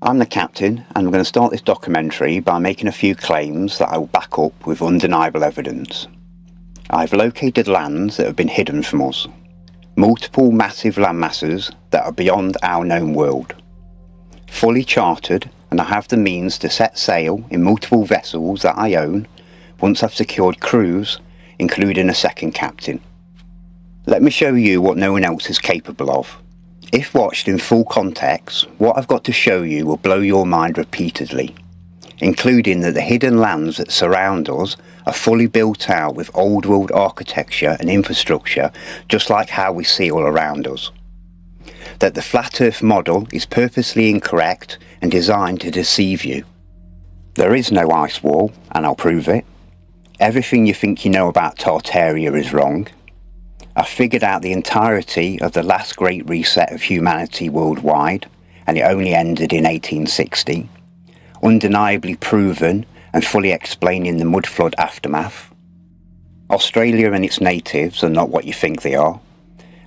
I'm the captain, and I'm going to start this documentary by making a few claims that I will back up with undeniable evidence. I've located lands that have been hidden from us, multiple massive landmasses that are beyond our known world, fully chartered, and I have the means to set sail in multiple vessels that I own once I've secured crews, including a second captain. Let me show you what no one else is capable of. If watched in full context, what I've got to show you will blow your mind repeatedly, including that the hidden lands that surround us are fully built out with old world architecture and infrastructure, just like how we see all around us. That the flat earth model is purposely incorrect and designed to deceive you. There is no ice wall, and I'll prove it. Everything you think you know about Tartaria is wrong. I figured out the entirety of the last great reset of humanity worldwide, and it only ended in 1860. Undeniably proven and fully explaining the mud flood aftermath. Australia and its natives are not what you think they are,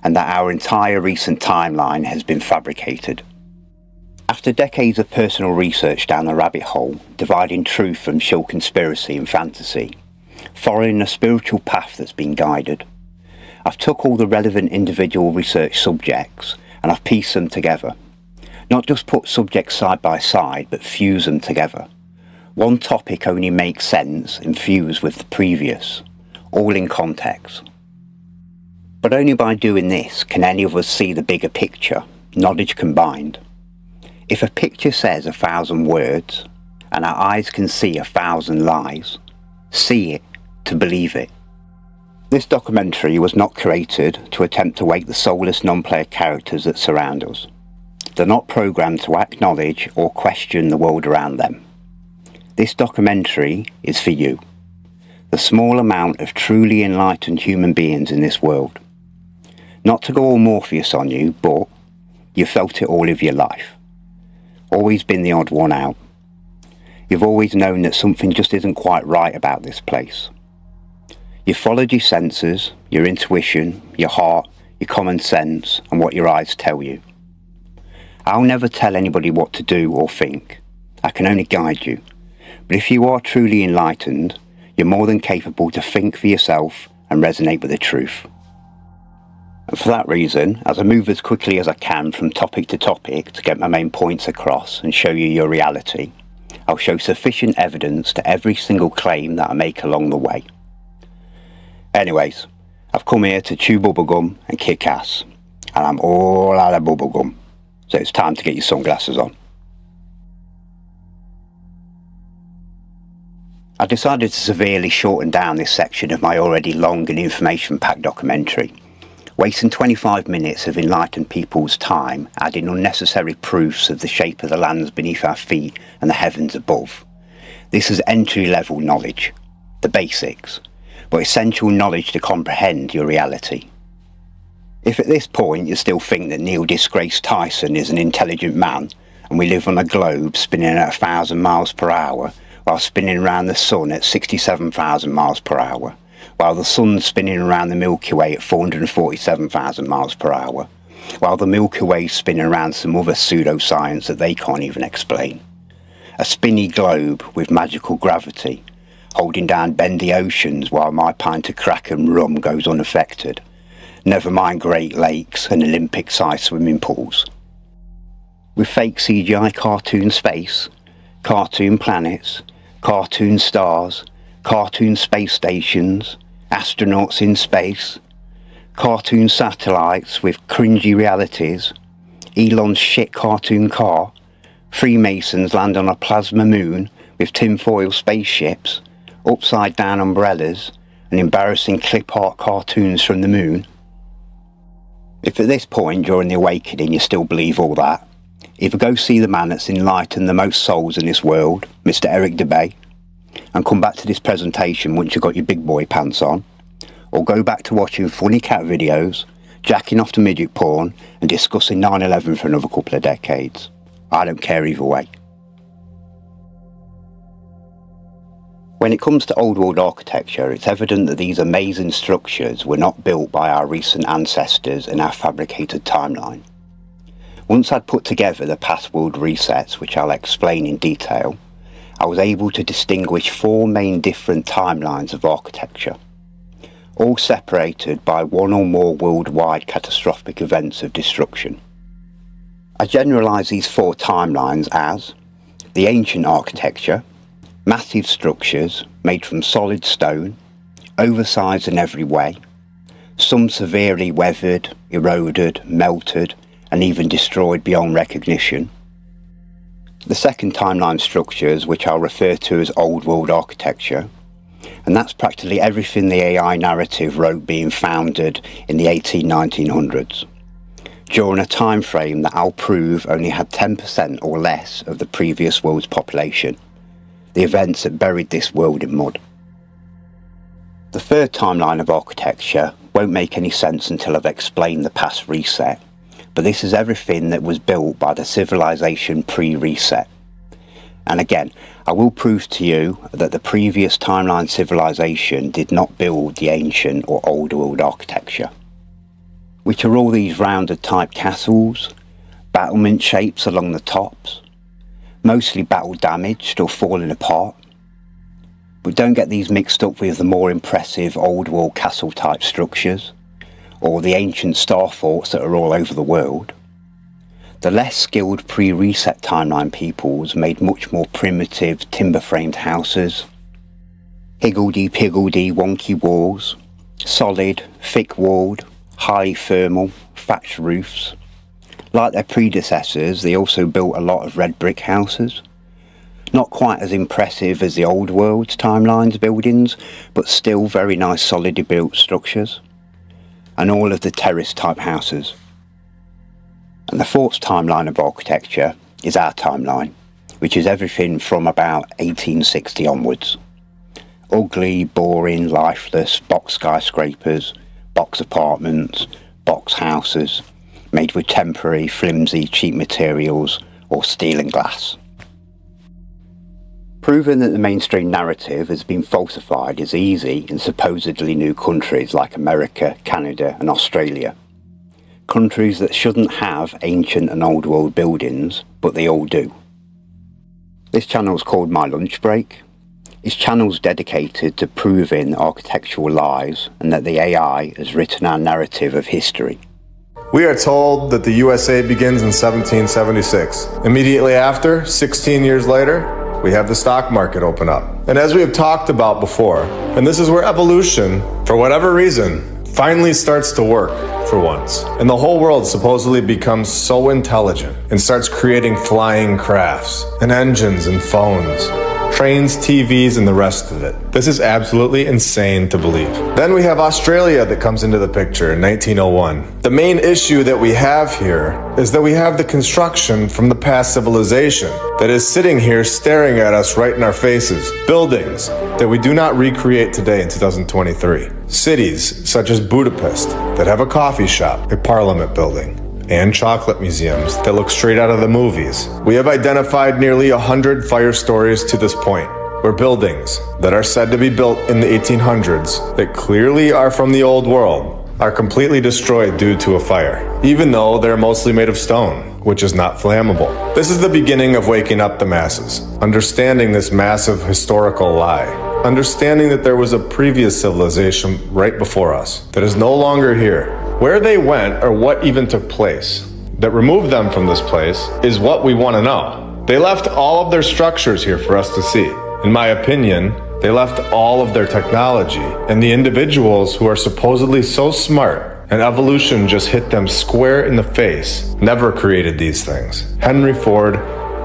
and that our entire recent timeline has been fabricated. After decades of personal research down the rabbit hole, dividing truth from shill conspiracy and fantasy, following a spiritual path that's been guided, I've took all the relevant individual research subjects and I've pieced them together. Not just put subjects side by side, but fuse them together. One topic only makes sense and fuse with the previous, all in context. But only by doing this can any of us see the bigger picture, knowledge combined. If a picture says 1,000 words, and our eyes can see 1,000 lies, see it to believe it. This documentary was not created to attempt to wake the soulless non-player characters that surround us. They're not programmed to acknowledge or question the world around them. This documentary is for you, the small amount of truly enlightened human beings in this world. Not to go all Morpheus on you, but you've felt it all of your life. Always been the odd one out. You've always known that something just isn't quite right about this place. You followed your senses, your intuition, your heart, your common sense, and what your eyes tell you. I'll never tell anybody what to do or think. I can only guide you. But if you are truly enlightened, you're more than capable to think for yourself and resonate with the truth. And for that reason, as I move as quickly as I can from topic to topic to get my main points across and show you your reality, I'll show sufficient evidence to every single claim that I make along the way. Anyways, I've come here to chew bubblegum and kick ass, and I'm all out of bubblegum, so it's time to get your sunglasses on. I decided to severely shorten down this section of my already long and information-packed documentary, wasting 25 minutes of enlightened people's time adding unnecessary proofs of the shape of the lands beneath our feet and the heavens above. This is entry-level knowledge, the basics, but essential knowledge to comprehend your reality. If at this point you still think that Neil deGrasse Tyson is an intelligent man and we live on a globe spinning at 1,000 miles per hour while spinning around the sun at 67,000 miles per hour, while the sun's spinning around the Milky Way at 447,000 miles per hour, while the Milky Way's spinning around some other pseudoscience that they can't even explain. A spinny globe with magical gravity, holding down bendy oceans while my pint of crack and rum goes unaffected. Never mind Great Lakes and Olympic-sized swimming pools. With fake CGI cartoon space, cartoon planets, cartoon stars, cartoon space stations, astronauts in space, cartoon satellites with cringy realities, Elon's shit cartoon car, Freemasons land on a plasma moon with tinfoil spaceships, upside down umbrellas, and embarrassing clip art cartoons from the moon. If at this point during the awakening you still believe all that, either go see the man that's enlightened the most souls in this world, Mr. Eric DeBay, and come back to this presentation once you've got your big boy pants on, or go back to watching funny cat videos, jacking off to midget porn, and discussing 9/11 for another couple of decades. I don't care either way. When it comes to old world architecture, it's evident that these amazing structures were not built by our recent ancestors in our fabricated timeline. Once I'd put together the past world resets, which I'll explain in detail, I was able to distinguish 4 main different timelines of architecture, all separated by one or more worldwide catastrophic events of destruction. I generalise these 4 timelines as the ancient architecture, massive structures made from solid stone, oversized in every way, some severely weathered, eroded, melted, and even destroyed beyond recognition. The second timeline structures, which I'll refer to as old world architecture, and that's practically everything the AI narrative wrote being founded in the 1900s, during a time frame that I'll prove only had 10% or less of the previous world's population, the events that buried this world in mud. The third timeline of architecture won't make any sense until I've explained the past reset, but this is everything that was built by the civilization pre-reset. And again, I will prove to you that the previous timeline civilization did not build the ancient or old world architecture, which are all these rounded type castles, battlement shapes along the tops, mostly battle damaged or falling apart. But don't get these mixed up with the more impressive old world castle type structures, or the ancient star forts that are all over the world. The less skilled pre-reset timeline peoples made much more primitive timber-framed houses, higgledy-piggledy wonky walls, solid, thick-walled, highly thermal, thatched roofs. Like their predecessors, they also built a lot of red brick houses. Not quite as impressive as the old world's timelines buildings, but still very nice solidly built structures. And all of the terrace type houses. And the fourth timeline of architecture is our timeline, which is everything from about 1860 onwards. Ugly, boring, lifeless box skyscrapers, box apartments, box houses, made with temporary, flimsy, cheap materials or steel and glass. Proving that the mainstream narrative has been falsified is easy in supposedly new countries like America, Canada and Australia. Countries that shouldn't have ancient and old world buildings, but they all do. This channel is called My Lunch Break. This channel is dedicated to proving architectural lies and that the AI has written our narrative of history. We are told that the USA begins in 1776. Immediately after, 16 years later, we have the stock market open up. And as we have talked about before, and this is where evolution, for whatever reason, finally starts to work for once. And the whole world supposedly becomes so intelligent and starts creating flying crafts and engines and phones, trains, TVs, and the rest of it. This is absolutely insane to believe. Then we have Australia that comes into the picture in 1901. The main issue that we have here is that we have the construction from the past civilization that is sitting here staring at us right in our faces. Buildings that we do not recreate today in 2023. Cities such as Budapest that have a coffee shop, a parliament building, and chocolate museums that look straight out of the movies. We have identified nearly 100 fire stories to this point, where buildings that are said to be built in the 1800s that clearly are from the old world are completely destroyed due to a fire, even though they're mostly made of stone, which is not flammable. This is the beginning of waking up the masses, understanding this massive historical lie, understanding that there was a previous civilization right before us that is no longer here. Where they went or what even took place that removed them from this place is what we want to know. They left all of their structures here for us to see. In my opinion, they left all of their technology, and the individuals who are supposedly so smart and evolution just hit them square in the face never created these things. Henry Ford,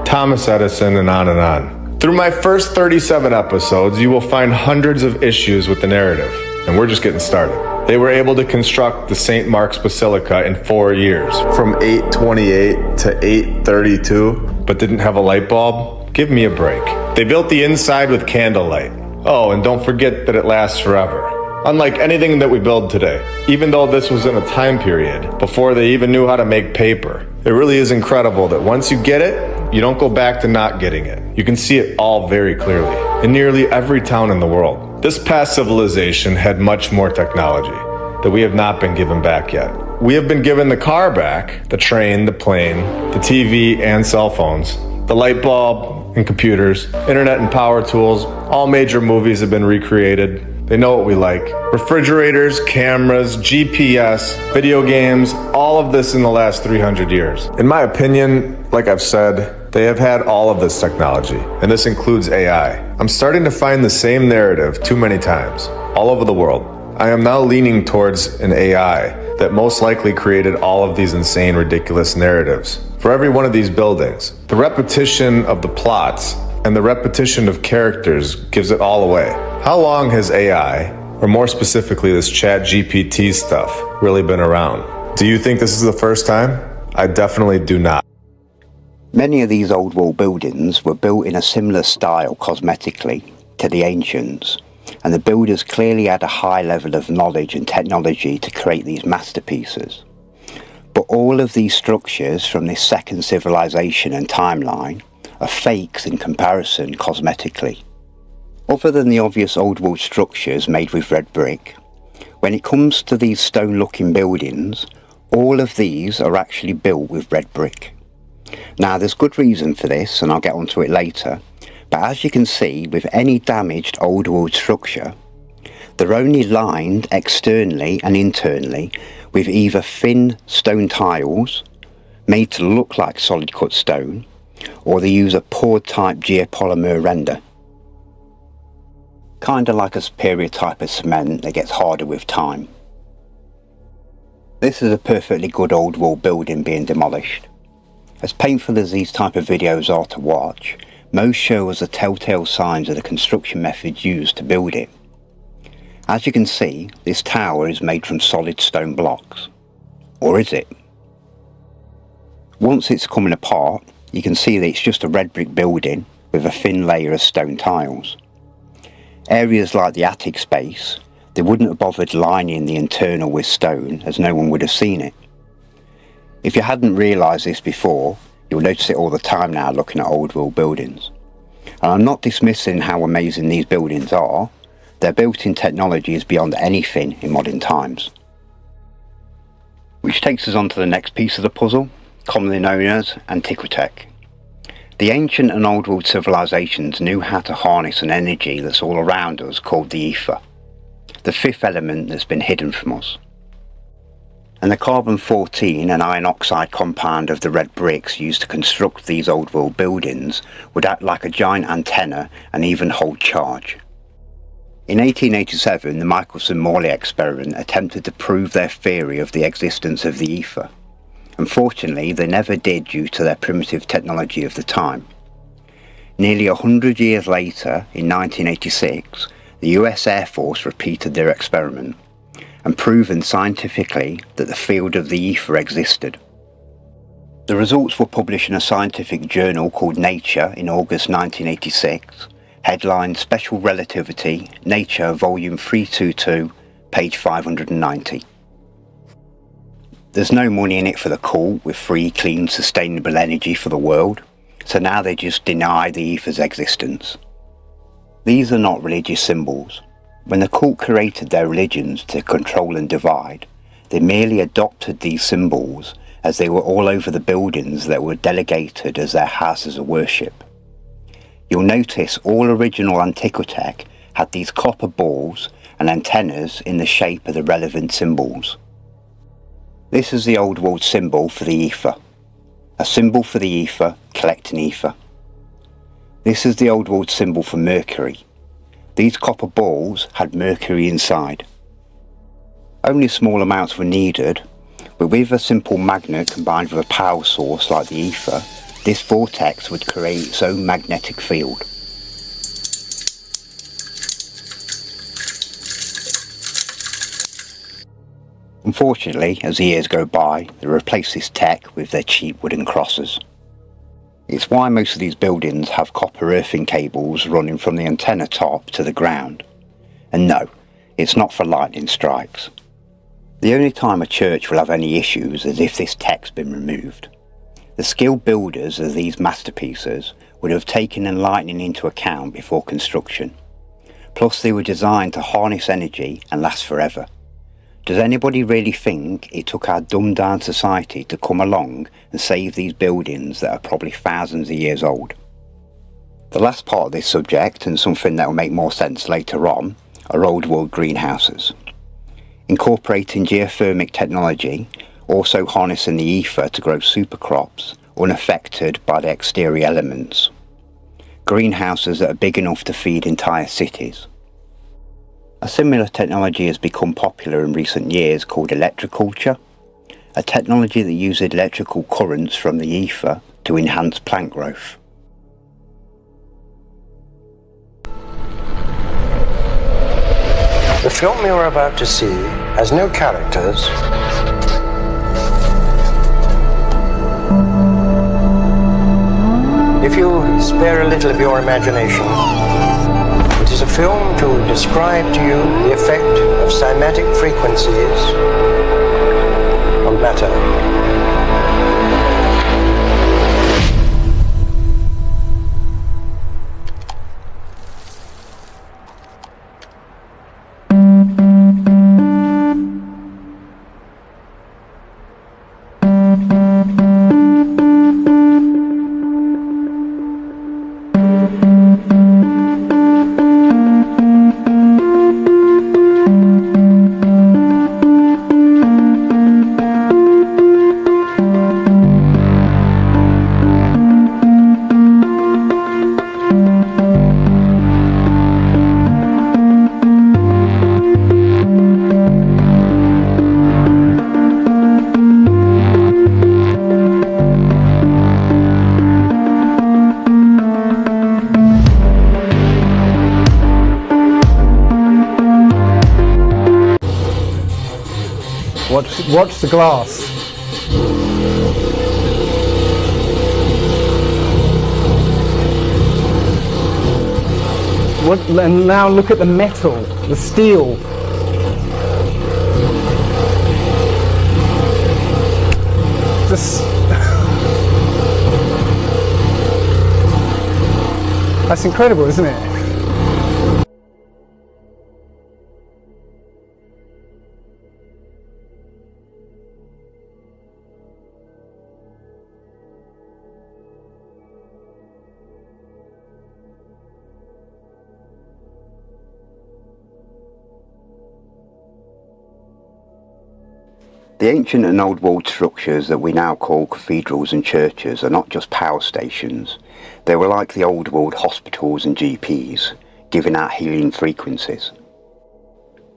Thomas Edison, and on and on. Through my first 37 episodes, you will find hundreds of issues with the narrative, and we're just getting started. They were able to construct the St. Mark's Basilica in 4 years, from 828 to 832, but didn't have a light bulb? Give me a break. They built the inside with candlelight. Oh, and don't forget that it lasts forever. Unlike anything that we build today, even though this was in a time period before they even knew how to make paper. It really is incredible that once you get it, you don't go back to not getting it. You can see it all very clearly in nearly every town in the world. This past civilization had much more technology. that we have not been given back yet. We have been given the car back, the train, the plane, the TV and cell phones, the light bulb and computers, internet and power tools. All major movies have been recreated. They know what we like. Refrigerators, cameras, GPS, video games, all of this in the last 300 years. In my opinion, like I've said, they have had all of this technology, and this includes AI. I'm starting to find the same narrative too many times, all over the world. I am now leaning towards an AI that most likely created all of these insane, ridiculous narratives. For every one of these buildings, the repetition of the plots and the repetition of characters gives it all away. How long has AI, or more specifically this ChatGPT stuff, really been around? Do you think this is the first time? I definitely do not. Many of these old world buildings were built in a similar style cosmetically to the ancients, and the builders clearly had a high level of knowledge and technology to create these masterpieces. But all of these structures from this second civilization and timeline are fakes in comparison cosmetically. Other than the obvious old world structures made with red brick, when it comes to these stone looking buildings, all of these are actually built with red brick. Now there's good reason for this, and I'll get onto it later, but as you can see with any damaged old world structure, they're only lined externally and internally with either thin stone tiles made to look like solid cut stone, or they use a poured type geopolymer render. Kinda like a superior type of cement that gets harder with time. This is a perfectly good old world building being demolished. As painful as these type of videos are to watch, most show us the telltale signs of the construction methods used to build it. As you can see, this tower is made from solid stone blocks. Or is it? Once it's coming apart, you can see that it's just a red brick building with a thin layer of stone tiles. Areas like the attic space, they wouldn't have bothered lining the internal with stone, as no one would have seen it. If you hadn't realised this before, you'll notice it all the time now looking at old world buildings. And I'm not dismissing how amazing these buildings are. Their built-in technology is beyond anything in modern times. Which takes us on to the next piece of the puzzle, commonly known as Antiquitech. The ancient and old world civilizations knew how to harness an energy that's all around us called the ether, the fifth element that's been hidden from us. And the carbon-14 and iron oxide compound of the red bricks used to construct these old world buildings would act like a giant antenna and even hold charge. In 1887, the Michelson-Morley experiment attempted to prove their theory of the existence of the ether. Unfortunately, they never did due to their primitive technology of the time. Nearly 100 years later, in 1986, the US Air Force repeated their experiment and proven scientifically that the field of the ether existed. The results were published in a scientific journal called Nature in August 1986, headlined Special Relativity, Nature, Volume 322, page 590. There's no money in it for the cult with free, clean, sustainable energy for the world, so now they just deny the ether's existence. These are not religious symbols. When the cult created their religions to control and divide, they merely adopted these symbols as they were all over the buildings that were delegated as their houses of worship. You'll notice all original Antiquitech had these copper balls and antennas in the shape of the relevant symbols. This is the old world symbol for the ether. A symbol for the ether, collecting ether. This is the old world symbol for Mercury. These copper balls had Mercury inside. Only small amounts were needed, but with a simple magnet combined with a power source like the ether, this vortex would create its own magnetic field. Unfortunately, as the years go by, they replace this tech with their cheap wooden crosses. It's why most of these buildings have copper earthing cables running from the antenna top to the ground. And no, it's not for lightning strikes. The only time a church will have any issues is if this tech's been removed. The skilled builders of these masterpieces would have taken lightning into account before construction. Plus they were designed to harness energy and last forever. Does anybody really think it took our dumbed down society to come along and save these buildings that are probably thousands of years old? The last part of this subject, and something that will make more sense later on, are old world greenhouses. Incorporating geothermic technology, also harnessing the ether to grow super crops unaffected by the exterior elements. Greenhouses that are big enough to feed entire cities. A similar technology has become popular in recent years called electroculture, a technology that uses electrical currents from the ether to enhance plant growth. The film you're about to see has no characters. If you spare a little of your imagination, it is a film to describe to you the effect of cymatic frequencies on matter. Watch the glass. And now look at the metal, the steel. Just that's incredible, isn't it? The ancient and old world structures that we now call cathedrals and churches are not just power stations. They were like the old world hospitals and GPs, giving out healing frequencies.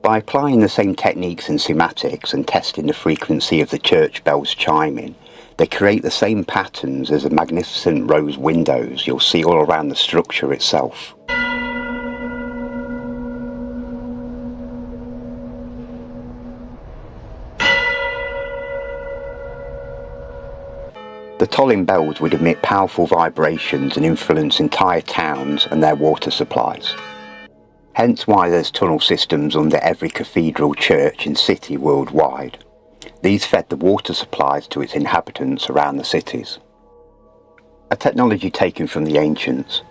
By applying the same techniques and cymatics and testing the frequency of the church bells chiming, they create the same patterns as the magnificent rose windows you'll see all around the structure itself. The tolling bells would emit powerful vibrations and influence entire towns and their water supplies. Hence why there's tunnel systems under every cathedral, church and city worldwide. These fed the water supplies to its inhabitants around the cities. A technology taken from the ancients.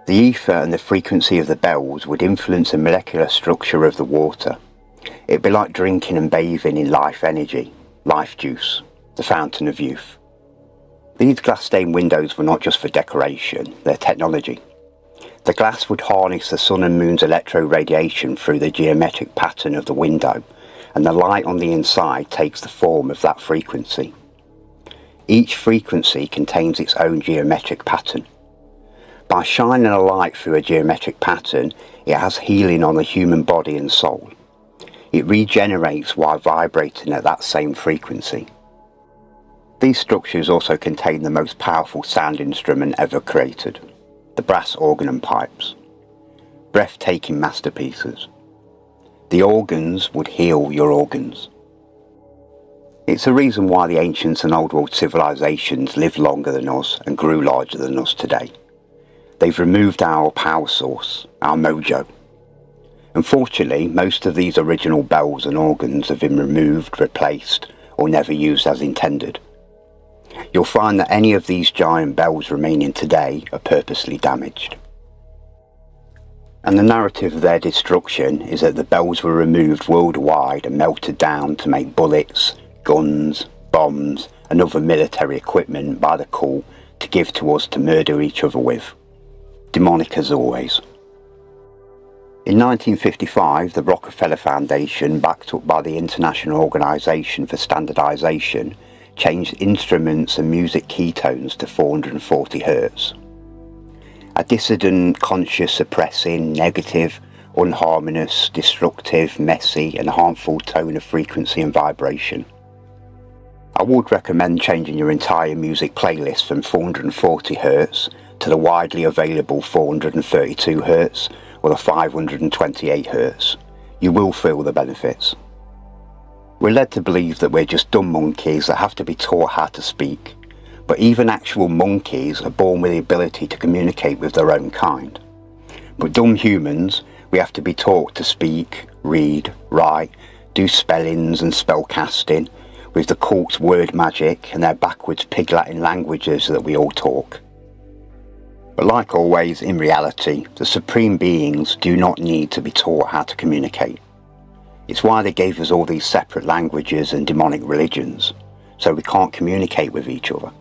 The ether and the frequency of the bells would influence the molecular structure of the water. It'd be like drinking and bathing in life energy, life juice, the fountain of youth. These glass stained windows were not just for decoration, they're technology. The glass would harness the sun and moon's electro-radiation through the geometric pattern of the window, and the light on the inside takes the form of that frequency. Each frequency contains its own geometric pattern. By shining a light through a geometric pattern, it has healing on the human body and soul. It regenerates while vibrating at that same frequency. These structures also contain the most powerful sound instrument ever created, the brass organ and pipes. Breathtaking masterpieces. The organs would heal your organs. It's a reason why the ancients and old world civilizations lived longer than us and grew larger than us today. They've removed our power source, our mojo. Unfortunately, most of these original bells and organs have been removed, replaced, or never used as intended. You'll find that any of these giant bells remaining today are purposely damaged. And the narrative of their destruction is that the bells were removed worldwide and melted down to make bullets, guns, bombs and other military equipment by the cult to give to us to murder each other with. Demonic as always. In 1955, the Rockefeller Foundation, backed up by the International Organization for Standardization, changed instruments and music keytones to 440 Hz. A dissident, conscious, suppressing, negative, unharmonious, destructive, messy and harmful tone of frequency and vibration. I would recommend changing your entire music playlist from 440 Hz to the widely available 432 Hz or the 528 Hz. You will feel the benefits. We're led to believe that we're just dumb monkeys that have to be taught how to speak, but even actual monkeys are born with the ability to communicate with their own kind. But dumb humans, we have to be taught to speak, read, write, do spellings and spell casting, with the cult's word magic and their backwards pig Latin languages that we all talk. But like always, in reality, the supreme beings do not need to be taught how to communicate. It's why they gave us all these separate languages and demonic religions, so we can't communicate with each other.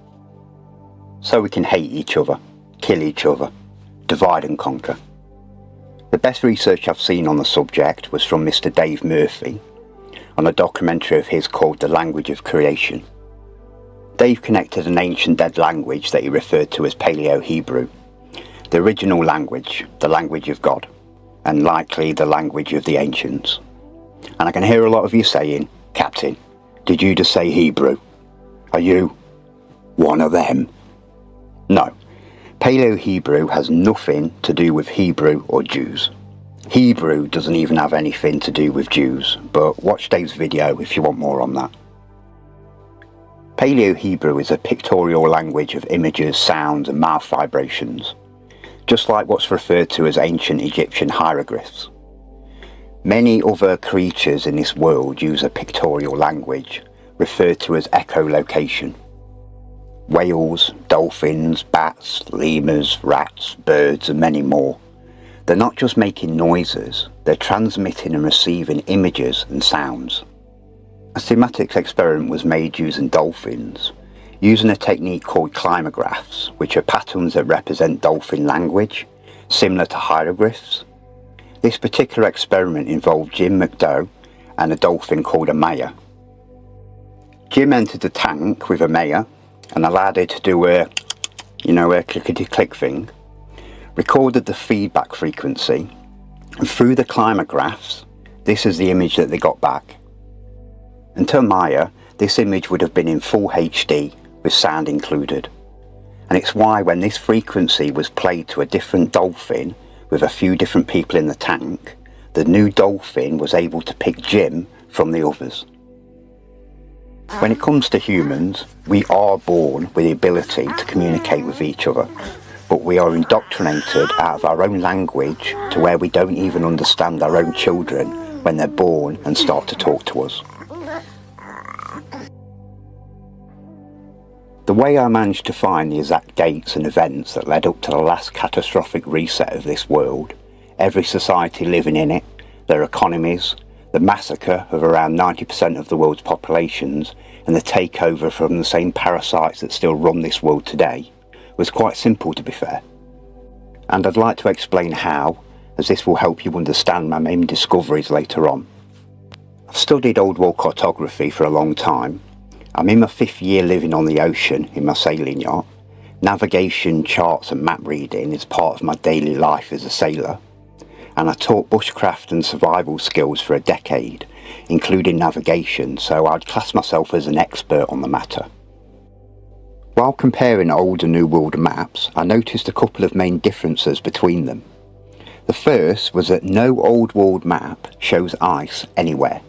So we can hate each other, kill each other, divide and conquer. The best research I've seen on the subject was from Mr. Dave Murphy, on a documentary of his called The Language of Creation. Dave connected an ancient dead language that he referred to as Paleo-Hebrew, the original language, the language of God, and likely the language of the ancients. And I can hear a lot of you saying, Captain, did you just say Hebrew? Are you one of them? No, Paleo-Hebrew has nothing to do with Hebrew or Jews. Hebrew doesn't even have anything to do with Jews, but watch Dave's video if you want more on that. Paleo-Hebrew is a pictorial language of images, sounds and mouth vibrations, just like what's referred to as ancient Egyptian hieroglyphs. Many other creatures in this world use a pictorial language, referred to as echolocation. Whales, dolphins, bats, lemurs, rats, birds and many more. They're not just making noises, they're transmitting and receiving images and sounds. A thematic experiment was made using dolphins, using a technique called climographs, which are patterns that represent dolphin language, similar to hieroglyphs. This particular experiment involved Jim McDough and a dolphin called a Maya. Jim entered the tank with a Maya and allowed it to do a clickety-click thing, recorded the feedback frequency, and through the climographs, this is the image that they got back. And to Maya, this image would have been in full HD with sound included. And it's why when this frequency was played to a different dolphin with a few different people in the tank, the new dolphin was able to pick Jim from the others. When it comes to humans, we are born with the ability to communicate with each other, but we are indoctrinated out of our own language to where we don't even understand our own children when they're born and start to talk to us. The way I managed to find the exact dates and events that led up to the last catastrophic reset of this world, every society living in it, their economies, the massacre of around 90% of the world's populations, and the takeover from the same parasites that still run this world today, was quite simple, to be fair. And I'd like to explain how, as this will help you understand my main discoveries later on. I've studied old world cartography for a long time. I'm in my 5th year living on the ocean in my sailing yacht. Navigation, charts and map reading is part of my daily life as a sailor. And I taught bushcraft and survival skills for a decade, including navigation, so I'd class myself as an expert on the matter. While comparing old and new world maps, I noticed a couple of main differences between them. The first was that no old world map shows ice anywhere.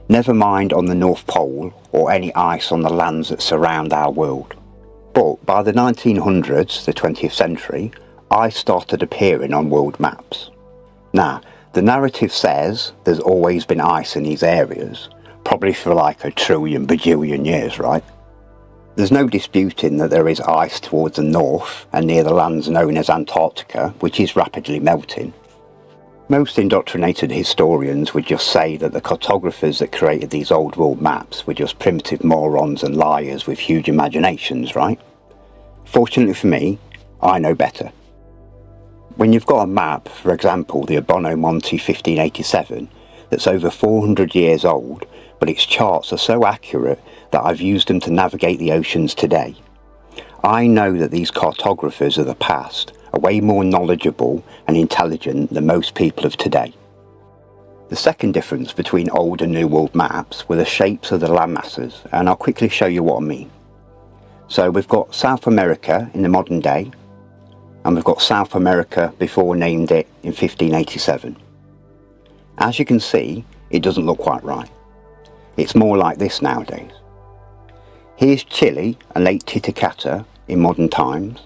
Never mind on the North Pole or any ice on the lands that surround our world. But by the 1900s, the 20th century, ice started appearing on world maps. Now, the narrative says there's always been ice in these areas, probably for like a trillion bajillion years, right? There's no disputing that there is ice towards the north and near the lands known as Antarctica, which is rapidly melting. Most indoctrinated historians would just say that the cartographers that created these old world maps were just primitive morons and liars with huge imaginations, right? Fortunately for me, I know better. When you've got a map, for example the Urbano Monde 1587, that's over 400 years old, but its charts are so accurate that I've used them to navigate the oceans today, I know that these cartographers of the past are way more knowledgeable and intelligent than most people of today. The second difference between old and new world maps were the shapes of the landmasses, and I'll quickly show you what I mean. So we've got South America in the modern day, and we've got South America before we named it in 1587. As you can see, it doesn't look quite right. It's more like this nowadays. Here's Chile and Lake Titicaca in modern times,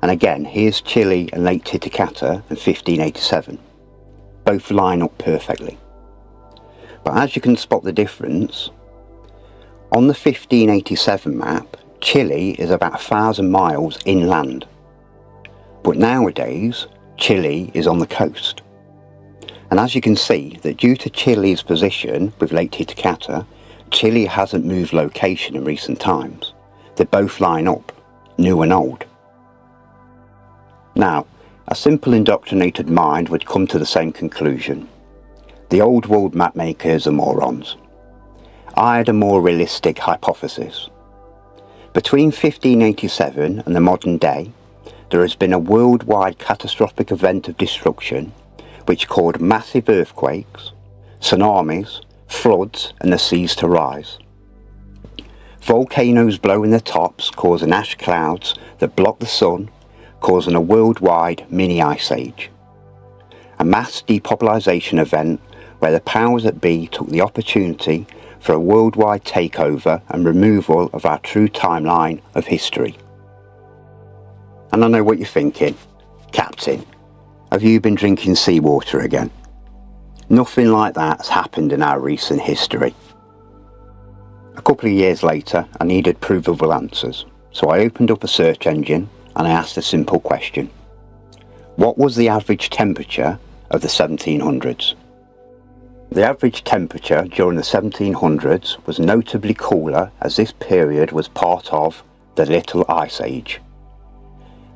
and again here's Chile and Lake Titicaca in 1587. Both line up perfectly. But as you can spot the difference, on the 1587 map, Chile is about 1,000 miles inland. But nowadays, Chile is on the coast. And as you can see, that due to Chile's position with Lake Titicaca, Chile hasn't moved location in recent times. They both line up, new and old. Now, a simple indoctrinated mind would come to the same conclusion. The old world map makers are morons. I had a more realistic hypothesis. Between 1587 and the modern day, there has been a worldwide catastrophic event of destruction which caused massive earthquakes, tsunamis, floods and the seas to rise. Volcanoes blow in the tops, causing ash clouds that block the sun, causing a worldwide mini ice age. A mass depopulation event where the powers that be took the opportunity for a worldwide takeover and removal of our true timeline of history. And I know what you're thinking, Captain, have you been drinking seawater again? Nothing like that has happened in our recent history. A couple of years later, I needed provable answers, so I opened up a search engine and I asked a simple question. What was the average temperature of the 1700s? The average temperature during the 1700s was notably cooler, as this period was part of the Little Ice Age.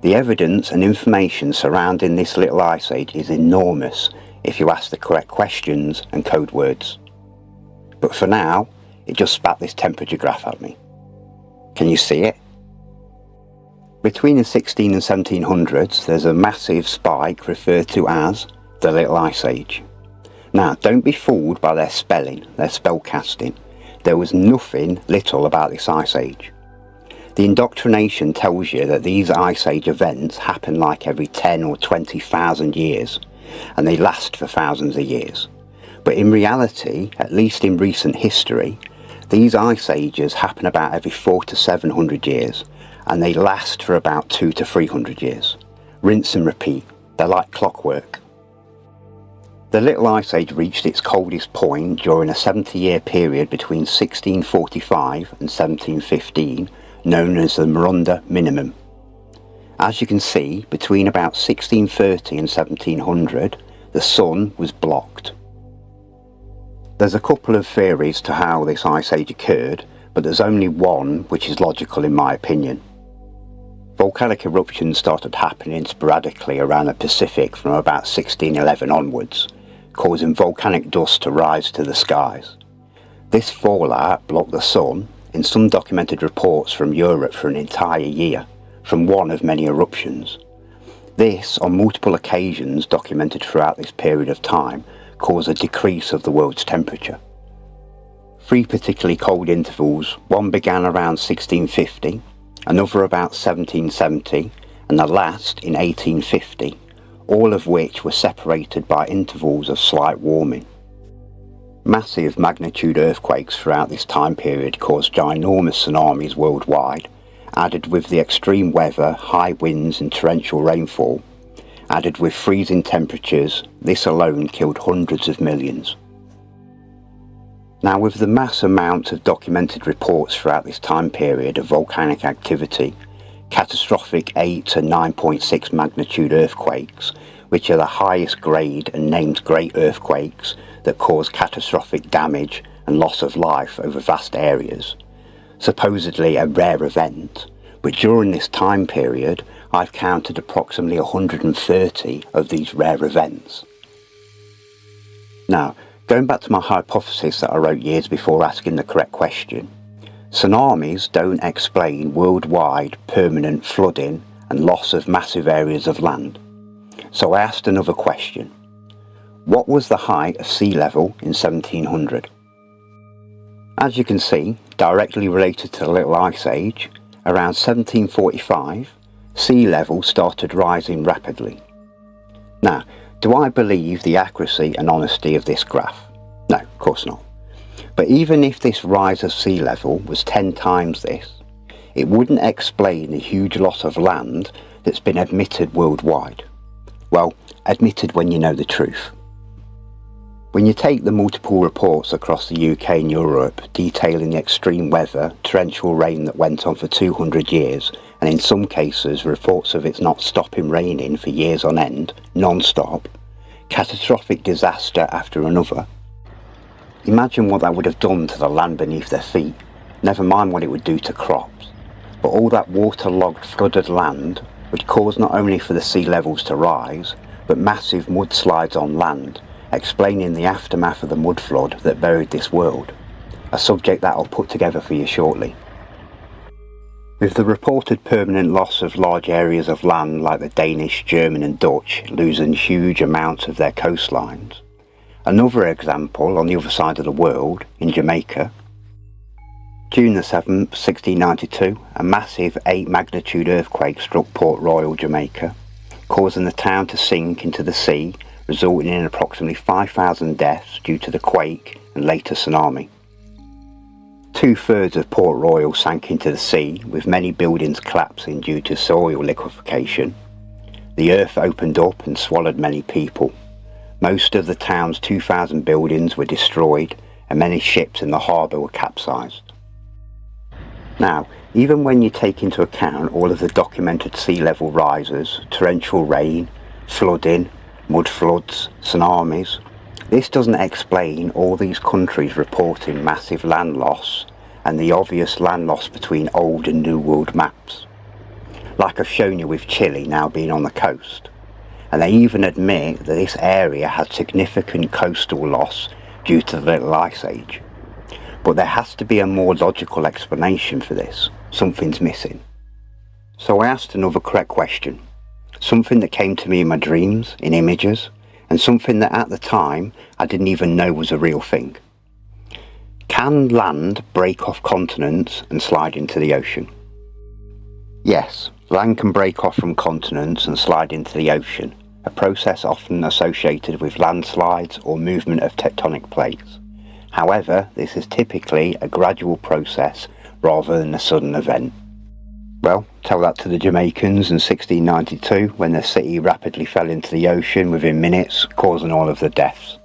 The evidence and information surrounding this Little Ice Age is enormous if you ask the correct questions and code words. But for now, it just spat this temperature graph at me. Can you see it? Between the 16 and 1700s, there's a massive spike referred to as the Little Ice Age. Now, don't be fooled by their spelling, their spellcasting. There was nothing little about this Ice Age. The indoctrination tells you that these Ice Age events happen like every 10 or 20,000 years, and they last for thousands of years. But in reality, at least in recent history, these Ice Ages happen about every 400 to 700 years, and they last for about 200 to 300 years. Rinse and repeat, they're like clockwork. The Little Ice Age reached its coldest point during a 70-year period between 1645 and 1715, known as the Maronda Minimum. As you can see, between about 1630 and 1700, the sun was blocked. There's a couple of theories to how this Ice Age occurred, but there's only one which is logical in my opinion. Volcanic eruptions started happening sporadically around the Pacific from about 1611 onwards, causing volcanic dust to rise to the skies. This fallout blocked the sun, in some documented reports from Europe, for an entire year, from one of many eruptions. This, on multiple occasions documented throughout this period of time, caused a decrease of the world's temperature. Three particularly cold intervals, one began around 1650, another about 1770, and the last in 1850, all of which were separated by intervals of slight warming. Massive magnitude earthquakes throughout this time period caused ginormous tsunamis worldwide, added with the extreme weather, high winds and torrential rainfall, added with freezing temperatures, this alone killed hundreds of millions. Now, with the mass amount of documented reports throughout this time period of volcanic activity, catastrophic 8 to 9.6 magnitude earthquakes, which are the highest grade and named great earthquakes that cause catastrophic damage and loss of life over vast areas. Supposedly a rare event, but during this time period I've counted approximately 130 of these rare events. Now, going back to my hypothesis that I wrote years before asking the correct question, tsunamis don't explain worldwide permanent flooding and loss of massive areas of land. So I asked another question. What was the height of sea level in 1700? As you can see, directly related to the Little Ice Age, around 1745, sea level started rising rapidly. Now, do I believe the accuracy and honesty of this graph? No, of course not. But even if this rise of sea level was 10 times this, it wouldn't explain the huge loss of land that's been admitted worldwide. Well, admitted when you know the truth. When you take the multiple reports across the UK and Europe detailing the extreme weather, torrential rain that went on for 200 years, and in some cases reports of it not stopping raining for years on end, non-stop, catastrophic disaster after another, imagine what that would have done to the land beneath their feet, never mind what it would do to crops. But all that waterlogged, flooded land would cause not only for the sea levels to rise, but massive mudslides on land, explaining the aftermath of the mud flood that buried this world, a subject that I'll put together for you shortly. With the reported permanent loss of large areas of land like the Danish, German and Dutch losing huge amounts of their coastlines, another example on the other side of the world, in Jamaica, June the 7th, 1692, a massive 8 magnitude earthquake struck Port Royal, Jamaica, causing the town to sink into the sea, resulting in approximately 5,000 deaths due to the quake and later tsunami. 2/3 of Port Royal sank into the sea, with many buildings collapsing due to soil liquefaction. The earth opened up and swallowed many people. Most of the town's 2,000 buildings were destroyed, and many ships in the harbour were capsized. Now, even when you take into account all of the documented sea level rises, torrential rain, flooding, mud floods, tsunamis, this doesn't explain all these countries reporting massive land loss and the obvious land loss between old and new world maps. Like I've shown you with Chile now being on the coast. And they even admit that this area had significant coastal loss due to the Little Ice Age. But there has to be a more logical explanation for this. Something's missing. So I asked another correct question. Something that came to me in my dreams, in images, and something that at the time I didn't even know was a real thing. Can land break off continents and slide into the ocean? Yes, land can break off from continents and slide into the ocean, a process often associated with landslides or movement of tectonic plates. However, this is typically a gradual process rather than a sudden event. Well, tell that to the Jamaicans in 1692 when their city rapidly fell into the ocean within minutes, causing all of the deaths.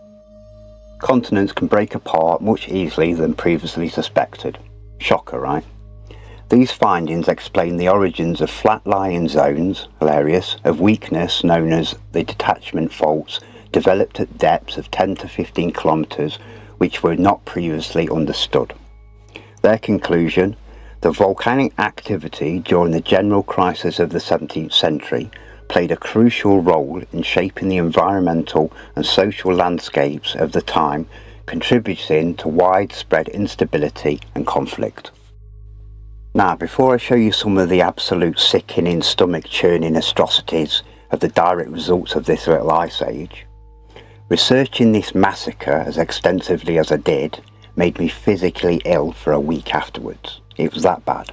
Continents can break apart much easily than previously suspected. Shocker, right? These findings explain the origins of flat-lying zones, hilarious, of weakness known as the detachment faults developed at depths of 10 to 15 kilometers which were not previously understood. Their conclusion: the volcanic activity during the general crisis of the 17th century played a crucial role in shaping the environmental and social landscapes of the time, contributing to widespread instability and conflict. Now, before I show you some of the absolute sickening, stomach-churning atrocities of the direct results of this Little Ice Age, researching this massacre as extensively as I did made me physically ill for a week afterwards. It was that bad.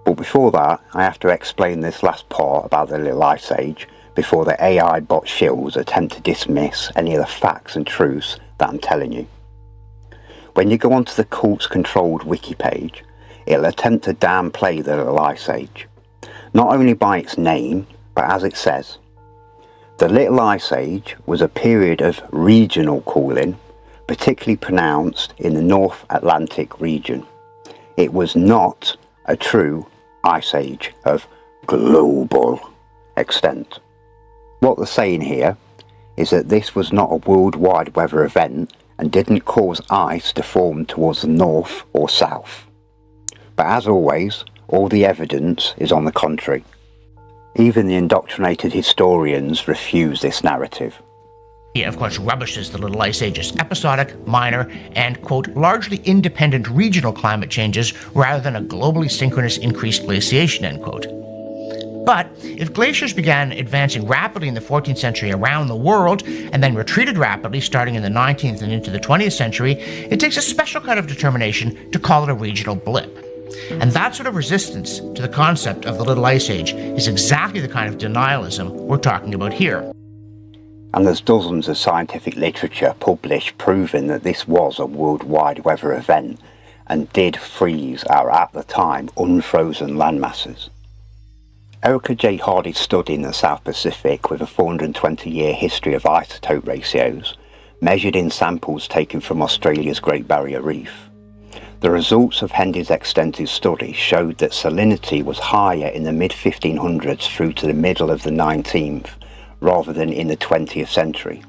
But before that, I have to explain this last part about the Little Ice Age before the AI bot shills attempt to dismiss any of the facts and truths that I'm telling you. When you go onto the cults-controlled wiki page, it'll attempt to downplay the Little Ice Age, not only by its name, but as it says. The Little Ice Age was a period of regional cooling, particularly pronounced in the North Atlantic region. It was not a true ice age of global extent. What they're saying here is that this was not a worldwide weather event and didn't cause ice to form towards the north or south. But as always, all the evidence is on the contrary. Even the indoctrinated historians refuse this narrative. He, of course, rubbishes the Little Ice Age as episodic, minor, and, quote, largely independent regional climate changes rather than a globally synchronous increased glaciation, end quote. But if glaciers began advancing rapidly in the 14th century around the world and then retreated rapidly starting in the 19th and into the 20th century, it takes a special kind of determination to call it a regional blip. And that sort of resistance to the concept of the Little Ice Age is exactly the kind of denialism we're talking about here. And there's dozens of scientific literature published proving that this was a worldwide weather event and did freeze our, at the time, unfrozen landmasses. Erica J. Hardy's study in the South Pacific with a 420-year history of isotope ratios, measured in samples taken from Australia's Great Barrier Reef. The results of Hendy's extensive study showed that salinity was higher in the mid-1500s through to the middle of the 19th, rather than in the 20th century.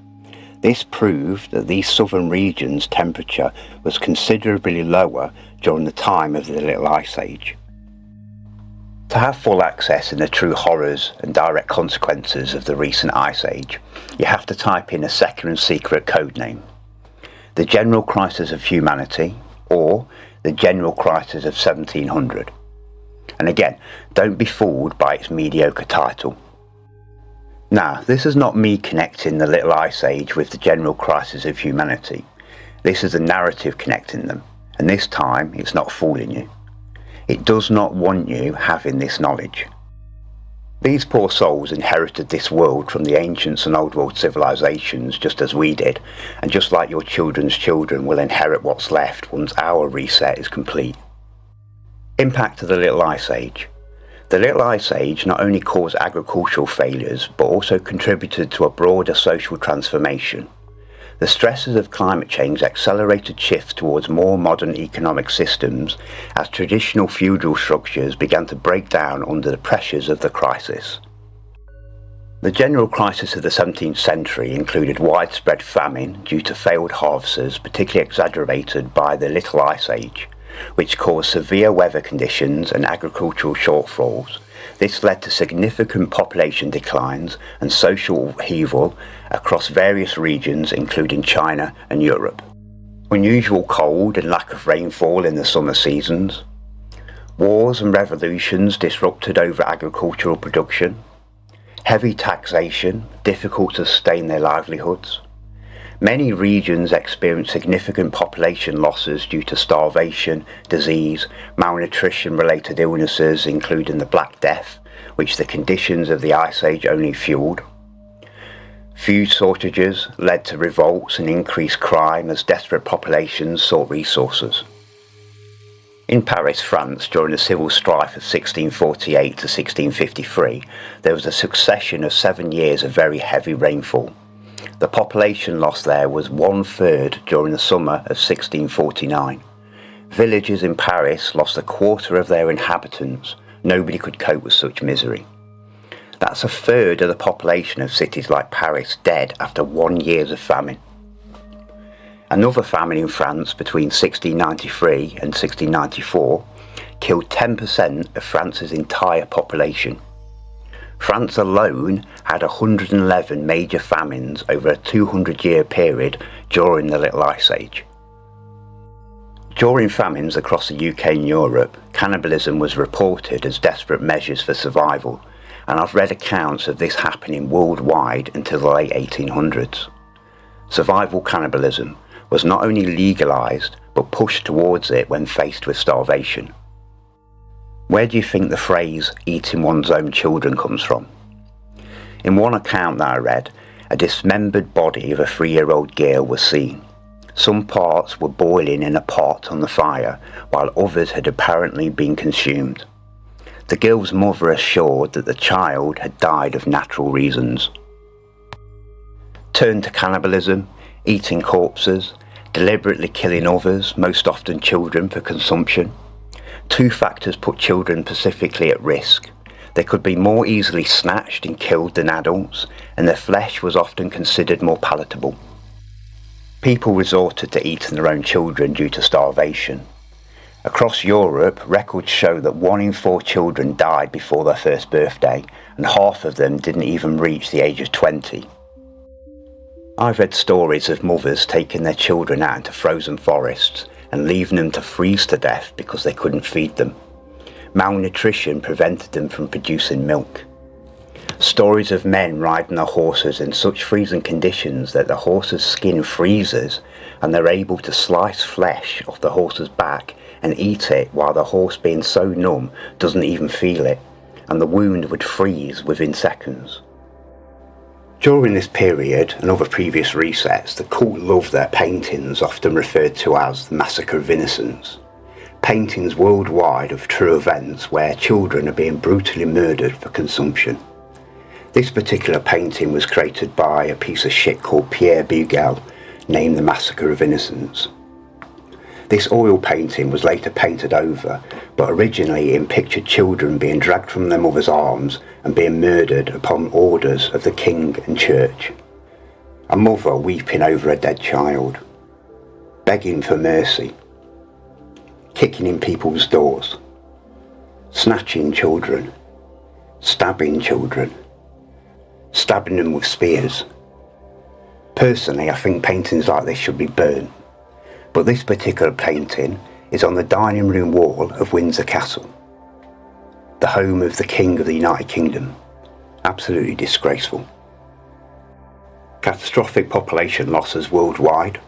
This proved that these southern regions' temperature was considerably lower during the time of the Little Ice Age. To have full access in the true horrors and direct consequences of the recent Ice Age, you have to type in a second and secret code name. The General Crisis of Humanity, or the General Crisis of 1700. And again, don't be fooled by its mediocre title. Now, this is not me connecting the Little Ice Age with the General Crisis of Humanity. This is a narrative connecting them, and this time it's not fooling you. It does not want you having this knowledge. These poor souls inherited this world from the ancients and old world civilizations just as we did, and just like your children's children will inherit what's left once our reset is complete. Impact of the Little Ice Age. The Little Ice Age not only caused agricultural failures, but also contributed to a broader social transformation. The stresses of climate change accelerated shifts towards more modern economic systems as traditional feudal structures began to break down under the pressures of the crisis. The general crisis of the 17th century included widespread famine due to failed harvests, particularly exacerbated by the Little Ice Age, which caused severe weather conditions and agricultural shortfalls. This led to significant population declines and social upheaval across various regions, including China and Europe. Unusual cold and lack of rainfall in the summer seasons. Wars and revolutions disrupted over agricultural production. Heavy taxation, difficult to sustain their livelihoods. Many regions experienced significant population losses due to starvation, disease, malnutrition-related illnesses, including the Black Death, which the conditions of the Ice Age only fueled. Food shortages led to revolts and increased crime as desperate populations sought resources. In Paris, France, during the civil strife of 1648 to 1653, there was a succession of 7 years of very heavy rainfall. The population loss there was 1/3 during the summer of 1649. Villages in Paris lost 1/4 of their inhabitants. Nobody could cope with such misery. That's 1/3 of the population of cities like Paris dead after 1 year of famine. Another famine in France between 1693 and 1694 killed 10% of France's entire population. France alone had 111 major famines over a 200-year period during the Little Ice Age. During famines across the UK and Europe, cannibalism was reported as desperate measures for survival, and I've read accounts of this happening worldwide until the late 1800s. Survival cannibalism was not only legalised, but pushed towards it when faced with starvation. Where do you think the phrase eating one's own children comes from? In one account that I read, a dismembered body of a 3-year-old girl was seen. Some parts were boiling in a pot on the fire, while others had apparently been consumed. The girl's mother assured that the child had died of natural reasons. Turn to cannibalism, eating corpses, deliberately killing others, most often children, for consumption. 2 factors put children specifically at risk. They could be more easily snatched and killed than adults, and their flesh was often considered more palatable. People resorted to eating their own children due to starvation. Across Europe, records show that 1 in 4 children died before their first birthday, and half of them didn't even reach the age of 20. I've read stories of mothers taking their children out into frozen forests and leaving them to freeze to death because they couldn't feed them. Malnutrition prevented them from producing milk. Stories of men riding their horses in such freezing conditions that the horse's skin freezes and they're able to slice flesh off the horse's back and eat it while the horse, being so numb, doesn't even feel it, and the wound would freeze within seconds. During this period and other previous resets, the cult loved their paintings, often referred to as the Massacre of Innocents. Paintings worldwide of true events where children are being brutally murdered for consumption. This particular painting was created by a piece of shit called Pierre Bugel, named the Massacre of Innocents. This oil painting was later painted over, but originally it pictured children being dragged from their mother's arms and being murdered upon orders of the king and church. A mother weeping over a dead child, begging for mercy, kicking in people's doors, snatching children, stabbing children, stabbing them with spears. Personally, I think paintings like this should be burnt, but this particular painting is on the dining room wall of Windsor Castle, the home of the King of the United Kingdom. Absolutely disgraceful. Catastrophic population losses worldwide.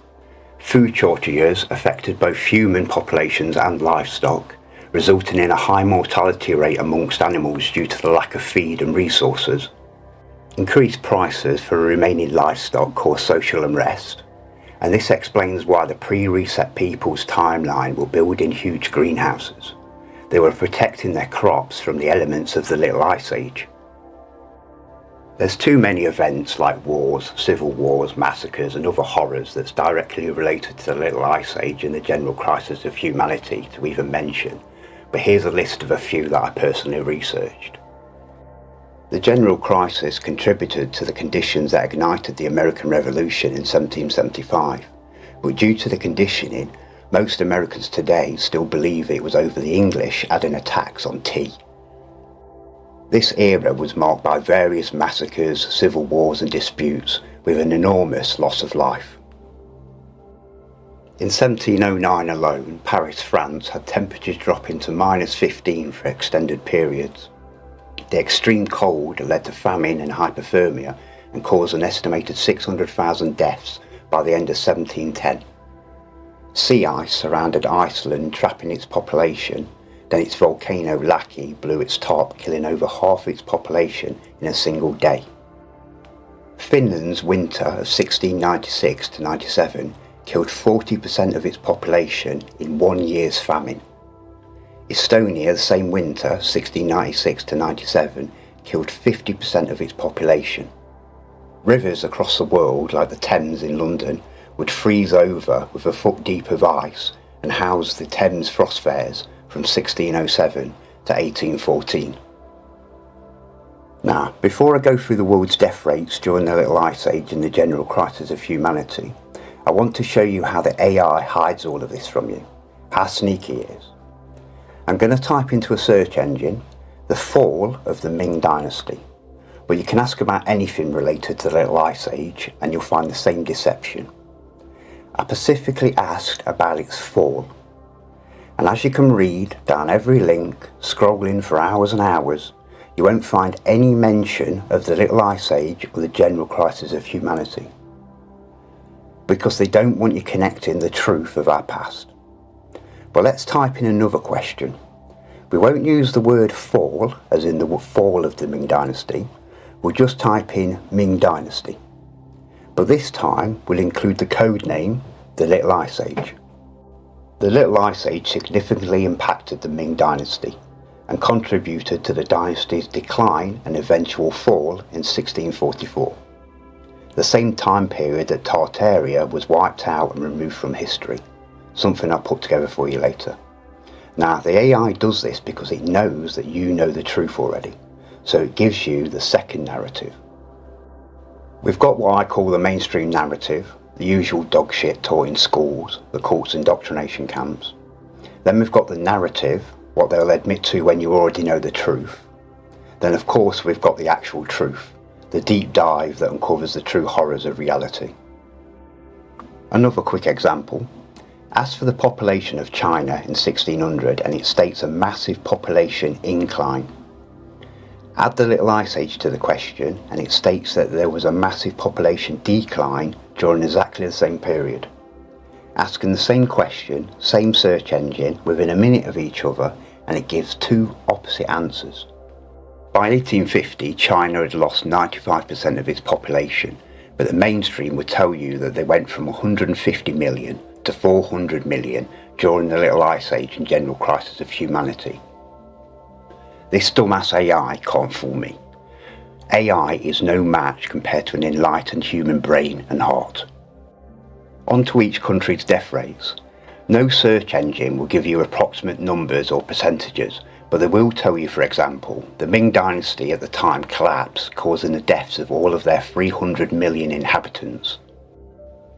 Food shortages affected both human populations and livestock, resulting in a high mortality rate amongst animals due to the lack of feed and resources. Increased prices for remaining livestock caused social unrest, and this explains why the pre-reset people's timeline were building huge greenhouses. They were protecting their crops from the elements of the Little Ice Age. There's too many events like wars, civil wars, massacres and other horrors that's directly related to the Little Ice Age and the general crisis of humanity to even mention, but here's a list of a few that I personally researched. The general crisis contributed to the conditions that ignited the American Revolution in 1775, but due to the conditioning, most Americans today still believe it was over the English adding a tax on tea. This era was marked by various massacres, civil wars and disputes, with an enormous loss of life. In 1709 alone, Paris, France had temperatures dropping to -15 for extended periods. The extreme cold led to famine and hypothermia and caused an estimated 600,000 deaths by the end of 1710. Sea ice surrounded Iceland, trapping its population. Then its volcano Laki blew its top, killing over half its population in a single day. Finland's winter of 1696 to 97 killed 40% of its population in 1 year's famine. Estonia, the same winter, 1696 to 97, killed 50% of its population. Rivers across the world, like the Thames in London, would freeze over with a foot deep of ice and house the Thames Frost Fairs from 1607 to 1814. Now, before I go through the world's death rates during the Little Ice Age and the general crisis of humanity, I want to show you how the AI hides all of this from you, how sneaky it is. I'm going to type into a search engine, the fall of the Ming Dynasty, but you can ask about anything related to the Little Ice Age and you'll find the same deception. I specifically asked about its fall, and as you can read down every link, scrolling for hours and hours, you won't find any mention of the Little Ice Age or the general crisis of humanity, because they don't want you connecting the truth of our past. But let's type in another question. We won't use the word fall, as in the fall of the Ming Dynasty, we'll just type in Ming Dynasty. But this time we'll include the code name, the Little Ice Age. The Little Ice Age significantly impacted the Ming Dynasty and contributed to the dynasty's decline and eventual fall in 1644. The same time period that Tartaria was wiped out and removed from history, something I'll put together for you later. Now, the AI does this because it knows that you know the truth already, so it gives you the second narrative. We've got what I call the mainstream narrative, the usual dog shit taught in schools, the cults indoctrination camps. Then we've got the narrative, what they'll admit to when you already know the truth. Then of course we've got the actual truth, the deep dive that uncovers the true horrors of reality. Another quick example. Ask for the population of China in 1600 and it states a massive population incline. Add the Little Ice Age to the question and it states that there was a massive population decline during exactly the same period. Asking the same question, same search engine, within a minute of each other, and it gives two opposite answers. By 1850, China had lost 95% of its population, but the mainstream would tell you that they went from 150 million to 400 million during the Little Ice Age and general crisis of humanity. This dumbass AI can't fool me. AI is no match compared to an enlightened human brain and heart. On to each country's death rates. No search engine will give you approximate numbers or percentages, but they will tell you, for example, the Ming Dynasty at the time collapsed, causing the deaths of all of their 300 million inhabitants.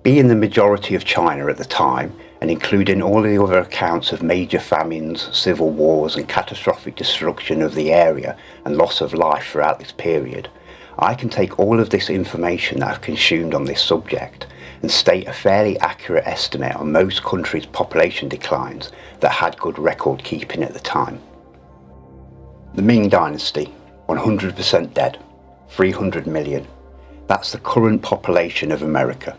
Being the majority of China at the time, and including all the other accounts of major famines, civil wars and catastrophic destruction of the area and loss of life throughout this period, I can take all of this information that I've consumed on this subject and state a fairly accurate estimate on most countries' population declines that had good record keeping at the time. The Ming Dynasty, 100% dead, 300 million. That's the current population of America.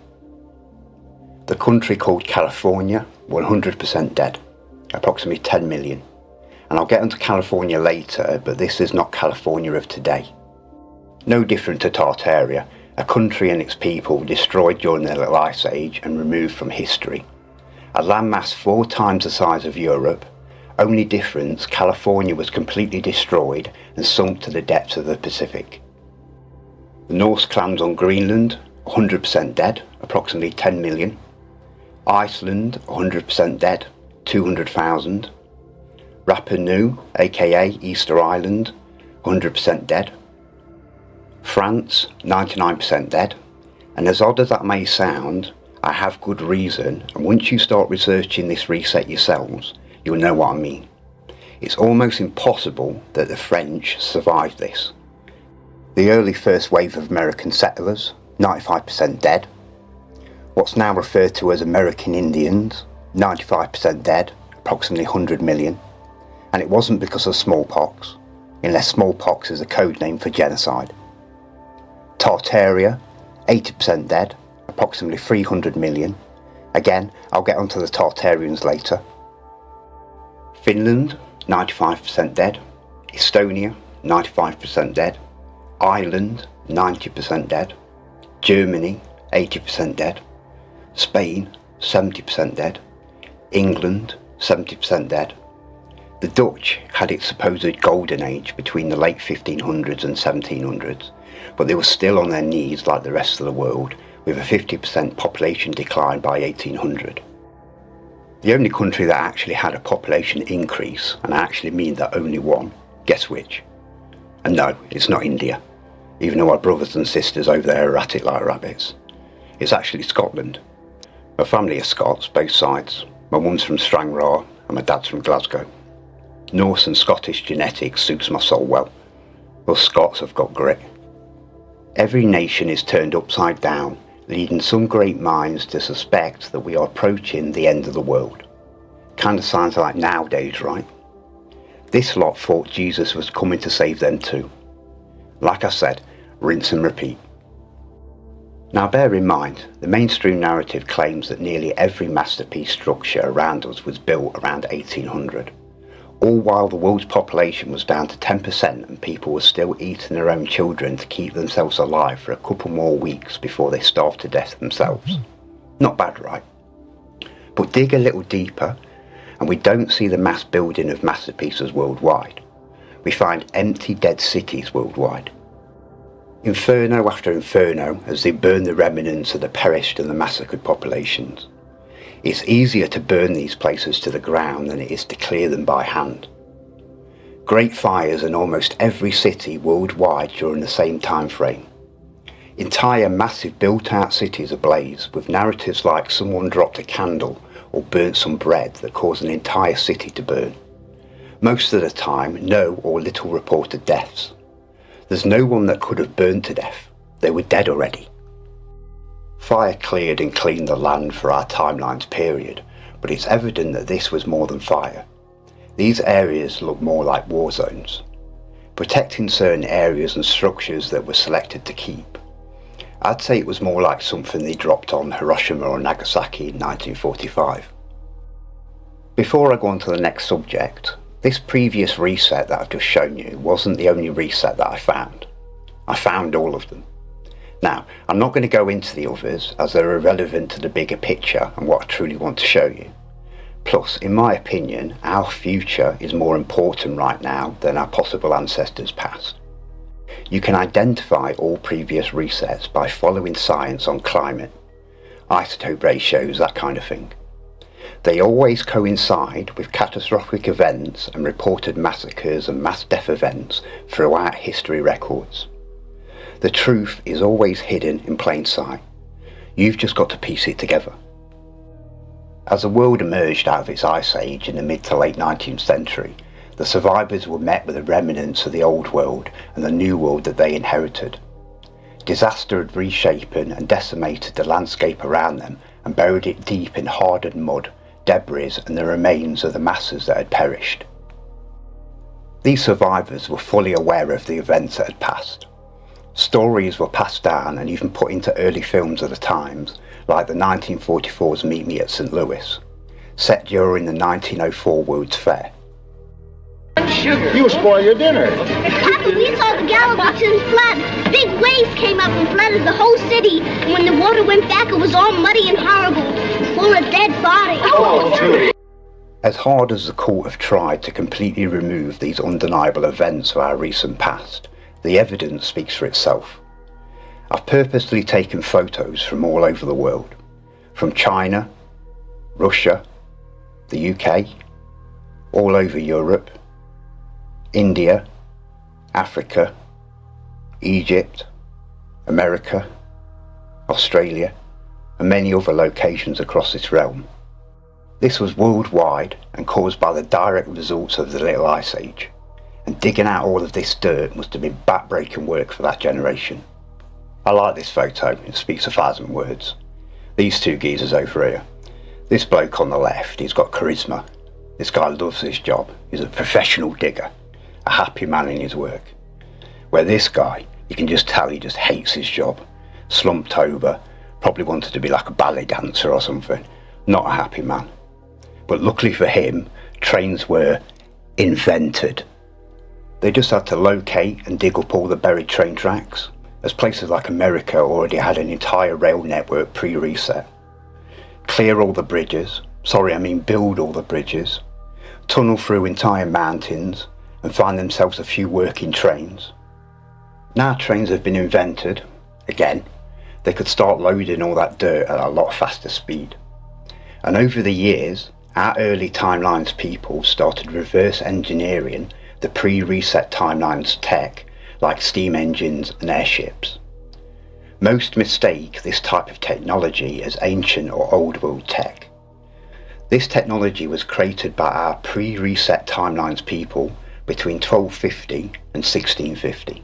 The country called California, 100% dead, approximately 10 million. And I'll get onto California later, but this is not California of today. No different to Tartaria, a country and its people destroyed during the Little Ice Age and removed from history. A landmass 4 times the size of Europe. Only difference, California was completely destroyed and sunk to the depths of the Pacific. The Norse clans on Greenland, 100% dead, approximately 10 million. Iceland, 100% dead, 200,000. Rapa Nui, aka Easter Island, 100% dead. France, 99% dead, and as odd as that may sound, I have good reason, and once you start researching this reset yourselves, you'll know what I mean. It's almost impossible that the French survived this. The early first wave of American settlers, 95% dead. What's now referred to as American Indians, 95% dead, approximately 100 million. And it wasn't because of smallpox, unless smallpox is a code name for genocide. Tartaria, 80% dead, approximately 300 million. Again, I'll get onto the Tartarians later. Finland, 95% dead. Estonia, 95% dead. Ireland, 90% dead. Germany, 80% dead. Spain, 70% dead. England, 70% dead. The Dutch had its supposed golden age between the late 1500s and 1700s, but they were still on their knees like the rest of the world, with a 50% population decline by 1800. The only country that actually had a population increase, and I actually mean that only one, guess which? And no, it's not India, even though our brothers and sisters over there are at it like rabbits. It's actually Scotland. My family are Scots, both sides. My mum's from Stranraer and my dad's from Glasgow. Norse and Scottish genetics suits my soul well. Us Scots have got grit. Every nation is turned upside down, leading some great minds to suspect that we are approaching the end of the world. Kinda sounds like nowadays, right? This lot thought Jesus was coming to save them too. Like I said, rinse and repeat. Now bear in mind, the mainstream narrative claims that nearly every masterpiece structure around us was built around 1800. All while the world's population was down to 10% and people were still eating their own children to keep themselves alive for a couple more weeks before they starved to death themselves. Not bad, right? But dig a little deeper and we don't see the mass building of masterpieces worldwide. We find empty dead cities worldwide. Inferno after inferno as they burn the remnants of the perished and the massacred populations. It's easier to burn these places to the ground than it is to clear them by hand. Great fires in almost every city worldwide during the same time frame. Entire massive built-out cities ablaze, with narratives like someone dropped a candle or burnt some bread that caused an entire city to burn. Most of the time, no or little reported deaths. There's no one that could have burned to death. They were dead already. Fire cleared and cleaned the land for our timeline's period, but it's evident that this was more than fire. These areas look more like war zones, protecting certain areas and structures that were selected to keep. I'd say it was more like something they dropped on Hiroshima or Nagasaki in 1945. Before I go on to the next subject, this previous reset that I've just shown you wasn't the only reset that I found. I found all of them. Now, I'm not going to go into the others as they're irrelevant to the bigger picture and what I truly want to show you. Plus, in my opinion, our future is more important right now than our possible ancestors' past. You can identify all previous resets by following science on climate, isotope ratios, that kind of thing. They always coincide with catastrophic events and reported massacres and mass death events throughout history records. The truth is always hidden in plain sight. You've just got to piece it together. As the world emerged out of its ice age in the mid to late 19th century, the survivors were met with the remnants of the old world and the new world that they inherited. Disaster had reshapen and decimated the landscape around them and buried it deep in hardened mud, debris and the remains of the masses that had perished. These survivors were fully aware of the events that had passed. Stories were passed down and even put into early films of the times, like the 1944's Meet Me at St. Louis, set during the 1904 World's Fair. Sugar. You spoil your dinner. Papa, we saw the Galveston flood. Big waves came up and flooded the whole city. And when the water went back, it was all muddy and horrible, full of dead bodies. Oh, as hard as the court have tried to completely remove these undeniable events of our recent past, the evidence speaks for itself. I've purposely taken photos from all over the world, from China, Russia, the UK, all over Europe, India, Africa, Egypt, America, Australia, and many other locations across this realm. This was worldwide and caused by the direct results of the Little Ice Age, and digging out all of this dirt must have been back-breaking work for that generation. I like this photo, it speaks 1,000 words. These two geezers over here. This bloke on the left, he's got charisma. This guy loves his job, he's a professional digger, a happy man in his work. Where this guy, you can just tell he just hates his job, slumped over, probably wanted to be like a ballet dancer or something, not a happy man. But luckily for him, trains were invented. They just had to locate and dig up all the buried train tracks, as places like America already had an entire rail network pre-reset. Clear all the bridges, build all the bridges, tunnel through entire mountains and find themselves a few working trains. Now trains have been invented, again, they could start loading all that dirt at a lot faster speed. And over the years, our early timelines people started reverse engineering the pre-reset timelines tech like steam engines and airships. Most mistake this type of technology as ancient or old world tech. This technology was created by our pre-reset timelines people between 1250 and 1650.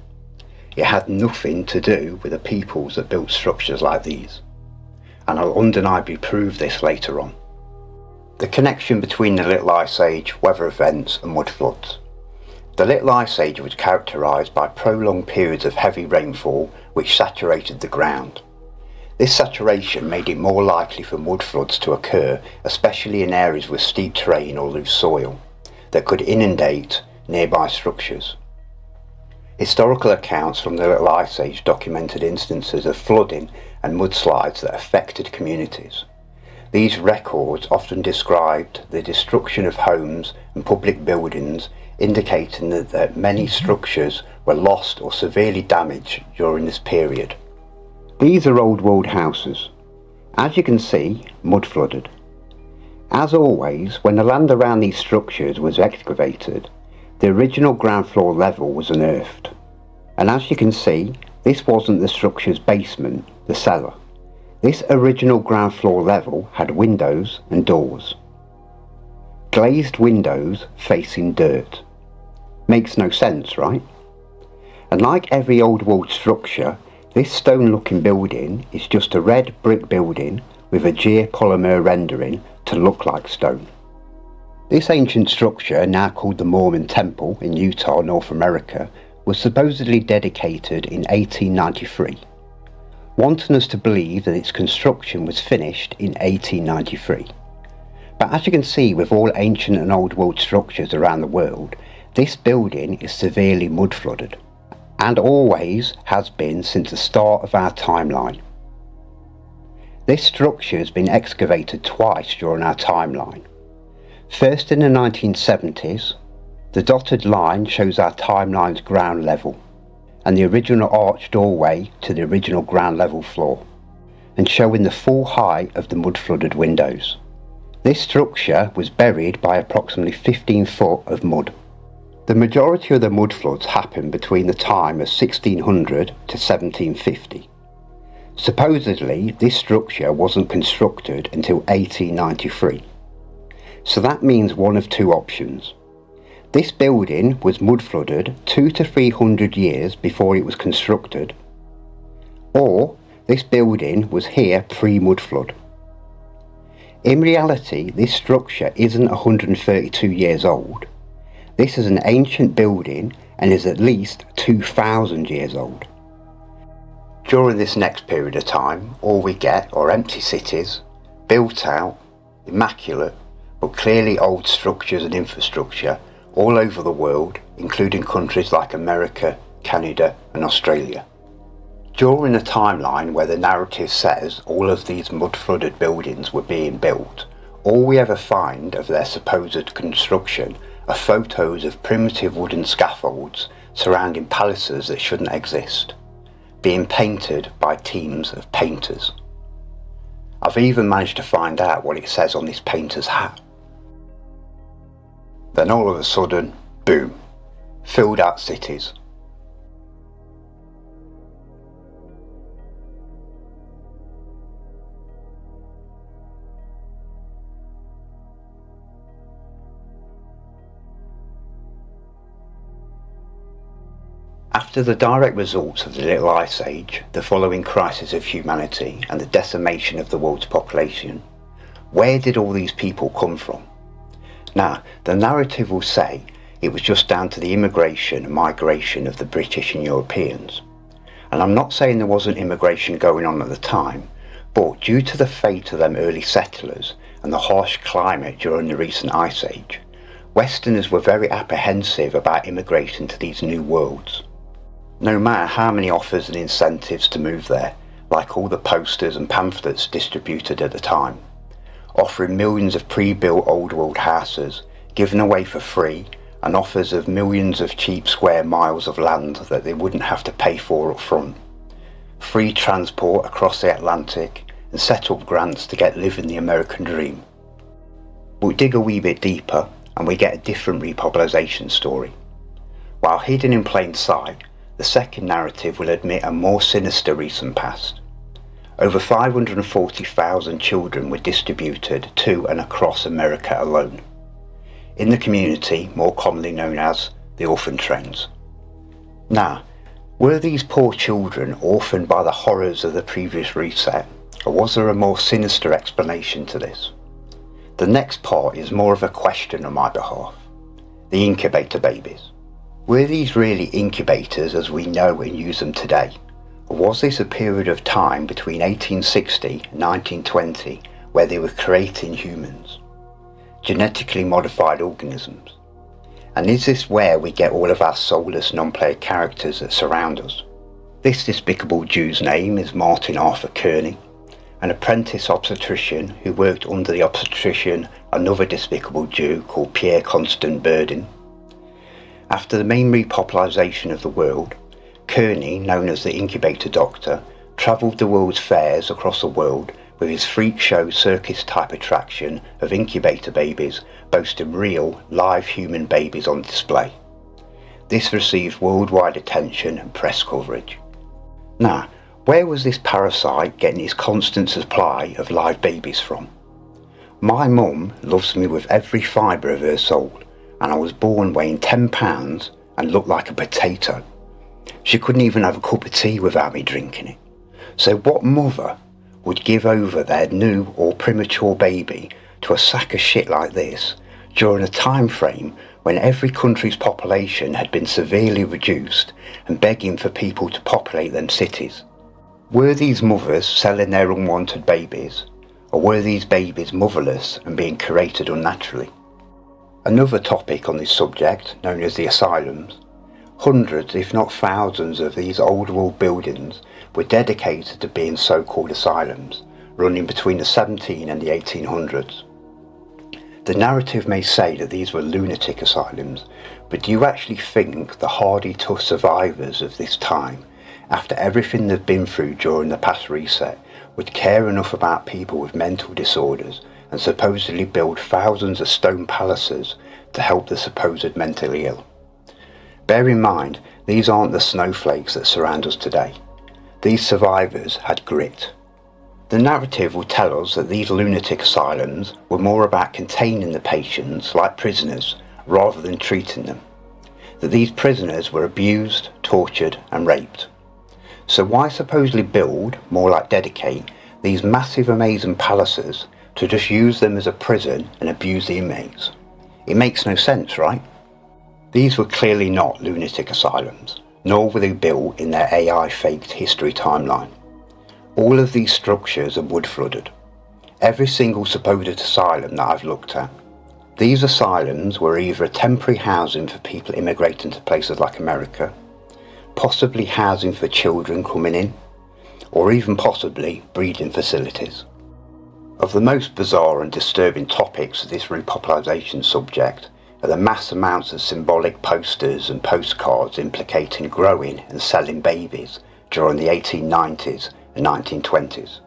It had nothing to do with the peoples that built structures like these, and I'll undeniably prove this later on. The connection between the Little Ice Age, weather events and mud floods. The Little Ice Age was characterised by prolonged periods of heavy rainfall which saturated the ground. This saturation made it more likely for mud floods to occur, especially in areas with steep terrain or loose soil, that could inundate nearby structures. Historical accounts from the Little Ice Age documented instances of flooding and mudslides that affected communities. These records often described the destruction of homes and public buildings, indicating that many structures were lost or severely damaged during this period. These are old world houses. As you can see, mud flooded. As always, when the land around these structures was excavated, the original ground floor level was unearthed. And as you can see, This wasn't the structure's basement, the cellar. This original ground floor level had windows and doors. Glazed windows facing dirt. Makes no sense, right? And like every old world structure, this stone looking building is just a red brick building with a geopolymer rendering to look like stone. This ancient structure, now called the Mormon Temple in Utah, North America, was supposedly dedicated in 1893, wanting us to believe that its construction was finished in 1893. But as you can see with all ancient and old world structures around the world, this building is severely mud flooded, and always has been since the start of our timeline. This structure has been excavated twice during our timeline. First in the 1970s, the dotted line shows our timeline's ground level, and the original arched doorway to the original ground level floor, and showing the full height of the mud flooded windows. This structure was buried by approximately 15 foot of mud. The majority of the mud floods happened between the time of 1600 to 1750. Supposedly, this structure wasn't constructed until 1893. So that means one of two options. This building was mud flooded 200 to 300 years before it was constructed, or this building was here pre-mud flood. In reality, this structure isn't 132 years old. This is an ancient building and is at least 2,000 years old. During this next period of time, all we get are empty cities, built out, immaculate, but clearly old structures and infrastructure all over the world, including countries like America, Canada and Australia. During a timeline where the narrative says all of these mud-flooded buildings were being built, all we ever find of their supposed construction are photos of primitive wooden scaffolds surrounding palaces that shouldn't exist, being painted by teams of painters. I've even managed to find out what it says on this painter's hat. Then all of a sudden, boom, filled out cities. After the direct results of the Little Ice Age, the following crisis of humanity and the decimation of the world's population, where did all these people come from? Now, the narrative will say it was just down to the immigration and migration of the British and Europeans. And I'm not saying there wasn't immigration going on at the time, but due to the fate of them early settlers and the harsh climate during the recent Ice Age, Westerners were very apprehensive about immigrating to these new worlds. No matter how many offers and incentives to move there, like all the posters and pamphlets distributed at the time, offering millions of pre-built old world houses, given away for free, and offers of millions of cheap square miles of land that they wouldn't have to pay for up front, free transport across the Atlantic, and set up grants to get living the American dream. But dig a wee bit deeper and we get a different repopulation story. While hidden in plain sight, the second narrative will admit a more sinister recent past. Over 540,000 children were distributed to and across America alone, in the community more commonly known as the orphan trains. Now, were these poor children orphaned by the horrors of the previous reset, or was there a more sinister explanation to this? The next part is more of a question on my behalf. The incubator babies. Were these really incubators as we know and use them today? Or was this a period of time between 1860 and 1920 where they were creating humans, genetically modified organisms? And is this where we get all of our soulless non-player characters that surround us? This despicable Jew's name is Martin Arthur Kearney, an apprentice obstetrician who worked under the obstetrician another despicable Jew called Pierre Constant Burdin. After the main repopulation of the world, Kearney, known as the Incubator Doctor, travelled the world's fairs across the world with his freak show circus type attraction of incubator babies boasting real, live human babies on display. This received worldwide attention and press coverage. Now, where was this parasite getting its constant supply of live babies from? My mum loves me with every fibre of her soul, and I was born weighing 10 pounds and looked like a potato. She couldn't even have a cup of tea without me drinking it. So what mother would give over their new or premature baby to a sack of shit like this during a time frame when every country's population had been severely reduced and begging for people to populate them cities? Were these mothers selling their unwanted babies, or were these babies motherless and being created unnaturally? Another topic on this subject, known as the asylums, hundreds if not thousands of these old world buildings were dedicated to being so-called asylums, running between the 17 and the 1800s. The narrative may say that these were lunatic asylums, but do you actually think the hardy, tough survivors of this time, after everything they've been through during the past reset, would care enough about people with mental disorders and supposedly build thousands of stone palaces to help the supposed mentally ill? Bear in mind, these aren't the snowflakes that surround us today. These survivors had grit. The narrative will tell us that these lunatic asylums were more about containing the patients like prisoners rather than treating them. That these prisoners were abused, tortured and raped. So why supposedly build, more like dedicate, these massive amazing palaces to just use them as a prison and abuse the inmates? It makes no sense, right? These were clearly not lunatic asylums, nor were they built in their AI-faked history timeline. All of these structures are wood flooded. Every single supposed asylum that I've looked at. These asylums were either a temporary housing for people immigrating to places like America, possibly housing for children coming in, or even possibly breeding facilities. Of the most bizarre and disturbing topics of this repopulation subject are the mass amounts of symbolic posters and postcards implicating growing and selling babies during the 1890s and 1920s.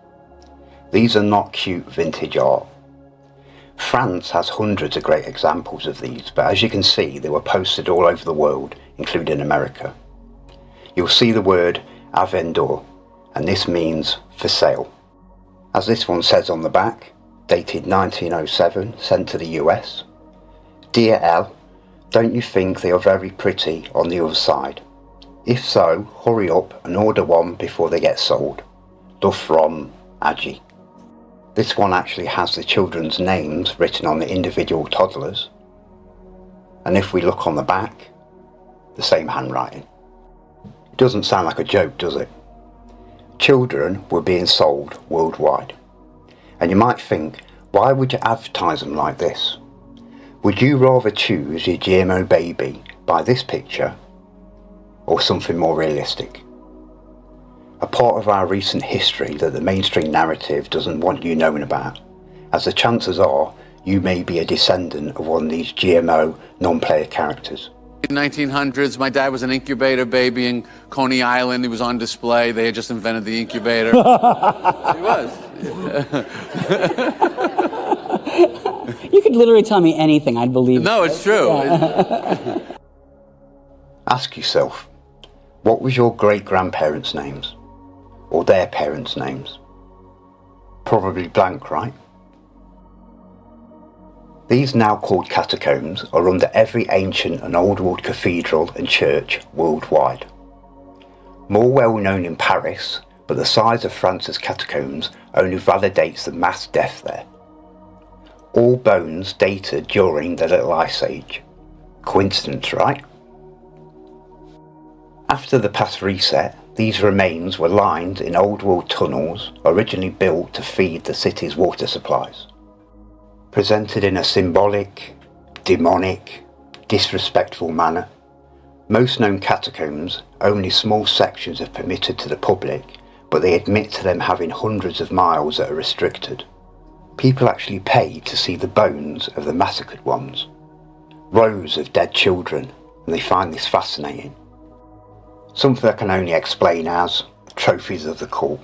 These are not cute vintage art. France has hundreds of great examples of these, but as you can see, they were posted all over the world, including America. You'll see the word à vendre, and this means for sale. As this one says on the back, dated 1907, sent to the US. Dear Elle, don't you think they are very pretty on the other side? If so, hurry up and order one before they get sold. Love from Agi. This one actually has the children's names written on the individual toddlers. And if we look on the back, the same handwriting. It doesn't sound like a joke, does it? Children were being sold worldwide. And you might think, why would you advertise them like this? Would you rather choose your GMO baby by this picture or something more realistic? A part of our recent history that the mainstream narrative doesn't want you knowing about, as the chances are you may be a descendant of one of these GMO non-player characters. In the 1900s, my dad was an incubator baby in Coney Island. He was on display. They had just invented the incubator. He was. You could literally tell me anything, I'd believe it. No, it's true. Yeah. Ask yourself, what was your great-grandparents' names? Or their parents' names? Probably blank, right? These now called catacombs are under every ancient and old world cathedral and church worldwide. More well known in Paris, but the size of France's catacombs only validates the mass death there. All bones dated during the Little Ice Age. Coincidence, right? After the past reset, these remains were lined in old world tunnels originally built to feed the city's water supplies. Presented in a symbolic, demonic, disrespectful manner, most known catacombs, only small sections are permitted to the public, but they admit to them having hundreds of miles that are restricted. People actually pay to see the bones of the massacred ones. Rows of dead children, and they find this fascinating. Something I can only explain as trophies of the cult.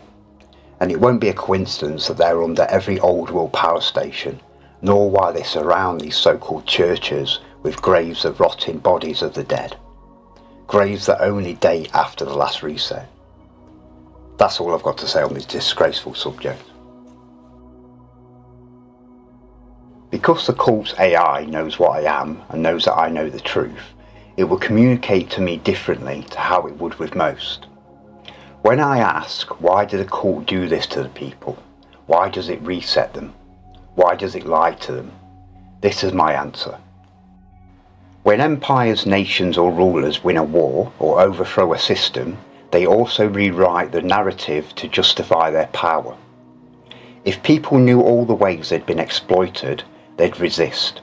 And it won't be a coincidence that they're under every old world power station, nor why they surround these so-called churches with graves of rotting bodies of the dead. Graves that only date after the last reset. That's all I've got to say on this disgraceful subject. Because the cult's AI knows what I am and knows that I know the truth, it will communicate to me differently to how it would with most. When I ask, why did the cult do this to the people? Why does it reset them? Why does it lie to them? This is my answer. When empires, nations or rulers win a war or overthrow a system, they also rewrite the narrative to justify their power. If people knew all the ways they'd been exploited, they'd resist.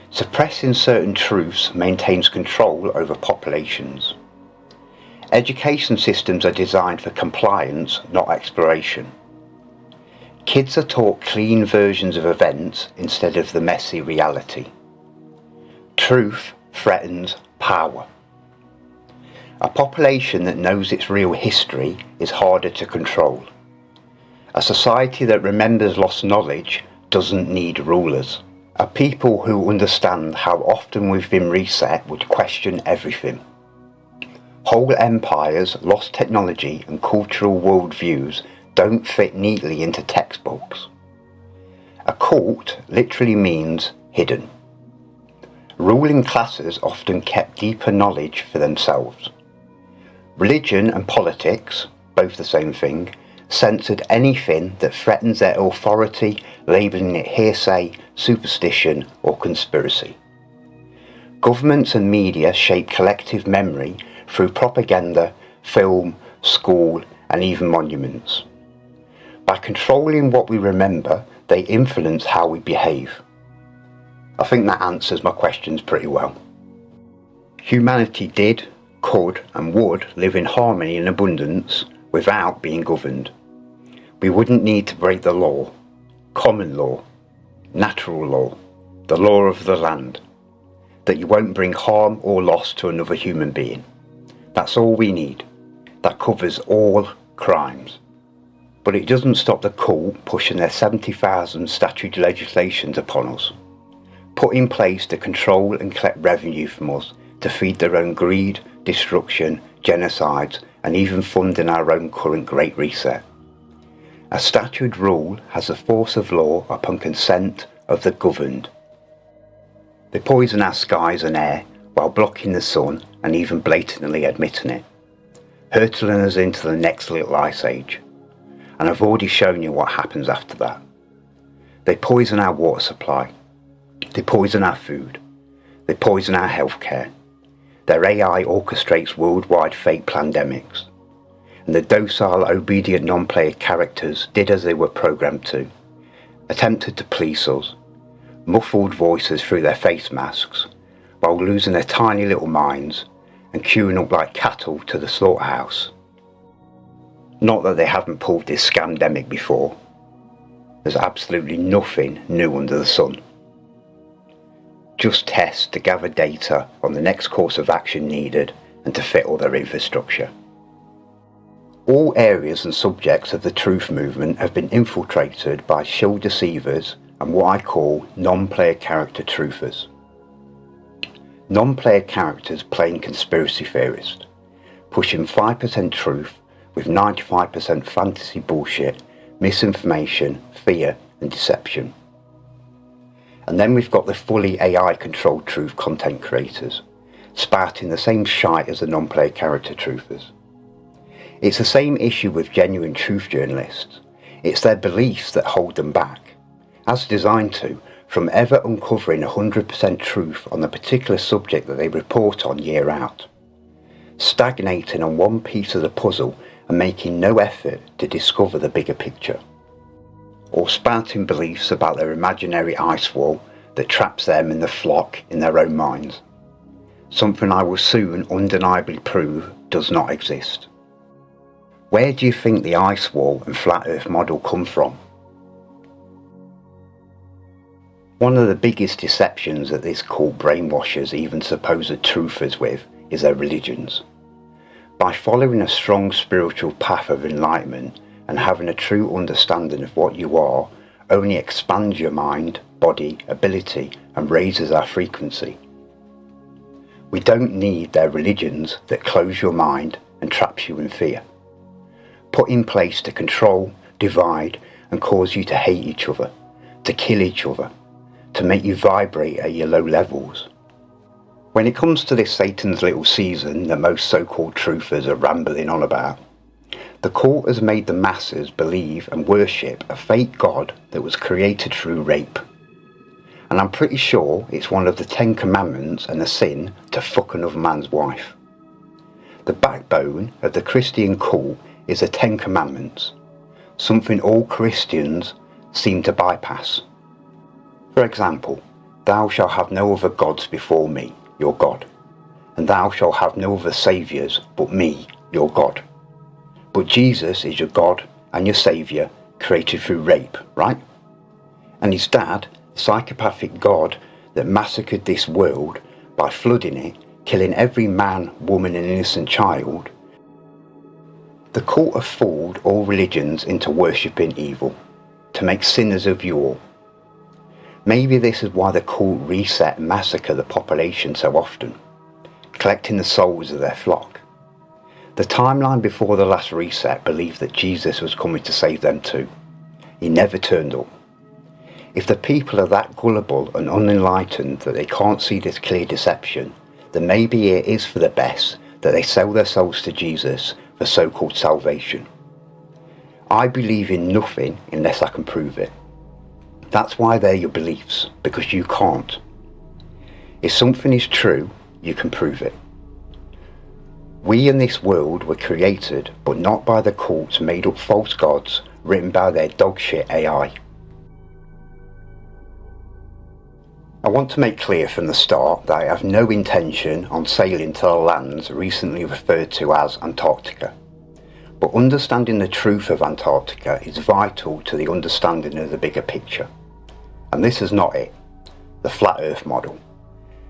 Suppressing certain truths maintains control over populations. Education systems are designed for compliance, not exploration. Kids are taught clean versions of events instead of the messy reality. Truth threatens power. A population that knows its real history is harder to control. A society that remembers lost knowledge doesn't need rulers. A people who understand how often we've been reset would question everything. Whole empires, lost technology and cultural worldviews don't fit neatly into textbooks. A cult literally means hidden. Ruling classes often kept deeper knowledge for themselves. Religion and politics, both the same thing, censored anything that threatens their authority, labelling it hearsay, superstition or conspiracy. Governments and media shape collective memory through propaganda, film, school and even monuments. By controlling what we remember, they influence how we behave. I think that answers my questions pretty well. Humanity did, could and would live in harmony and abundance without being governed. We wouldn't need to break the law, common law, natural law, the law of the land, that you won't bring harm or loss to another human being. That's all we need. That covers all crimes. But it doesn't stop the cult pushing their 70,000 statute legislations upon us, put in place to control and collect revenue from us to feed their own greed, destruction, genocides and even funding our own current Great Reset. A statute rule has the force of law upon consent of the governed. They poison our skies and air while blocking the sun and even blatantly admitting it, hurtling us into the next little ice age. And I've already shown you what happens after that. They poison our water supply. They poison our food. They poison our healthcare. Their AI orchestrates worldwide fake pandemics. And the docile, obedient non-player characters did as they were programmed to, attempted to police us, muffled voices through their face masks, while losing their tiny little minds and queuing up like cattle to the slaughterhouse. Not that they haven't pulled this scamdemic before. There's absolutely nothing new under the sun. Just tests to gather data on the next course of action needed and to fit all their infrastructure. All areas and subjects of the truth movement have been infiltrated by shill deceivers and what I call non-player character truthers. Non-player characters playing conspiracy theorist, pushing 5% truth with 95% fantasy bullshit, misinformation, fear and deception. And then we've got the fully AI controlled truth content creators, spouting the same shite as the non-player character truthers. It's the same issue with genuine truth journalists. It's their beliefs that hold them back, as designed to, from ever uncovering 100% truth on the particular subject that they report on year out. Stagnating on one piece of the puzzle and making no effort to discover the bigger picture. Or spouting beliefs about their imaginary ice wall that traps them and the flock in their own minds. Something I will soon undeniably prove does not exist. Where do you think the ice wall and flat earth model come from? One of the biggest deceptions that this cult brainwashes even supposed truthers with is their religions. By following a strong spiritual path of enlightenment and having a true understanding of what you are, only expands your mind, body, ability and raises our frequency. We don't need their religions that close your mind and traps you in fear. put in place to control, divide, and cause you to hate each other, to kill each other, to make you vibrate at your low levels. When it comes to this Satan's little season that most so-called truthers are rambling on about, the cult has made the masses believe and worship a fake god that was created through rape. And I'm pretty sure it's one of the 10 Commandments and a sin to fuck another man's wife. The backbone of the Christian cult is the 10 Commandments, something all Christians seem to bypass. For example, thou shalt have no other gods before me, your God, and thou shalt have no other saviours but me, your God. But Jesus is your God and your saviour, created through rape, right? And his dad, the psychopathic God that massacred this world by flooding it, killing every man, woman and innocent child. The cult have fooled all religions into worshipping evil, to make sinners of you all. Maybe this is why the cult reset and massacre the population so often, collecting the souls of their flock. The timeline before the last reset believed that Jesus was coming to save them too. He never turned up. If the people are that gullible and unenlightened that they can't see this clear deception, then maybe it is for the best that they sell their souls to Jesus for so-called salvation. I believe in nothing unless I can prove it. That's why they're your beliefs, because you can't. If something is true, you can prove it. We in this world were created, but not by the cults made up false gods written by their dogshit AI. I want to make clear from the start that I have no intention on sailing to the lands recently referred to as Antarctica. But understanding the truth of Antarctica is vital to the understanding of the bigger picture. And this is not it, the flat earth model.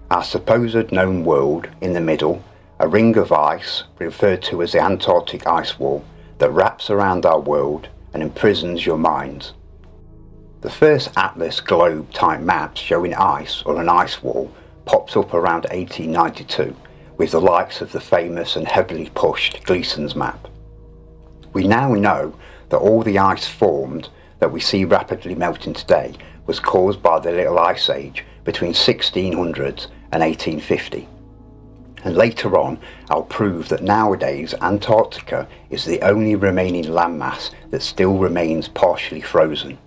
Our supposed known world in the middle, a ring of ice referred to as the Antarctic ice wall that wraps around our world and imprisons your minds. The first atlas globe type maps showing ice or an ice wall popped up around 1892 with the likes of the famous and heavily pushed Gleason's map. We now know that all the ice formed that we see rapidly melting today was caused by the Little Ice Age between 1600 and 1850. And later on I'll prove that nowadays Antarctica is the only remaining landmass that still remains partially frozen.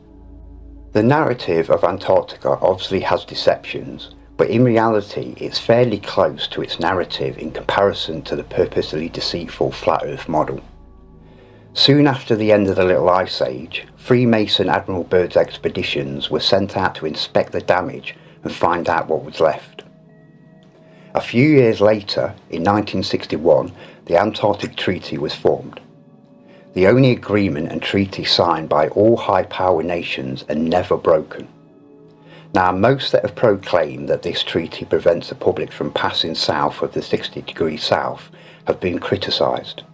The narrative of Antarctica obviously has deceptions, but in reality it's fairly close to its narrative in comparison to the purposely deceitful flat earth model. Soon after the end of the Little Ice Age, Freemason Admiral Byrd's expeditions were sent out to inspect the damage and find out what was left. A few years later, in 1961, the Antarctic Treaty was formed. The only agreement and treaty signed by all high-power nations and never broken. Now, most that have proclaimed that this treaty prevents the public from passing south of the 60 degrees south have been criticised.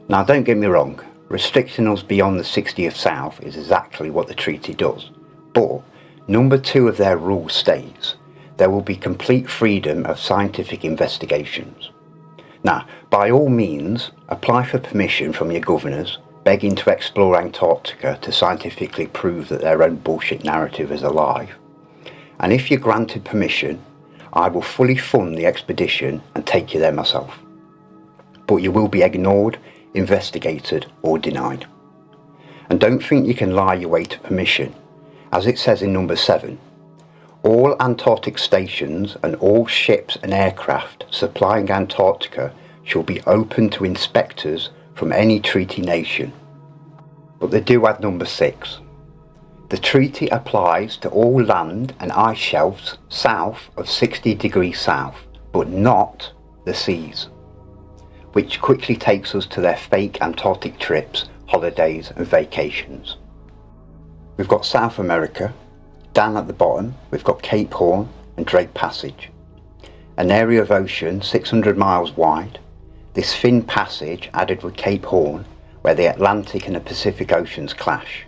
Now, don't get me wrong, restricting us beyond the 60th south is exactly what the treaty does. But number 2 of their rule states there will be complete freedom of scientific investigations. Now, by all means, apply for permission from your governors, begging to explore Antarctica to scientifically prove that their own bullshit narrative is alive. And if you're granted permission, I will fully fund the expedition and take you there myself. But you will be ignored, investigated or denied. And don't think you can lie your way to permission. As it says in number 7, all Antarctic stations and all ships and aircraft supplying Antarctica shall be open to inspectors from any treaty nation. But they do add number 6. The treaty applies to all land and ice shelves south of 60 degrees south, but not the seas. Which quickly takes us to their fake Antarctic trips, holidays and vacations. We've got South America. Down at the bottom, we've got Cape Horn and Drake Passage, an area of ocean 600 miles wide. This thin passage added with Cape Horn, where the Atlantic and the Pacific Oceans clash.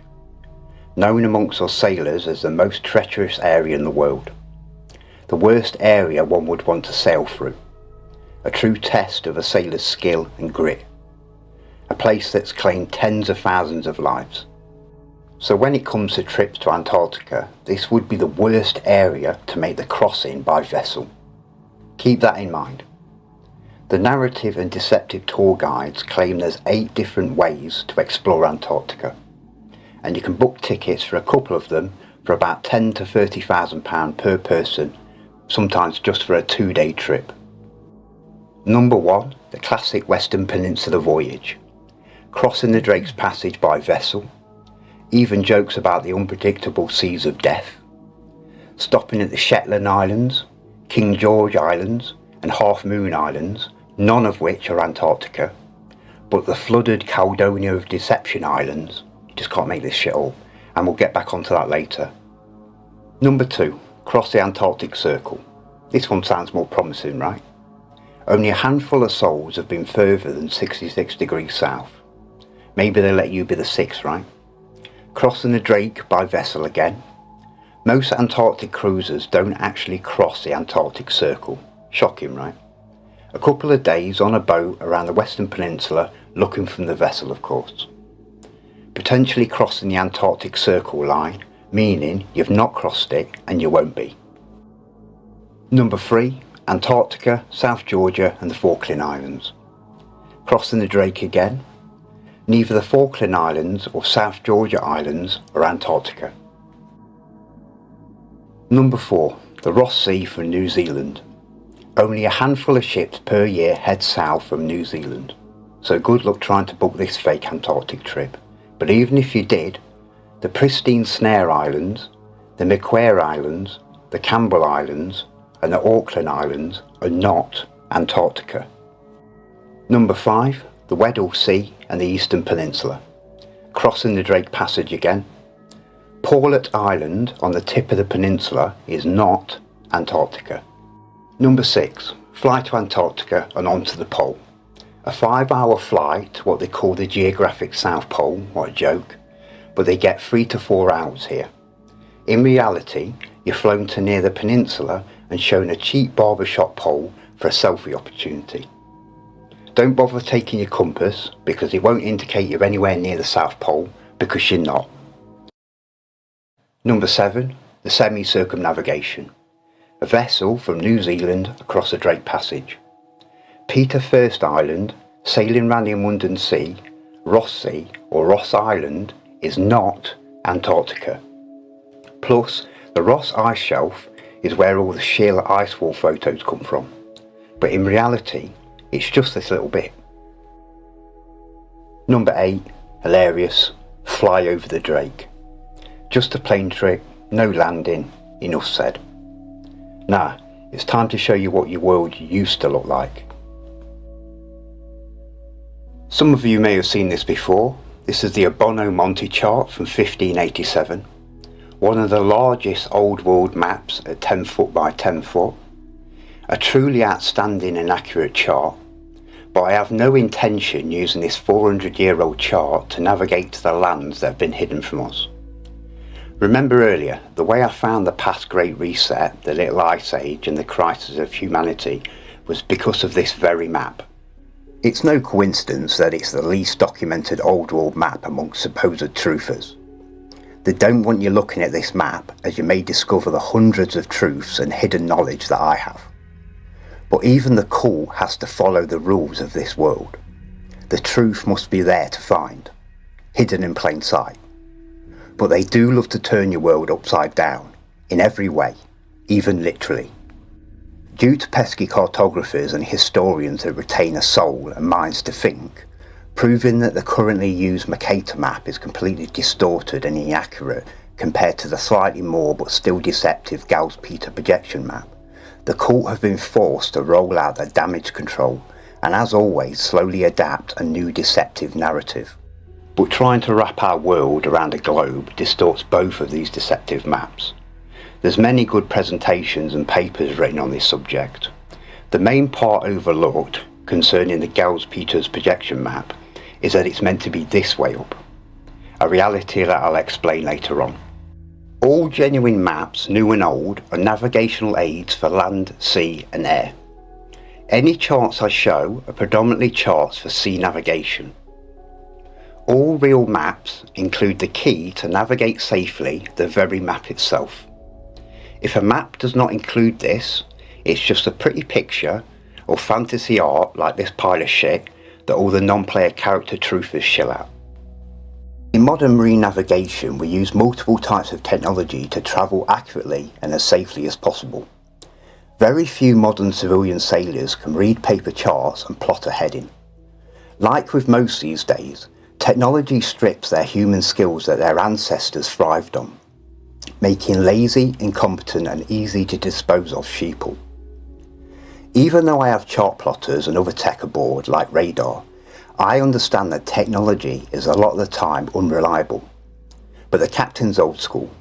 Known amongst us sailors as the most treacherous area in the world. The worst area one would want to sail through. A true test of a sailor's skill and grit. a place that's claimed tens of thousands of lives. So when it comes to trips to Antarctica, this would be the worst area to make the crossing by vessel. Keep that in mind. The narrative and deceptive tour guides claim there's 8 different ways to explore Antarctica, and you can book tickets for a couple of them for about £10,000 to £30,000 per person, sometimes just for a 2-day trip. Number 1, the classic Western Peninsula voyage. Crossing the Drake's Passage by vessel, even jokes about the unpredictable seas of death. Stopping at the Shetland Islands, King George Islands and Half Moon Islands, none of which are Antarctica, but the flooded Caledonia of Deception Islands. You just can't make this shit up, and we'll get back onto that later. Number 2, cross the Antarctic Circle. This one sounds more promising, right? Only a handful of souls have been further than 66 degrees south. Maybe they let you be the 6th, right? Crossing the Drake by vessel again. Most Antarctic cruisers don't actually cross the Antarctic Circle. Shocking, right? A couple of days on a boat around the Western Peninsula, looking from the vessel, of course. Potentially crossing the Antarctic Circle line, meaning you've not crossed it and you won't be. Number 3, Antarctica, South Georgia and the Falkland Islands. Crossing the Drake again. Neither the Falkland Islands or South Georgia Islands are Antarctica. Number 4, the Ross Sea from New Zealand. Only a handful of ships per year head south from New Zealand, so good luck trying to book this fake Antarctic trip. But even if you did, the pristine Snare Islands, the Macquarie Islands, the Campbell Islands and the Auckland Islands are not Antarctica. Number 5, the Weddell Sea and the Eastern Peninsula. Crossing the Drake Passage again. Paulet Island on the tip of the peninsula is not Antarctica. Number 6, fly to Antarctica and on to the pole. A 5-hour flight to what they call the geographic South Pole, what a joke, but they get 3 to 4 hours here. In reality, you're flown to near the peninsula and shown a cheap barbershop pole for a selfie opportunity. Don't bother taking your compass because it won't indicate you're anywhere near the South Pole because you're not. Number 7, the semi-circumnavigation. A vessel from New Zealand across the Drake Passage. Peter First Island, sailing round the Urbano Sea, Ross Sea or Ross Island is not Antarctica. Plus, the Ross Ice Shelf is where all the sheer ice wall photos come from. But in reality, it's just this little bit. Number 8, hilarious, fly over the Drake. Just a plane trip, no landing, enough said. Now, it's time to show you what your world used to look like. Some of you may have seen this before. This is the Urbano Monde chart from 1587. One of the largest old world maps at 10 foot by 10 foot. A truly outstanding and accurate chart, but I have no intention using this 400-year-old chart to navigate to the lands that have been hidden from us. Remember earlier, the way I found the past Great Reset, the Little Ice Age and the crisis of humanity was because of this very map. It's no coincidence that it's the least documented old world map amongst supposed truthers. They don't want you looking at this map as you may discover the hundreds of truths and hidden knowledge that I have. But even the cool has to follow the rules of this world. The truth must be there to find, hidden in plain sight. But they do love to turn your world upside down, in every way, even literally. Due to pesky cartographers and historians that retain a soul and minds to think, proving that the currently used Mercator map is completely distorted and inaccurate compared to the slightly more but still deceptive Gauss-Peter projection map, the cult have been forced to roll out their damage control and, as always, slowly adapt a new deceptive narrative. But trying to wrap our world around a globe distorts both of these deceptive maps. There's many good presentations and papers written on this subject. The main part overlooked concerning the Gauss-Peters projection map is that it's meant to be this way up, a reality that I'll explain later on. All genuine maps, new and old, are navigational aids for land, sea and air. Any charts I show are predominantly charts for sea navigation. All real maps include the key to navigate safely the very map itself. If a map does not include this, it's just a pretty picture or fantasy art like this pile of shit that all the non-player character truthers shill out. In modern marine navigation, we use multiple types of technology to travel accurately and as safely as possible. Very few modern civilian sailors can read paper charts and plot a heading. Like with most these days, technology strips their human skills that their ancestors thrived on, making lazy, incompetent and easy to dispose of sheeple. Even though I have chart plotters and other tech aboard like radar, I understand that technology is a lot of the time unreliable. But the captain's old school.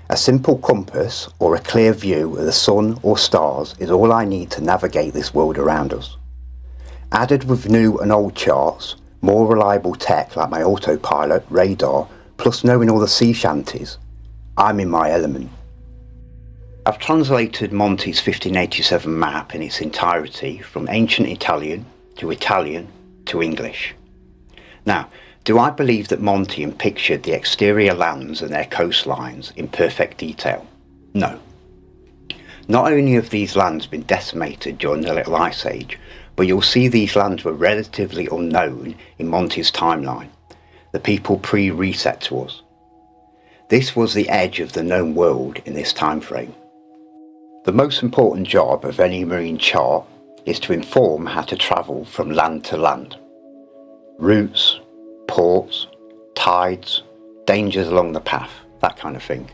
A simple compass or a clear view of the sun or stars is all I need to navigate this world around us. Added with new and old charts, more reliable tech like my autopilot, radar, plus knowing all the sea shanties, I'm in my element. I've translated Monte's 1587 map in its entirety from ancient Italian to English. Now, do I believe that Monte pictured the exterior lands and their coastlines in perfect detail? No. Not only have these lands been decimated during the Little Ice Age, but you'll see these lands were relatively unknown in Monte's timeline, the people pre-reset to us. This was the edge of the known world in this time frame. The most important job of any marine chart is to inform how to travel from land to land. Routes, ports, tides, dangers along the path, that kind of thing.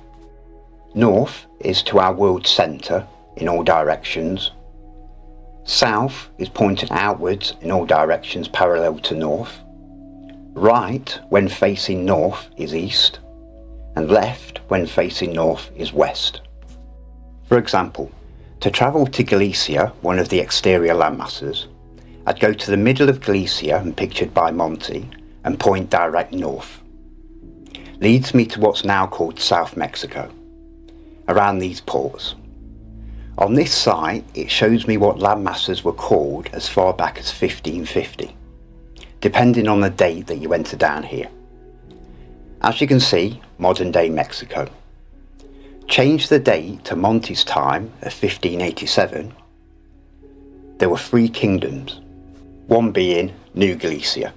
North is to our world's centre in all directions. South is pointing outwards in all directions parallel to north. Right, when facing north, is east. And left, when facing north, is west. For example, to travel to Galicia, one of the exterior landmasses, I'd go to the middle of Galicia, and pictured by Monte, and point direct north. Leads me to what's now called South Mexico, around these ports. On this site, it shows me what landmasses were called as far back as 1550, depending on the date that you enter down here. As you can see, modern day Mexico. Change the date to Monte's time of 1587, there were 3 kingdoms, one being New Galicia.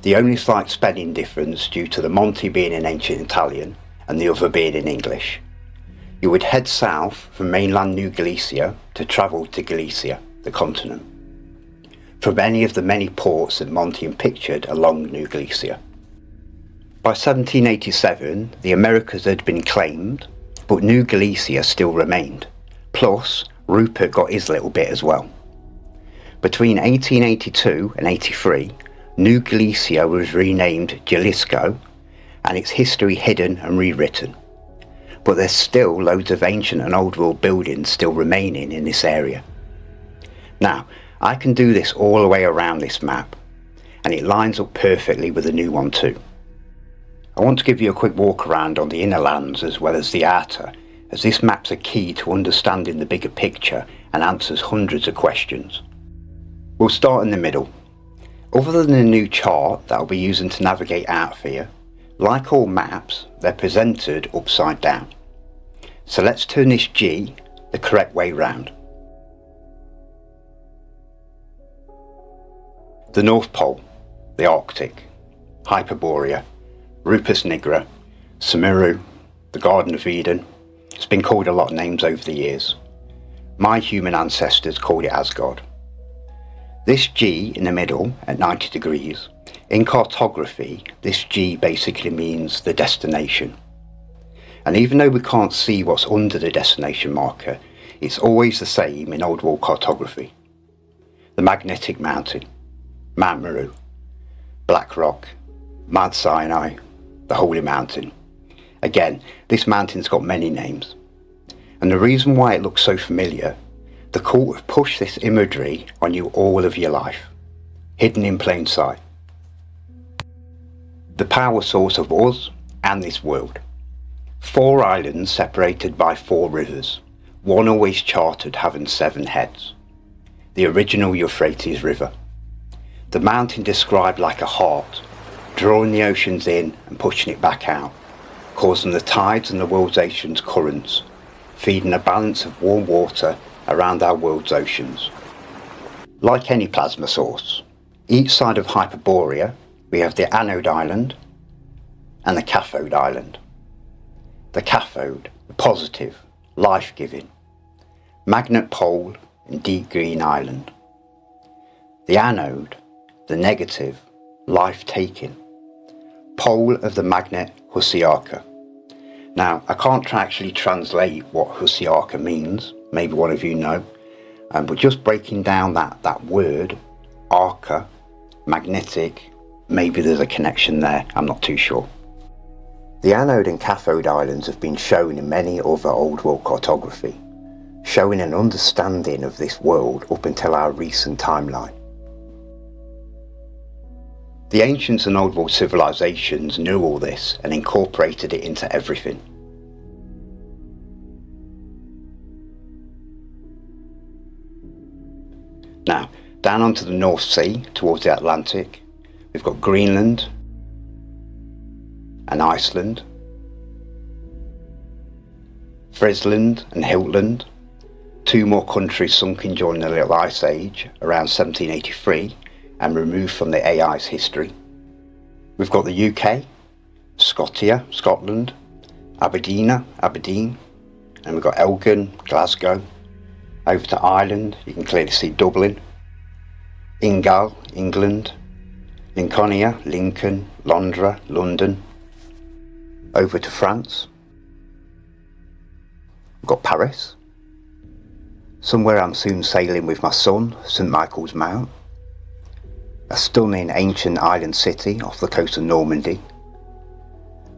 The only slight spelling difference due to the Monte being in ancient Italian and the other being in English. You would head south from mainland New Galicia to travel to Galicia, the continent, from any of the many ports that Monte pictured along New Galicia. By 1787, the Americas had been claimed, but New Galicia still remained. Plus, Rupert got his little bit as well. Between 1882 and 83, New Galicia was renamed Jalisco, and its history hidden and rewritten. But there's still loads of ancient and old world buildings still remaining in this area. Now, I can do this all the way around this map, and it lines up perfectly with the new one too. I want to give you a quick walk around on the inner lands as well as the outer, as this map's a key to understanding the bigger picture and answers hundreds of questions. We'll start in the middle. Other than the new chart that I'll be using to navigate out of here, like all maps, they're presented upside down. So let's turn this G the correct way round. The North Pole, the Arctic, Hyperborea, Rupus nigra, Samiru, the Garden of Eden. It's been called a lot of names over the years. My human ancestors called it Asgard. This G in the middle at 90 degrees, in cartography, this G basically means the destination. And even though we can't see what's under the destination marker, it's always the same in old world cartography. The Magnetic Mountain, Mount Meru, Black Rock, Mount Sinai, the Holy Mountain. Again, this mountain's got many names. And the reason why it looks so familiar, the cult have pushed this imagery on you all of your life, hidden in plain sight. The power source of us and this world. 4 islands separated by 4 rivers, one always charted having 7 heads. The original Euphrates River. The mountain described like a heart, drawing the oceans in and pushing it back out, causing the tides and the world's oceans currents, feeding a balance of warm water around our world's oceans. Like any plasma source, each side of Hyperborea we have the anode island and the cathode island. The cathode, the positive, life-giving, magnet pole and deep green island. The anode, the negative, life-taking, pole of the magnet Husiaka. Now, I can't actually translate what Husiaka means, maybe one of you know, but just breaking down that word, arca, magnetic, maybe there's a connection there, I'm not too sure. The anode and cathode islands have been shown in many other old world cartography, showing an understanding of this world up until our recent timeline. The ancients and old world civilizations knew all this and incorporated it into everything. Now, down onto the North Sea, towards the Atlantic, we've got Greenland and Iceland, Friesland and Hiltland, two more countries sunken during the Little Ice Age around 1783 and removed from the AI's history. We've got the UK, Scotia, Scotland, Aberdeen, and we've got Elgin, Glasgow. Over to Ireland, you can clearly see Dublin, Ingal, England, Lincolnia, Lincoln, Londra, London. Over to France, we've got Paris, somewhere I'm soon sailing with my son, St Michael's Mount, a stunning ancient island city off the coast of Normandy,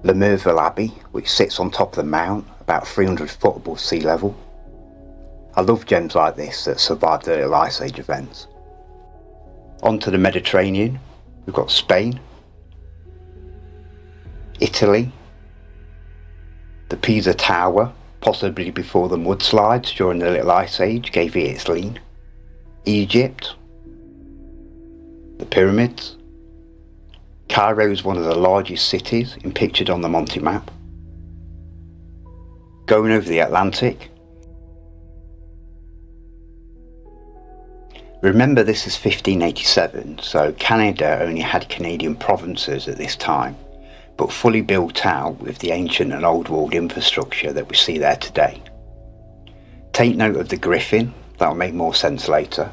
Le Merville Abbey, which sits on top of the mount about 300 foot above sea level. I love gems like this that survived the Little Ice Age events. Onto the Mediterranean, we've got Spain, Italy, the Pisa Tower, possibly before the mudslides during the Little Ice Age gave it its lean, Egypt, the pyramids. Cairo is one of the largest cities pictured on the Monty map. Going over the Atlantic, remember this is 1587, so Canada only had Canadian provinces at this time, but fully built out with the ancient and old world infrastructure that we see there today. Take note of the griffin, that'll make more sense later.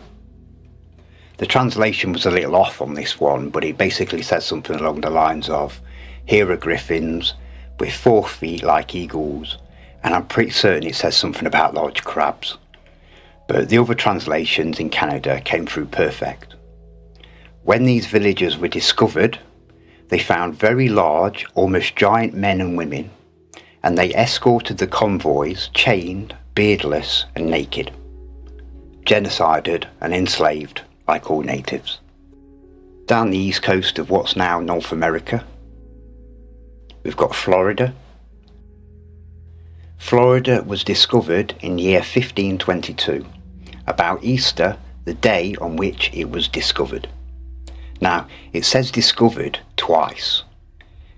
The translation was a little off on this one, but it basically says something along the lines of, here are griffins with 4 feet like eagles, and I'm pretty certain it says something about large crabs. But the other translations in Canada came through perfect. When these villages were discovered, they found very large, almost giant men and women, and they escorted the convoys chained, beardless and naked, genocided and enslaved like all natives. Down the east coast of what's now North America, we've got Florida. Florida was discovered in the year 1522, about Easter, the day on which it was discovered. Now, it says discovered twice.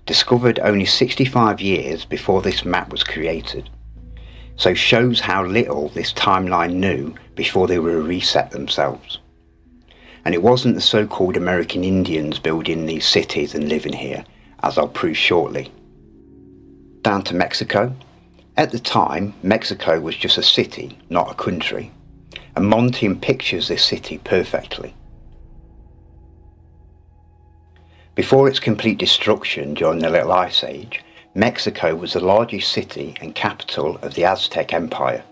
Discovered only 65 years before this map was created. So shows how little this timeline knew before they were reset themselves. And it wasn't the so-called American Indians building these cities and living here, as I'll prove shortly. Down to Mexico. At the time, Mexico was just a city, not a country, and Monty pictures this city perfectly. Before its complete destruction during the Little Ice Age, Mexico was the largest city and capital of the Aztec Empire.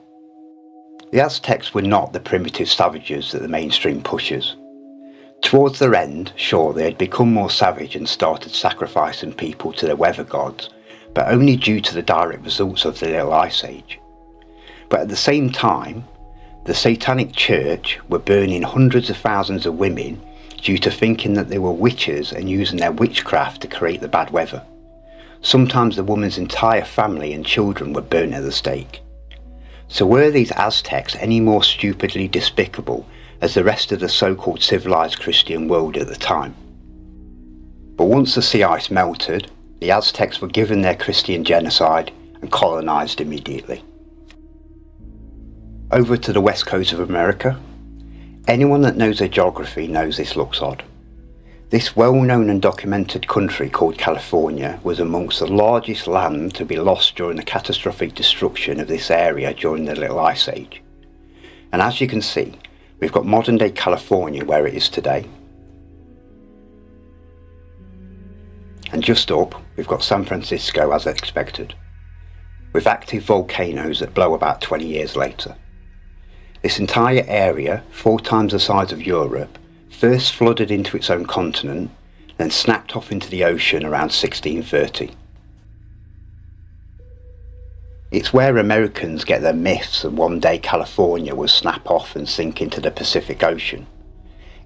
The Aztecs were not the primitive savages that the mainstream pushes. Towards their end, sure, they had become more savage and started sacrificing people to the weather gods, but only due to the direct results of the Little Ice Age. But at the same time, the Satanic Church were burning hundreds of thousands of women due to thinking that they were witches and using their witchcraft to create the bad weather. Sometimes the woman's entire family and children were burned at the stake. So were these Aztecs any more stupidly despicable as the rest of the so-called civilized Christian world at the time? But once the sea ice melted, the Aztecs were given their Christian genocide and colonised immediately. Over to the west coast of America. Anyone that knows their geography knows this looks odd. This well-known and documented country called California was amongst the largest land to be lost during the catastrophic destruction of this area during the Little Ice Age. And as you can see, we've got modern-day California where it is today. And just up, we've got San Francisco as expected, with active volcanoes that blow about 20 years later. This entire area, 4 times the size of Europe, first flooded into its own continent, then snapped off into the ocean around 1630. It's where Americans get their myths that one day California will snap off and sink into the Pacific Ocean.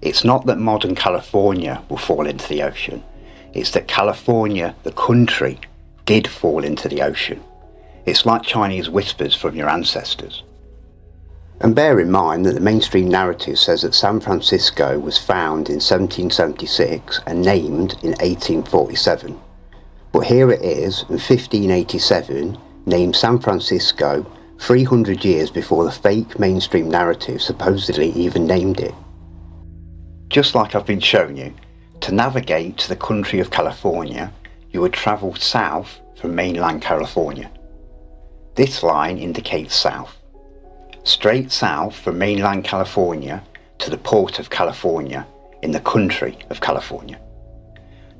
It's not that modern California will fall into the ocean, it's that California, the country, did fall into the ocean. It's like Chinese whispers from your ancestors. And bear in mind that the mainstream narrative says that San Francisco was found in 1776 and named in 1847. But here it is, in 1587, named San Francisco 300 years before the fake mainstream narrative supposedly even named it. Just like I've been showing you, to navigate to the country of California, you would travel south from mainland California. This line indicates south. Straight south from mainland California to the port of California in the country of California.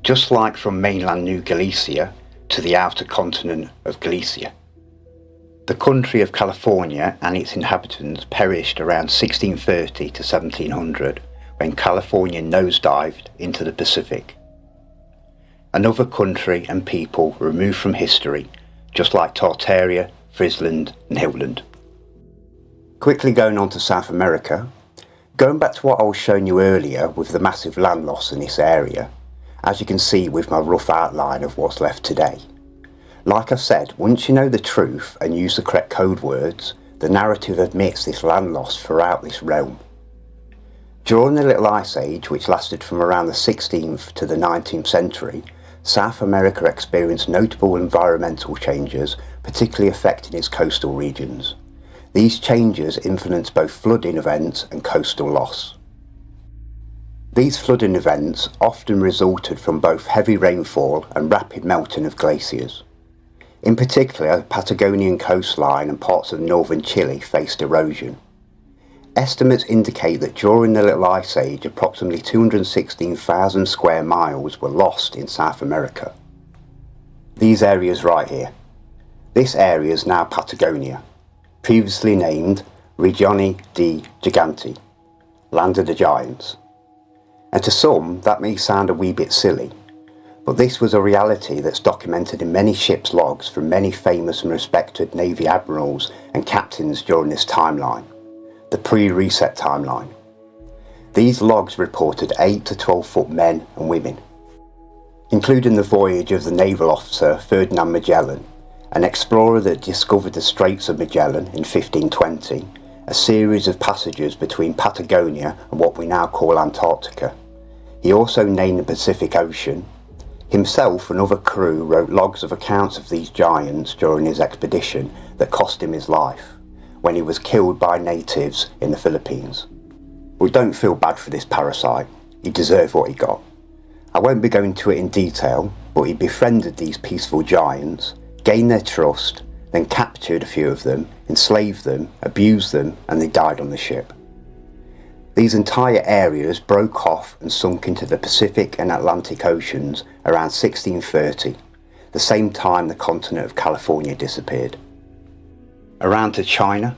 Just like from mainland New Galicia to the outer continent of Galicia. The country of California and its inhabitants perished around 1630 to 1700 when California nosedived into the Pacific. Another country and people removed from history, just like Tartaria, Friesland and Hilland. Quickly going on to South America, going back to what I was showing you earlier with the massive land loss in this area, as you can see with my rough outline of what's left today. Like I said, once you know the truth and use the correct code words, the narrative admits this land loss throughout this realm. During the Little Ice Age, which lasted from around the 16th to the 19th century, South America experienced notable environmental changes, particularly affecting its coastal regions. These changes influenced both flooding events and coastal loss. These flooding events often resulted from both heavy rainfall and rapid melting of glaciers. In particular, the Patagonian coastline and parts of northern Chile faced erosion. Estimates indicate that during the Little Ice Age, approximately 216,000 square miles were lost in South America. These areas right here. This area is now Patagonia, previously named Regione di Giganti, Land of the Giants. And to some, that may sound a wee bit silly, but this was a reality that's documented in many ships' logs from many famous and respected Navy admirals and captains during this timeline, the pre-reset timeline. These logs reported 8 to 12 foot men and women, including the voyage of the naval officer Ferdinand Magellan, an explorer that discovered the Straits of Magellan in 1520, a series of passages between Patagonia and what we now call Antarctica. He also named the Pacific Ocean. Himself and other crew wrote logs of accounts of these giants during his expedition that cost him his life, when he was killed by natives in the Philippines. We don't feel bad for this parasite, he deserved what he got. I won't be going into it in detail, but he befriended these peaceful giants, gained their trust, then captured a few of them, enslaved them, abused them, and they died on the ship. These entire areas broke off and sunk into the Pacific and Atlantic Oceans around 1630, the same time the continent of California disappeared. Around to China,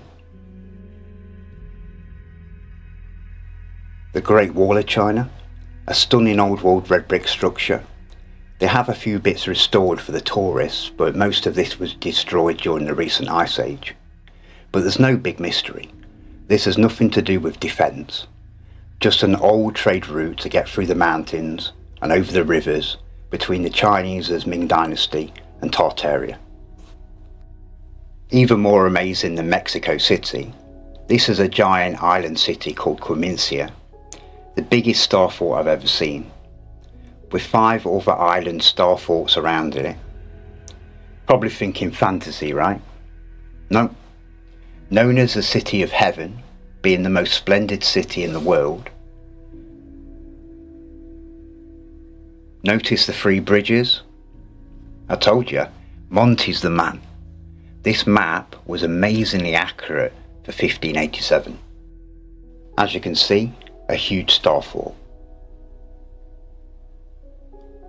the Great Wall of China, a stunning old world red brick structure. They have a few bits restored for the tourists, but most of this was destroyed during the recent ice age. But there's no big mystery. This has nothing to do with defence, just an old trade route to get through the mountains and over the rivers between the Chinese's Ming Dynasty and Tartaria. Even more amazing than Mexico City, this is a giant island city called Quimincia, the biggest star fort I've ever seen. with 5 other island star forts around it. Probably thinking fantasy, right? No. Known as the City of Heaven, being the most splendid city in the world. Notice the 3 bridges? I told you, Monty's the man. This map was amazingly accurate for 1587. As you can see, a huge star fort.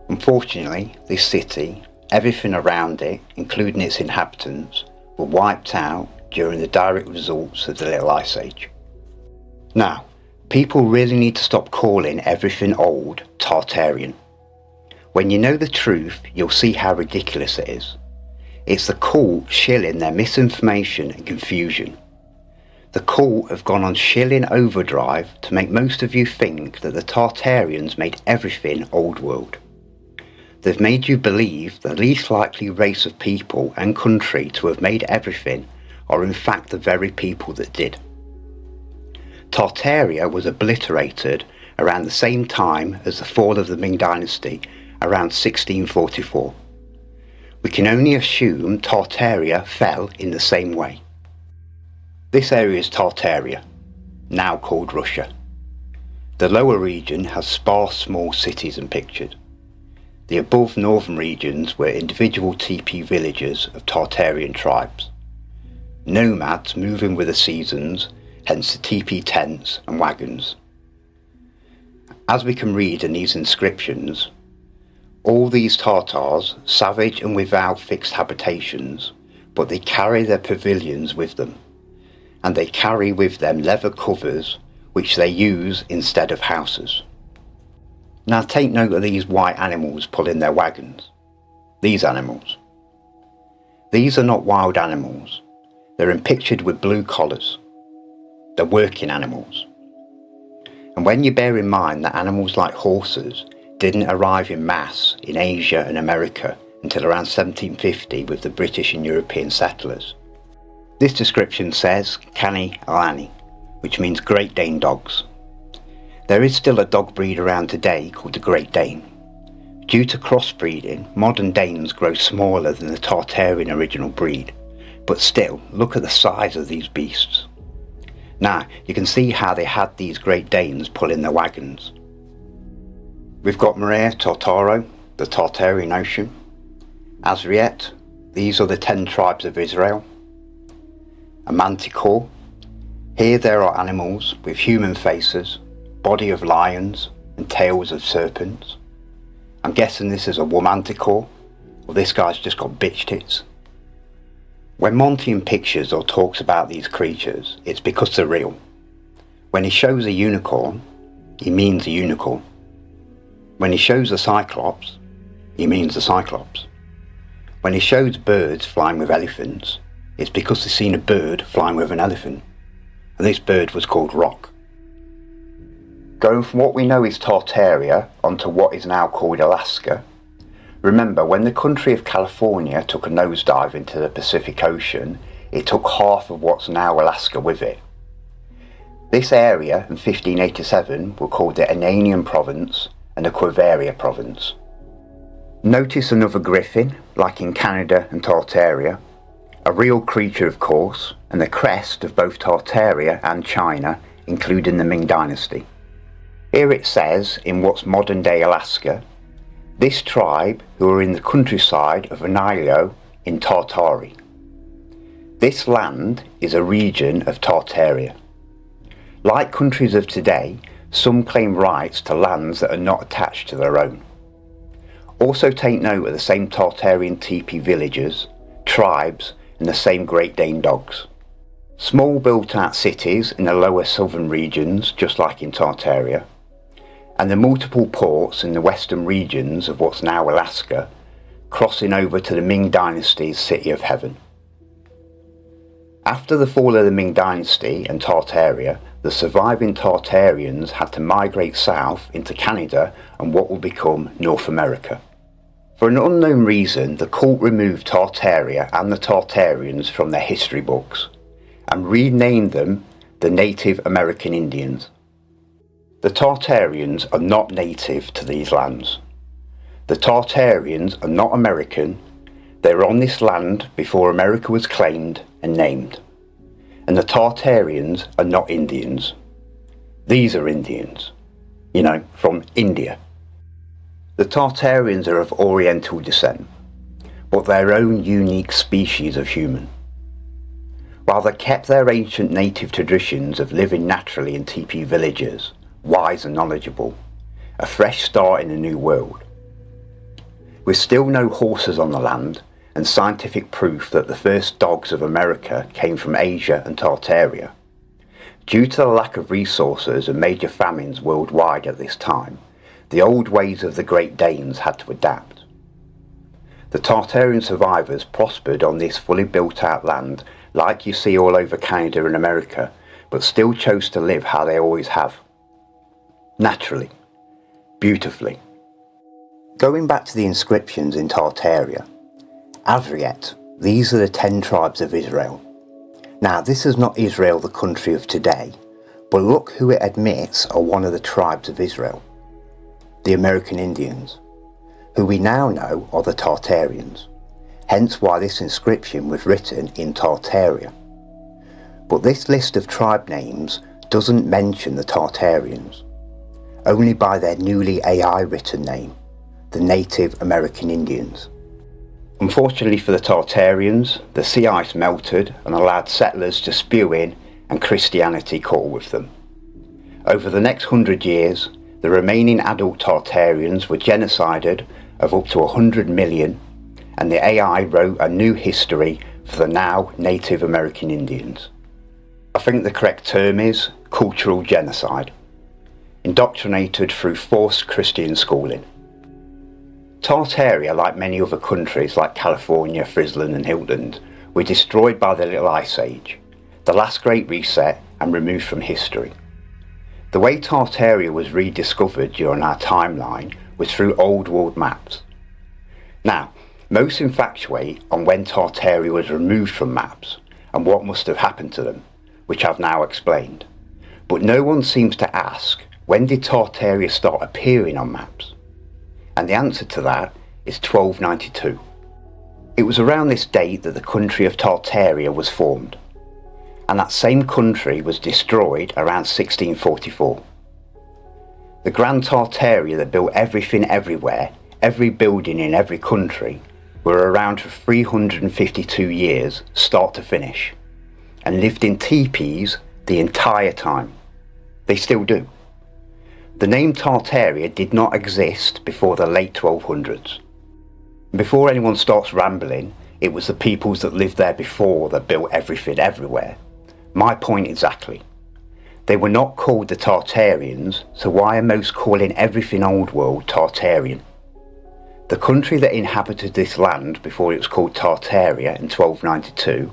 Unfortunately, this city, everything around it, including its inhabitants, were wiped out during the direct results of the Little Ice Age. Now, people really need to stop calling everything old Tartarian. When you know the truth, you'll see how ridiculous it is. It's the cult shilling their misinformation and confusion. The cult have gone on shilling overdrive to make most of you think that the Tartarians made everything old world. They've made you believe the least likely race of people and country to have made everything are in fact the very people that did. Tartaria was obliterated around the same time as the fall of the Ming Dynasty, around 1644. We can only assume Tartaria fell in the same way. This area is Tartaria, now called Russia. The lower region has sparse small cities and pictured. The above northern regions were individual teepee villages of Tartarian tribes. Nomads moving with the seasons, hence the teepee tents and wagons. As we can read in these inscriptions, all these Tartars, savage and without fixed habitations, but they carry their pavilions with them, and they carry with them leather covers which they use instead of houses. Now take note of these white animals pulling their wagons. These animals. These are not wild animals. They're pictured with blue collars. They're working animals. And when you bear in mind that animals like horses didn't arrive in mass in Asia and America until around 1750 with the British and European settlers. This description says Canny Alani, which means Great Dane dogs. There is still a dog breed around today called the Great Dane. Due to crossbreeding, modern Danes grow smaller than the Tartarian original breed, but still, look at the size of these beasts. Now, you can see how they had these Great Danes pulling their wagons. We've got Maria Tartaro, the Tartarian Ocean. Azriet, these are the 10 tribes of Israel. A manticore. Here there are animals with human faces, body of lions and tails of serpents. I'm guessing this is a womanticore, or this guy's just got bitch tits. When Monty pictures or talks about these creatures, it's because they're real. When he shows a unicorn, he means a unicorn. When he shows a cyclops, he means the cyclops. When he shows birds flying with elephants, it's because they've seen a bird flying with an elephant. And this bird was called Rock. Going from what we know is Tartaria onto what is now called Alaska. Remember, when the country of California took a nosedive into the Pacific Ocean, it took half of what's now Alaska with it. This area in 1587 were called the Ananian Province and the Quiveria Province. Notice another griffin, like in Canada and Tartaria, a real creature of course, and the crest of both Tartaria and China, including the Ming Dynasty. Here it says, in what's modern day Alaska, this tribe who are in the countryside of Anilio in Tartary. This land is a region of Tartaria. Like countries of today, some claim rights to lands that are not attached to their own. Also take note of the same Tartarian teepee villages, tribes and the same Great Dane dogs. Small built-out cities in the lower southern regions, just like in Tartaria, and the multiple ports in the western regions of what's now Alaska, crossing over to the Ming Dynasty's City of Heaven. After the fall of the Ming Dynasty and Tartaria, the surviving Tartarians had to migrate south into Canada and what will become North America. For an unknown reason, the cult removed Tartaria and the Tartarians from their history books and renamed them the Native American Indians. The Tartarians are not native to these lands. The Tartarians are not American. They were on this land before America was claimed and named. And the Tartarians are not Indians. These are Indians, from India. The Tartarians are of Oriental descent, but their own unique species of human. While they kept their ancient native traditions of living naturally in teepee villages, wise and knowledgeable, a fresh start in a new world. With still no horses on the land, and scientific proof that the first dogs of America came from Asia and Tartaria, due to the lack of resources and major famines worldwide at this time, the old ways of the Great Danes had to adapt. The Tartarian survivors prospered on this fully built out land like you see all over Canada and America, but still chose to live how they always have. Naturally. Beautifully. Going back to the inscriptions in Tartaria, Avriet, these are the 10 tribes of Israel. Now this is not Israel, the country of today, but look who it admits are one of the tribes of Israel. The American Indians, who we now know are the Tartarians, hence why this inscription was written in Tartaria. But this list of tribe names doesn't mention the Tartarians, only by their newly AI written name, the Native American Indians. Unfortunately for the Tartarians, the sea ice melted and allowed settlers to spew in, and Christianity caught with them. Over the next 100 years, the remaining adult Tartarians were genocided of up to 100 million, and the AI wrote a new history for the now Native American Indians. I think the correct term is cultural genocide, indoctrinated through forced Christian schooling. Tartaria, like many other countries like California, Friesland and Hilton, were destroyed by the Little Ice Age, the last great reset, and removed from history. The way Tartaria was rediscovered during our timeline was through old world maps. Now, most infatuate on when Tartaria was removed from maps and what must have happened to them, which I've now explained. But no one seems to ask, when did Tartaria start appearing on maps? And the answer to that is 1292. It was around this date that the country of Tartaria was formed, and that same country was destroyed around 1644. The Grand Tartaria that built everything everywhere, every building in every country, were around for 352 years, start to finish, and lived in teepees the entire time. They still do. The name Tartaria did not exist before the late 1200s. Before anyone starts rambling, it was the peoples that lived there before that built everything everywhere. My point exactly. They were not called the Tartarians, so why are most calling everything old world Tartarian? The country that inhabited this land before it was called Tartaria in 1292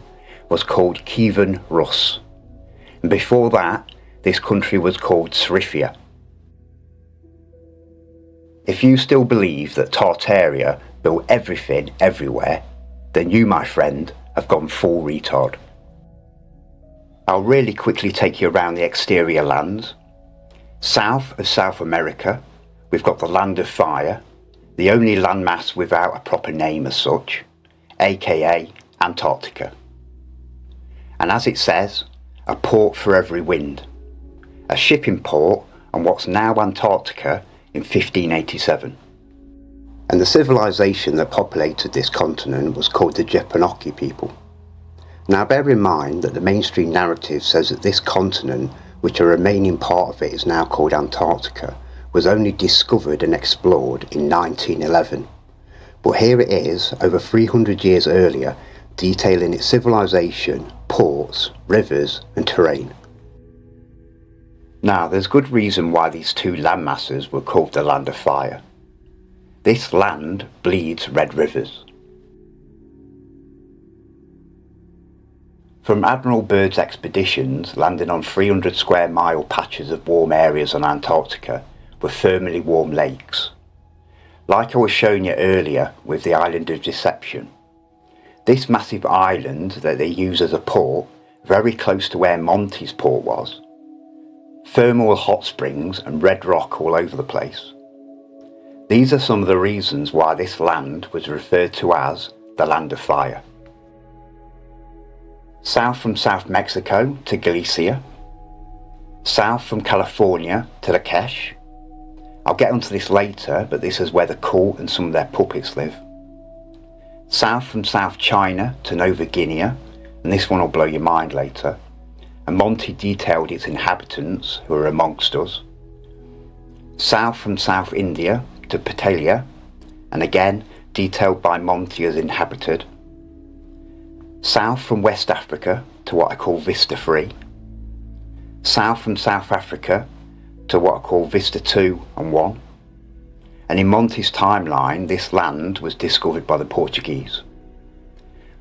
was called Kievan Rus, and before that this country was called Srifia. If you still believe that Tartaria built everything everywhere, then you, my friend, have gone full retard. I'll really quickly take you around the exterior lands. South of South America, we've got the Land of Fire, the only landmass without a proper name as such, aka Antarctica. And as it says, a port for every wind. A shipping port on what's now Antarctica in 1587. And the civilization that populated this continent was called the Japanoki people. Now bear in mind that the mainstream narrative says that this continent, which a remaining part of it is now called Antarctica, was only discovered and explored in 1911. But here it is, over 300 years earlier, detailing its civilization, ports, rivers and terrain. Now there's good reason why these two landmasses were called the Land of Fire. This land bleeds red rivers. From Admiral Byrd's expeditions landing on 300 square mile patches of warm areas on Antarctica were thermally warm lakes. Like I was showing you earlier with the island of Deception, this massive island that they use as a port, very close to where Monty's port was, thermal hot springs and red rock all over the place. These are some of the reasons why this land was referred to as the Land of Fire. South from South Mexico to Galicia. South from California to the Kesh. I'll get onto this later, but this is where the court and some of their puppets live. South from South China to Nova Guinea, and this one will blow your mind later. And Monty detailed its inhabitants, who are amongst us. South from South India to Patalia, and again detailed by Monty as inhabited. South from West Africa to what I call Vista 3. South from South Africa to what I call Vista 2 and 1. And in Monty's timeline, this land was discovered by the Portuguese.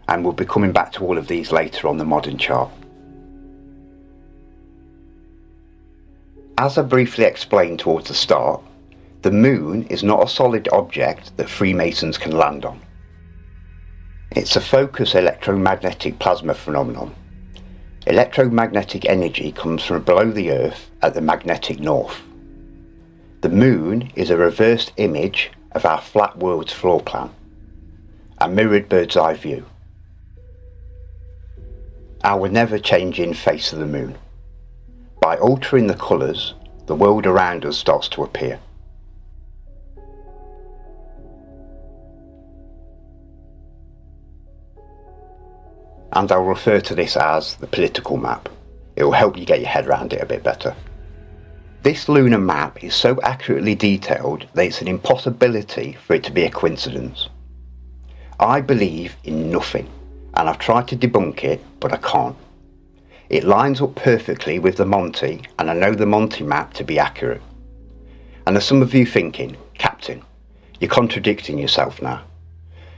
And we'll be coming back to all of these later on the modern chart. As I briefly explained towards the start, the moon is not a solid object that Freemasons can land on. It's a focused electromagnetic plasma phenomenon. Electromagnetic energy comes from below the Earth at the magnetic north. The moon is a reversed image of our flat world's floor plan, a mirrored bird's eye view. Our never-changing face of the moon. By altering the colours, the world around us starts to appear. And I'll refer to this as the political map. It will help you get your head around it a bit better. This lunar map is so accurately detailed that it's an impossibility for it to be a coincidence. I believe in nothing, and I've tried to debunk it, but I can't. It lines up perfectly with the Monty, and I know the Monty map to be accurate. And there's some of you thinking, Captain, you're contradicting yourself now.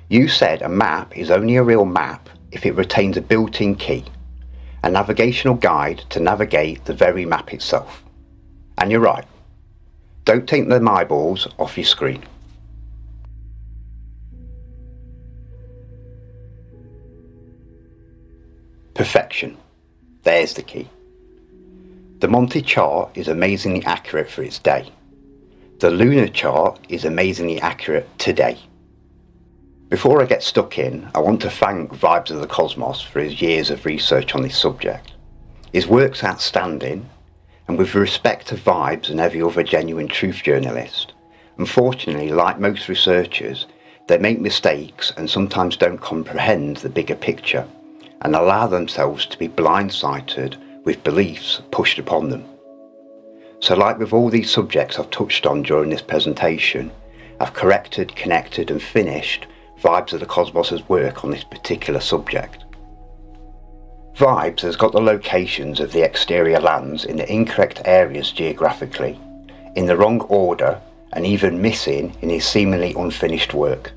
You said a map is only a real map if it retains a built-in key, a navigational guide to navigate the very map itself. And you're right. Don't take them eyeballs off your screen. Perfection. There's the key. The Monty chart is amazingly accurate for its day. The lunar chart is amazingly accurate today. Before I get stuck in, I want to thank Vibes of the Cosmos for his years of research on this subject. His work's outstanding, and with respect to Vibes and every other genuine truth journalist, unfortunately, like most researchers, they make mistakes and sometimes don't comprehend the bigger picture and allow themselves to be blindsided with beliefs pushed upon them. So like with all these subjects I've touched on during this presentation, I've corrected, connected and finished Vibes of the Cosmos' work on this particular subject. Vibes has got the locations of the exterior lands in the incorrect areas geographically, in the wrong order, and even missing in his seemingly unfinished work.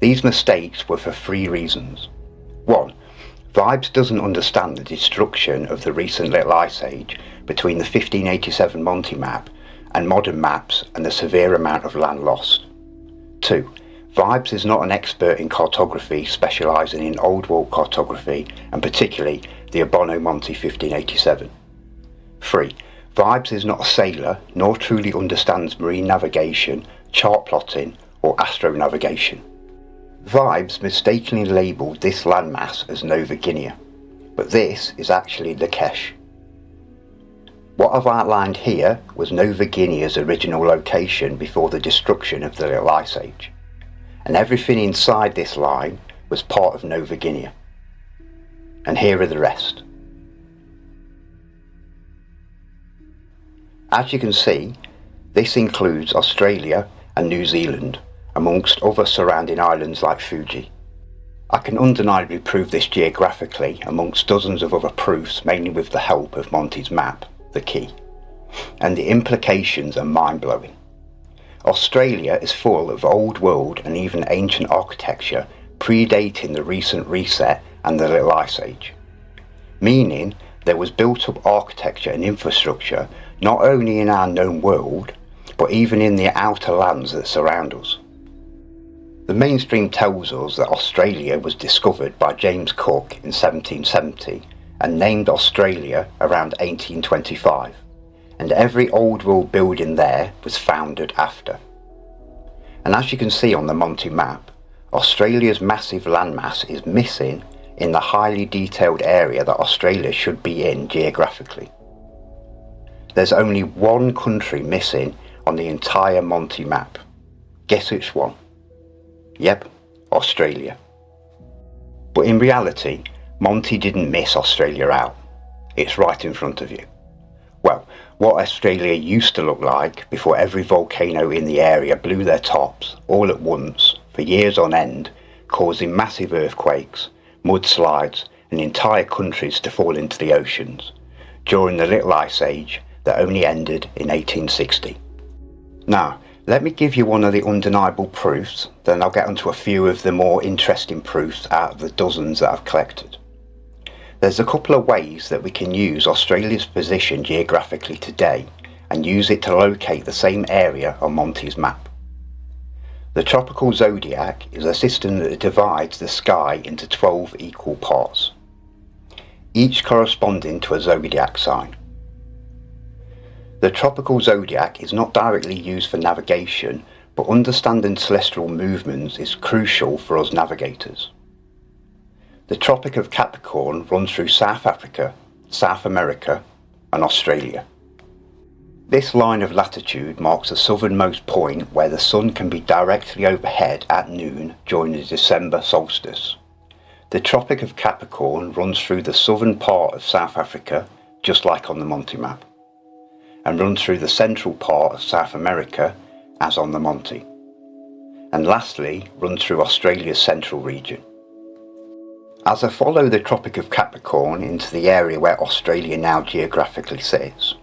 These mistakes were for 3 reasons. 1. Vibes doesn't understand the destruction of the recent Little Ice Age between the 1587 Monty map and modern maps and the severe amount of land lost. 2. Vibes is not an expert in cartography specialising in Old World cartography and particularly the Urbano Monde 1587. 3. Vibes is not a sailor nor truly understands marine navigation, chart plotting or astronavigation. Vibes mistakenly labelled this landmass as Nova Guinea, but this is actually the Kesh. What I've outlined here was Nova Guinea's original location before the destruction of the Little Ice Age, and everything inside this line was part of Nova Guinea. And here are the rest. As you can see, this includes Australia and New Zealand, amongst other surrounding islands like Fuji. I can undeniably prove this geographically amongst dozens of other proofs, mainly with the help of Monty's map, the key. And the implications are mind-blowing. Australia is full of old world and even ancient architecture predating the recent reset and the Little Ice Age, meaning there was built up architecture and infrastructure not only in our known world but even in the outer lands that surround us. The mainstream tells us that Australia was discovered by James Cook in 1770 and named Australia around 1825. And every old world building there was founded after. And as you can see on the Monte map, Australia's massive landmass is missing in the highly detailed area that Australia should be in geographically. There's only one country missing on the entire Monte map. Guess which one? Yep, Australia. But in reality, Monte didn't miss Australia out. It's right in front of you. Well, what Australia used to look like before every volcano in the area blew their tops all at once for years on end, causing massive earthquakes, mudslides and entire countries to fall into the oceans during the Little Ice Age that only ended in 1860. Now, let me give you one of the undeniable proofs, then I'll get onto a few of the more interesting proofs out of the dozens that I've collected. There's a couple of ways that we can use Australia's position geographically today and use it to locate the same area on Monte's map. The tropical zodiac is a system that divides the sky into 12 equal parts, each corresponding to a zodiac sign. The tropical zodiac is not directly used for navigation, but understanding celestial movements is crucial for us navigators. The Tropic of Capricorn runs through South Africa, South America and Australia. This line of latitude marks the southernmost point where the sun can be directly overhead at noon during the December solstice. The Tropic of Capricorn runs through the southern part of South Africa, just like on the Monte map, and runs through the central part of South America, as on the Monte, and lastly runs through Australia's central region. As I follow the Tropic of Capricorn into the area where Australia now geographically sits,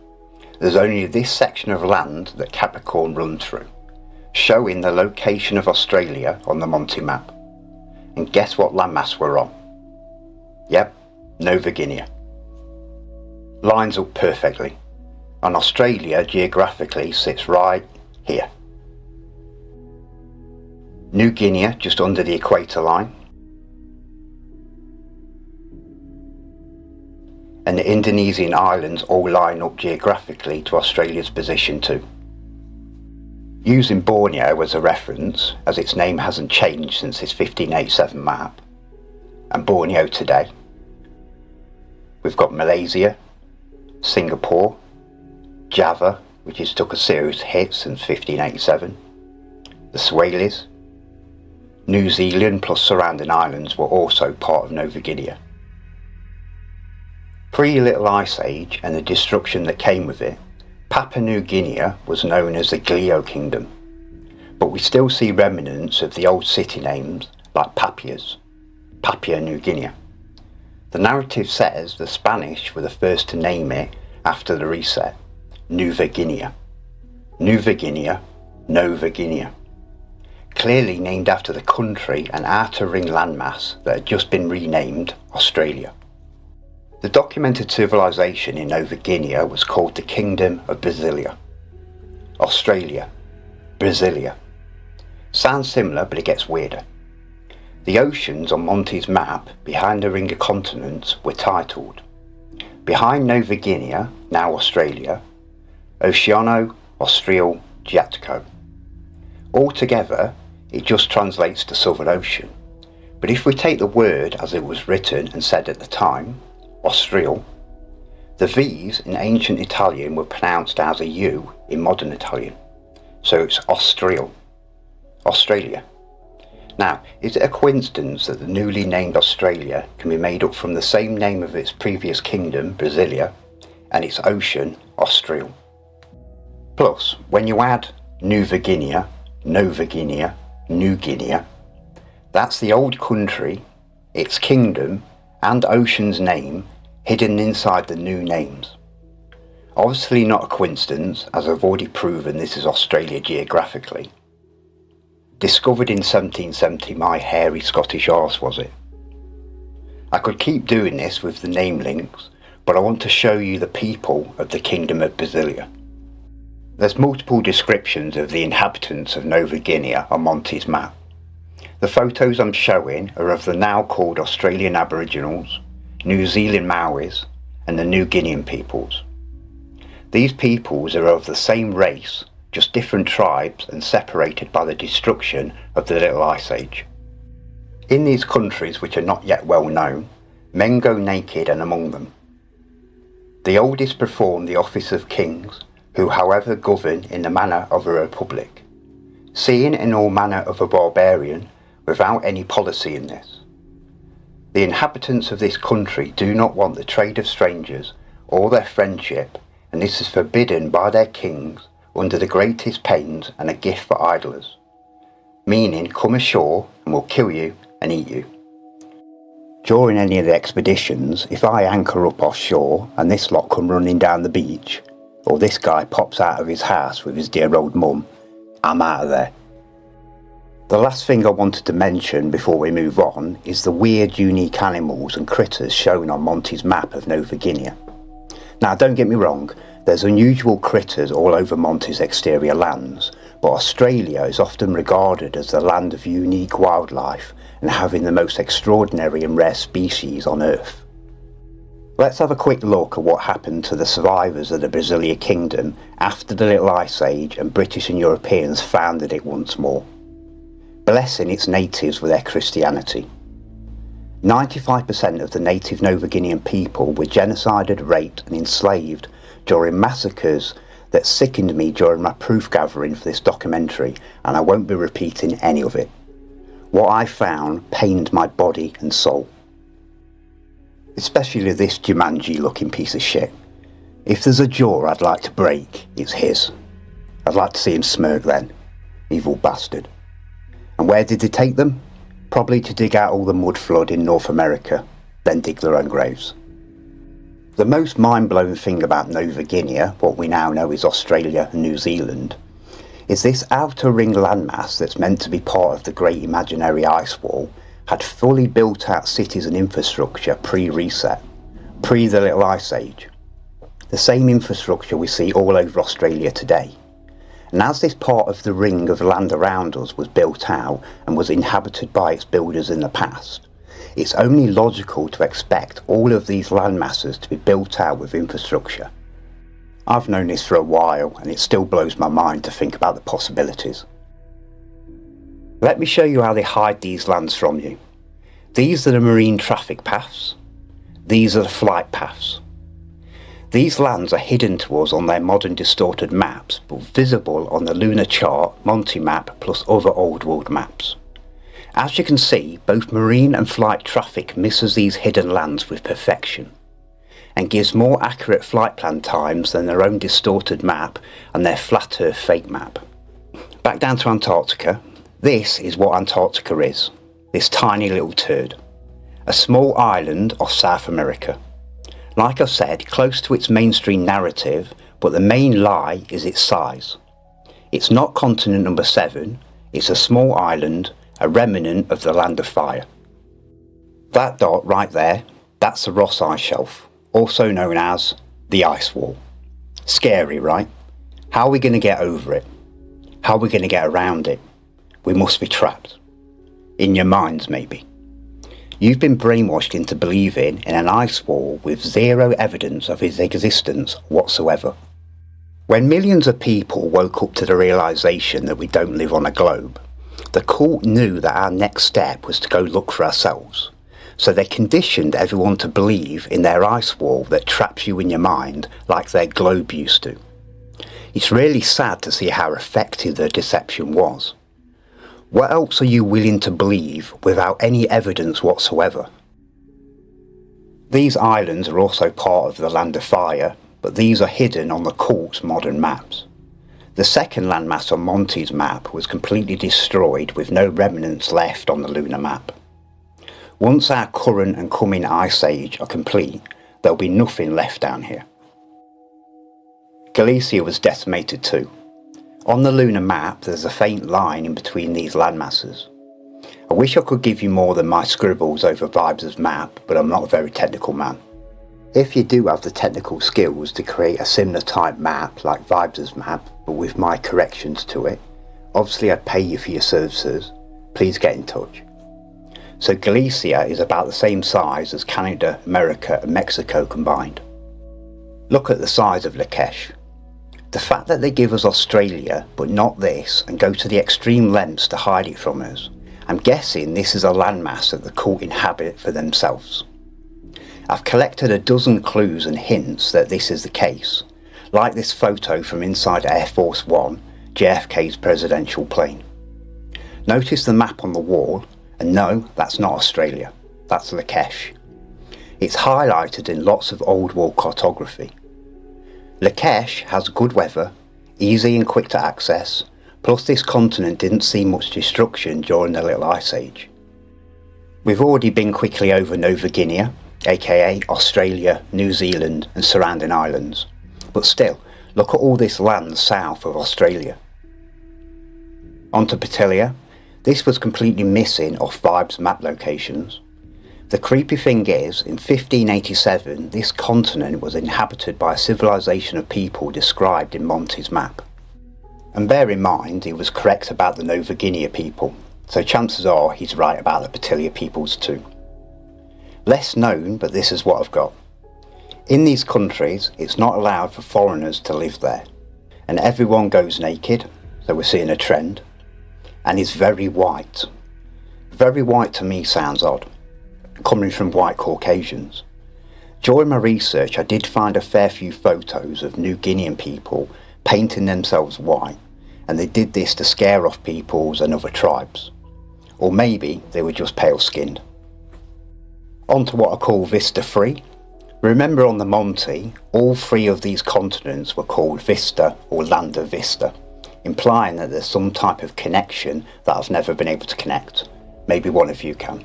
there's only this section of land that Capricorn runs through, showing the location of Australia on the Monte map. And guess what landmass we're on? Yep, Nova Guinea. Lines up perfectly, and Australia geographically sits right here. New Guinea just under the equator line, and the Indonesian islands all line up geographically to Australia's position too. Using Borneo as a reference, as its name hasn't changed since its 1587 map, and Borneo today, we've got Malaysia, Singapore, Java, which has took a serious hit since 1587, the Swahili's, New Zealand plus surrounding islands were also part of Nova Guinea. Pre-Little Ice Age and the destruction that came with it, Papua New Guinea was known as the Glio Kingdom, but we still see remnants of the old city names like Papua New Guinea. The narrative says the Spanish were the first to name it after the reset, Nueva Guinea. Nueva Guinea, Nova Guinea. Clearly named after the country and outer ring landmass that had just been renamed Australia. The documented civilization in Nova Guinea was called the Kingdom of Brasilia. Australia, Brasilia. Sounds similar, but it gets weirder. The oceans on Monte's map behind the ring of continents were titled, behind Nova Guinea, now Australia, Oceano Austral Giatico. Altogether, it just translates to Southern Ocean, but if we take the word as it was written and said at the time, Austral, the V's in ancient Italian were pronounced as a U in modern Italian, so it's Austral, Australia. Now, is it a coincidence that the newly named Australia can be made up from the same name of its previous kingdom, Brasilia, and its ocean, Austral? Plus, when you add Nueva Guinea, Nova Guinea, New Guinea, that's the old country, its kingdom, and ocean's name hidden inside the new names. Obviously not a coincidence, as I've already proven this is Australia geographically. Discovered in 1770, my hairy Scottish arse was it. I could keep doing this with the name links, but I want to show you the people of the Kingdom of Brasilia. There's multiple descriptions of the inhabitants of Nova Guinea on Monte's map. The photos I'm showing are of the now called Australian Aboriginals, New Zealand Maoris and the New Guinean peoples. These peoples are of the same race just different tribes and separated by the destruction of the Little Ice Age. In these countries which are not yet well known, men go naked and among them. The oldest perform the office of kings, who however govern in the manner of a republic, seeing in all manner of a barbarian, without any policy in this. The inhabitants of this country do not want the trade of strangers, or their friendship, and this is forbidden by their kings, under the greatest pains and a gift for idlers, meaning come ashore and we'll kill you and eat you. During any of the expeditions, if I anchor up offshore and this lot come running down the beach, or this guy pops out of his house with his dear old mum, I'm out of there. The last thing I wanted to mention before we move on is the weird unique animals and critters shown on Monty's map of Nova Guinea. Now don't get me wrong, there's unusual critters all over Monty's exterior lands, but Australia is often regarded as the land of unique wildlife and having the most extraordinary and rare species on Earth. Let's have a quick look at what happened to the survivors of the Brasilia Kingdom after the Little Ice Age and British and Europeans founded it once more, blessing its natives with their Christianity. 95% of the native Nova Guinean people were genocided, raped and enslaved during massacres that sickened me during my proof gathering for this documentary, and I won't be repeating any of it. What I found pained my body and soul. Especially this Jumanji looking piece of shit. If there's a jaw I'd like to break, it's his. I'd like to see him smirk then. Evil bastard. And where did they take them? Probably to dig out all the mud flood in North America, then dig their own graves. The most mind-blowing thing about Nova Guinea, what we now know is Australia and New Zealand, is this outer ring landmass that's meant to be part of the great imaginary ice wall had fully built out cities and infrastructure pre-reset, pre the Little Ice Age. The same infrastructure we see all over Australia today. And as this part of the ring of land around us was built out and was inhabited by its builders in the past, it's only logical to expect all of these land masses to be built out with infrastructure. I've known this for a while and it still blows my mind to think about the possibilities. Let me show you how they hide these lands from you. These are the marine traffic paths. These are the flight paths. These lands are hidden to us on their modern distorted maps, but visible on the lunar chart, Monty map plus other old world maps. As you can see, both marine and flight traffic misses these hidden lands with perfection, and gives more accurate flight plan times than their own distorted map and their flat earth fake map. Back down to Antarctica. This is what Antarctica is, this tiny little turd. A small island off South America. Like I said, close to its mainstream narrative, but the main lie is its size. It's not continent number 7, it's a small island, a remnant of the Land of Fire. That dot right there, that's the Ross Ice Shelf, also known as the Ice Wall. Scary, right? How are we going to get over it? How are we going to get around it? We must be trapped. In your minds, maybe. You've been brainwashed into believing in an ice wall with zero evidence of its existence whatsoever. When millions of people woke up to the realisation that we don't live on a globe, the cult knew that our next step was to go look for ourselves. So they conditioned everyone to believe in their ice wall that traps you in your mind like their globe used to. It's really sad to see how effective their deception was. What else are you willing to believe without any evidence whatsoever? These islands are also part of the Land of Fire, but these are hidden on the cult's modern maps. The second landmass on Monty's map was completely destroyed with no remnants left on the lunar map. Once our current and coming ice age are complete, there'll be nothing left down here. Galicia was decimated too. On the lunar map there's a faint line in between these landmasses. I wish I could give you more than my scribbles over Vibes' map, but I'm not a very technical man. If you do have the technical skills to create a similar type map like Vibes' map, but with my corrections to it, obviously I'd pay you for your services, please get in touch. So Galicia is about the same size as Canada, America and Mexico combined. Look at the size of Lakesh. The fact that they give us Australia but not this and go to the extreme lengths to hide it from us, I'm guessing this is a landmass that the cult inhabit for themselves. I've collected a dozen clues and hints that this is the case, like this photo from inside Air Force One, JFK's presidential plane. Notice the map on the wall, and no, that's not Australia, that's Lakesh. It's highlighted in lots of old world cartography. Lakesh has good weather, easy and quick to access, plus this continent didn't see much destruction during the Little Ice Age. We've already been quickly over Nova Guinea, aka Australia, New Zealand and surrounding islands, but still, look at all this land south of Australia. Onto Petilia. This was completely missing off Vibe's map locations. The creepy thing is, in 1587 this continent was inhabited by a civilization of people described in Monty's map. And bear in mind he was correct about the Nova Guinea people, so chances are he's right about the Petilia peoples too. Less known, but this is what I've got. In these countries it's not allowed for foreigners to live there, and everyone goes naked, so we're seeing a trend, and is very white. Very white to me sounds odd, coming from white Caucasians. During my research I did find a fair few photos of New Guinean people painting themselves white, and they did this to scare off peoples and other tribes. Or maybe they were just pale skinned. On to what I call Vista 3. Remember on the Monty, all three of these continents were called Vista or Land of Vista, implying that there's some type of connection that I've never been able to connect. Maybe one of you can.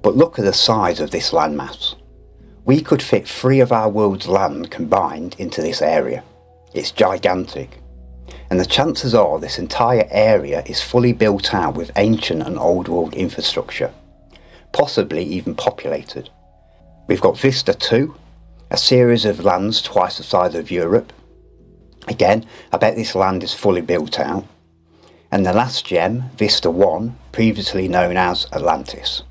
But look at the size of this landmass. We could fit 3 of our world's land combined into this area. It's gigantic. And the chances are this entire area is fully built out with ancient and old world infrastructure, possibly even populated. We've got Vista 2, a series of lands twice the size of Europe. Again, I bet this land is fully built out. And the last gem, Vista 1, previously known as Atlantis.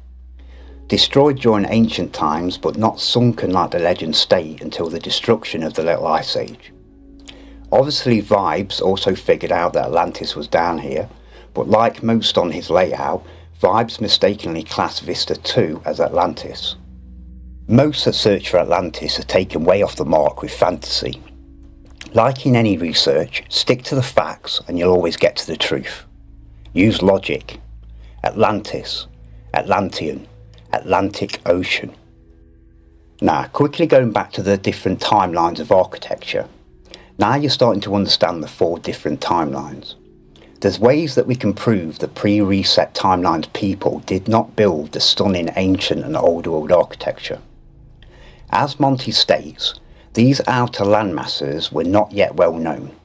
Destroyed during ancient times but not sunken like the legends state until the destruction of the Little Ice Age. Obviously Vibes also figured out that Atlantis was down here, but like most on his layout, Vibes mistakenly classed Vista 2 as Atlantis. Most that search for Atlantis are taken way off the mark with fantasy. Like in any research, stick to the facts and you'll always get to the truth. Use logic. Atlantis, Atlantean, Atlantic Ocean. Now, quickly going back to the different timelines of architecture. Now you're starting to understand the 4 different timelines. There's ways that we can prove that pre-reset timelines people did not build the stunning ancient and old world architecture. As Monty states, these outer landmasses were not yet well known.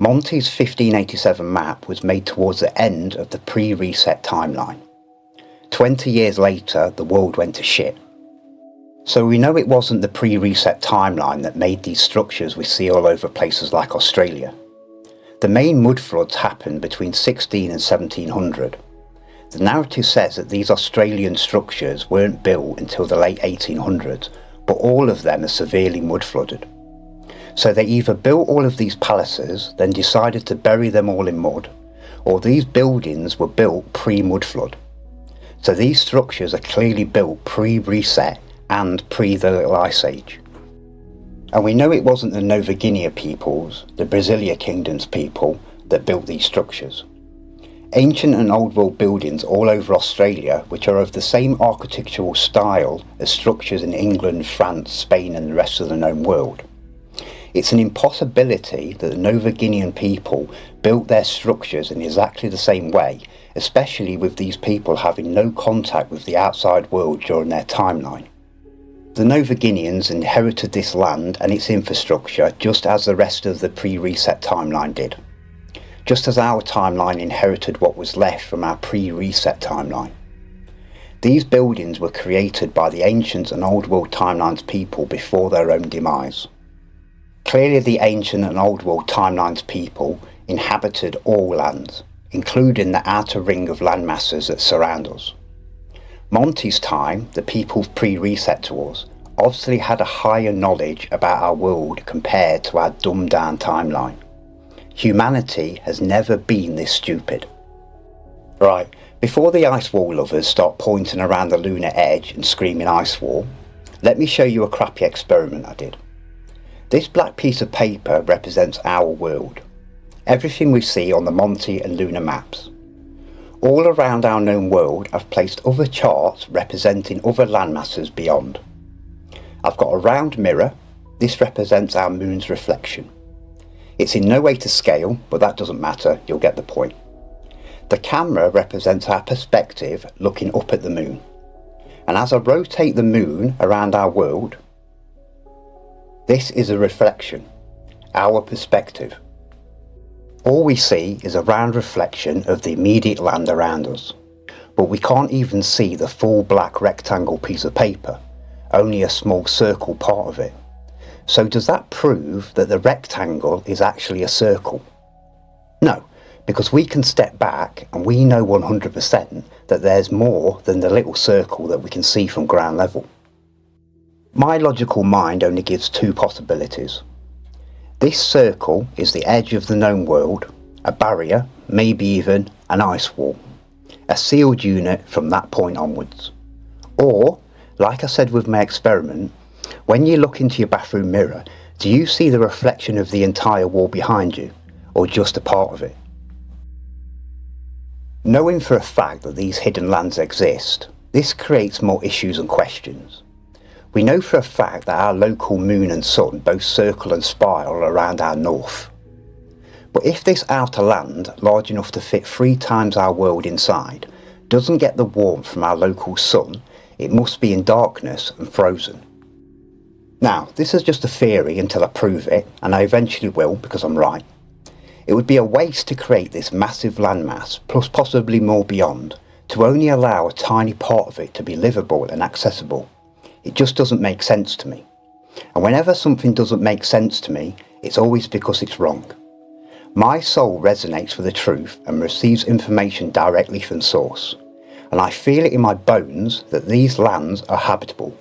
Monty's 1587 map was made towards the end of the pre-reset timeline. 20 years later, the world went to shit. So we know it wasn't the pre-reset timeline that made these structures we see all over places like Australia. The main mud floods happened between 16 and 1700. The narrative says that these Australian structures weren't built until the late 1800s, but all of them are severely mud flooded. So they either built all of these palaces, then decided to bury them all in mud, or these buildings were built pre-mud flood. So these structures are clearly built pre-reset and pre the Little Ice Age. And we know it wasn't the Nova Guinea peoples, the Brasilia Kingdom's people, that built these structures. Ancient and old world buildings all over Australia which are of the same architectural style as structures in England, France, Spain and the rest of the known world. It's an impossibility that the Nova Guinean people built their structures in exactly the same way, especially with these people having no contact with the outside world during their timeline. The Nova Guineans inherited this land and its infrastructure just as the rest of the pre-reset timeline did. Just as our timeline inherited what was left from our pre-reset timeline. These buildings were created by the ancient and old world timelines people before their own demise. Clearly the ancient and old world timelines people inhabited all lands, including the outer ring of landmasses that surround us. Monty's time, the people pre-reset to us, obviously had a higher knowledge about our world compared to our dumbed down timeline. Humanity has never been this stupid. Right, before the ice wall lovers start pointing around the lunar edge and screaming ice wall, let me show you a crappy experiment I did. This black piece of paper represents our world. Everything we see on the Monty and lunar maps. All around our known world I've placed other charts representing other landmasses beyond. I've got a round mirror. This represents our moon's reflection. It's in no way to scale, but that doesn't matter, you'll get the point. The camera represents our perspective looking up at the moon. And as I rotate the moon around our world, this is a reflection, our perspective. All we see is a round reflection of the immediate land around us, but we can't even see the full black rectangle piece of paper, only a small circle part of it. So does that prove that the rectangle is actually a circle? No, because we can step back and we know 100% that there's more than the little circle that we can see from ground level. My logical mind only gives two possibilities. This circle is the edge of the known world, a barrier, maybe even an ice wall, a sealed unit from that point onwards. Or, like I said with my experiment, when you look into your bathroom mirror, do you see the reflection of the entire wall behind you, or just a part of it? Knowing for a fact that these hidden lands exist, this creates more issues and questions. We know for a fact that our local moon and sun both circle and spiral around our north. But if this outer land, large enough to fit 3 times our world inside, doesn't get the warmth from our local sun, it must be in darkness and frozen. Now, this is just a theory until I prove it, and I eventually will because I'm right. It would be a waste to create this massive landmass, plus possibly more beyond, to only allow a tiny part of it to be livable and accessible. It just doesn't make sense to me. And whenever something doesn't make sense to me, it's always because it's wrong. My soul resonates with the truth and receives information directly from source. And I feel it in my bones that these lands are habitable.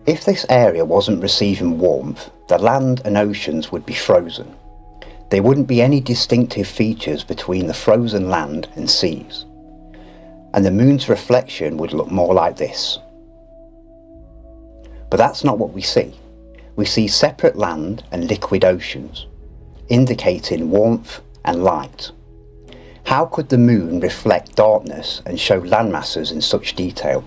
If this area wasn't receiving warmth, the land and oceans would be frozen. There wouldn't be any distinctive features between the frozen land and seas. And the moon's reflection would look more like this. But that's not what we see. We see separate land and liquid oceans, indicating warmth and light. How could the moon reflect darkness and show landmasses in such detail?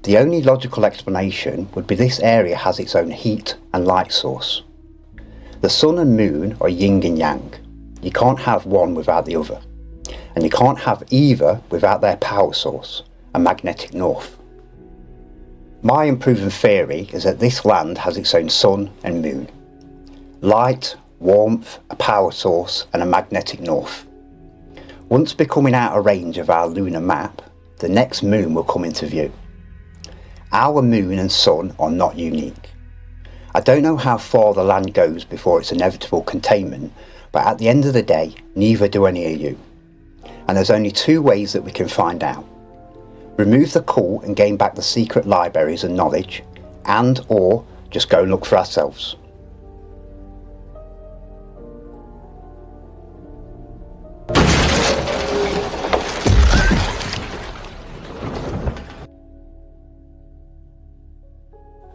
The only logical explanation would be this area has its own heat and light source. The sun and moon are yin and yang. You can't have one without the other. And you can't have either without their power source, a magnetic north. My improving theory is that this land has its own sun and moon. Light, warmth, a power source and a magnetic north. Once becoming out of range of our lunar map, the next moon will come into view. Our moon and sun are not unique. I don't know how far the land goes before its inevitable containment, but at the end of the day, neither do any of you. And there's only 2 ways that we can find out. Remove the cult and gain back the secret libraries and knowledge, and or just go and look for ourselves.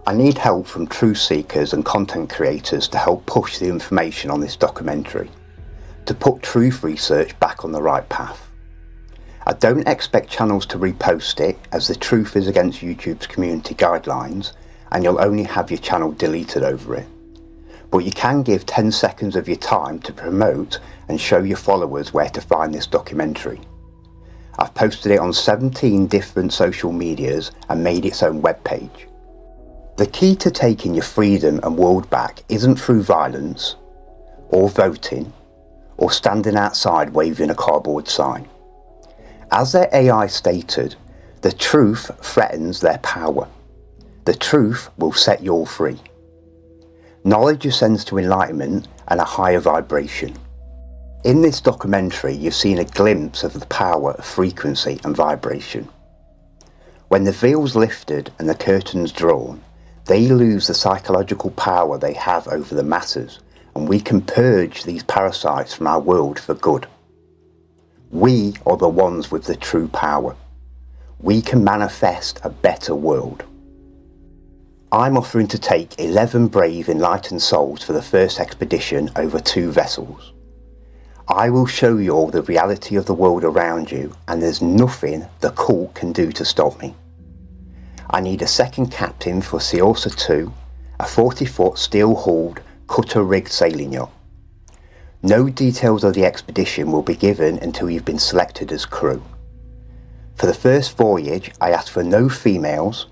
I need help from truth seekers and content creators to help push the information on this documentary, to put truth research back on the right path. I don't expect channels to repost it, as the truth is against YouTube's community guidelines and you'll only have your channel deleted over it. But you can give 10 seconds of your time to promote and show your followers where to find this documentary. I've posted it on 17 different social medias and made its own webpage. The key to taking your freedom and world back isn't through violence, or voting, or standing outside waving a cardboard sign. As their AI stated, the truth threatens their power. The truth will set you all free. Knowledge ascends to enlightenment and a higher vibration. In this documentary, you've seen a glimpse of the power of frequency and vibration. When the veil's lifted and the curtain's drawn, they lose the psychological power they have over the masses, and we can purge these parasites from our world for good. We are the ones with the true power. We can manifest a better world. I'm offering to take 11 brave enlightened souls for the first expedition over 2 vessels. I will show you all the reality of the world around you, and there's nothing the cult can do to stop me. I need a second captain for Saorsa 2, a 40-foot steel-hulled, cutter-rigged sailing yacht. No details of the expedition will be given until you've been selected as crew. For the first voyage, I ask for no females,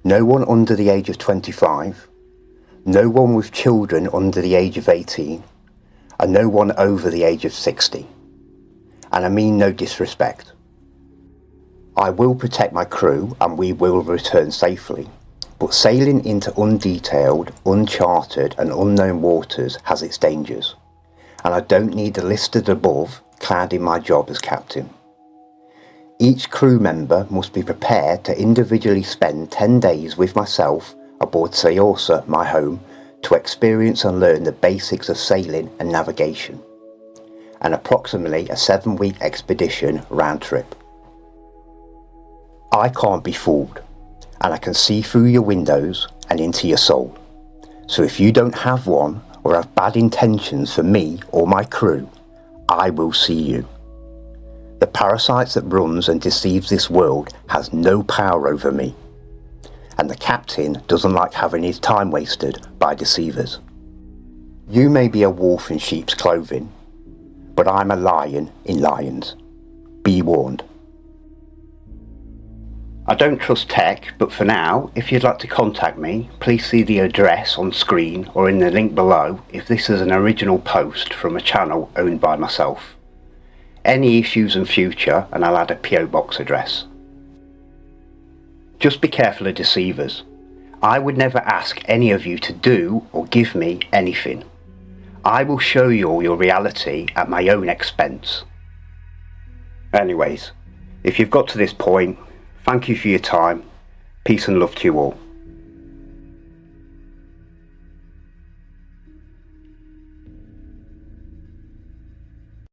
no one under the age of 25, no one with children under the age of 18, and no one over the age of 60. And I mean no disrespect. I will protect my crew and we will return safely, but sailing into undetailed, uncharted and unknown waters has its dangers, and I don't need the listed above clouding my job as captain. Each crew member must be prepared to individually spend 10 days with myself aboard Saorsa, my home, to experience and learn the basics of sailing and navigation, and approximately a 7-week expedition round trip. I can't be fooled, and I can see through your windows and into your soul. So if you don't have one or have bad intentions for me or my crew, I will see you. The parasites that runs and deceives this world has no power over me, and the captain doesn't like having his time wasted by deceivers. You may be a wolf in sheep's clothing, but I'm a lion in lions. Be warned. I don't trust tech, but for now, if you'd like to contact me, please see the address on screen or in the link below if this is an original post from a channel owned by myself. Any issues in future, and I'll add a PO box address. Just be careful of deceivers. I would never ask any of you to do or give me anything. I will show you all your reality at my own expense. Anyways, if you've got to this point, thank you for your time. Peace and love to you all.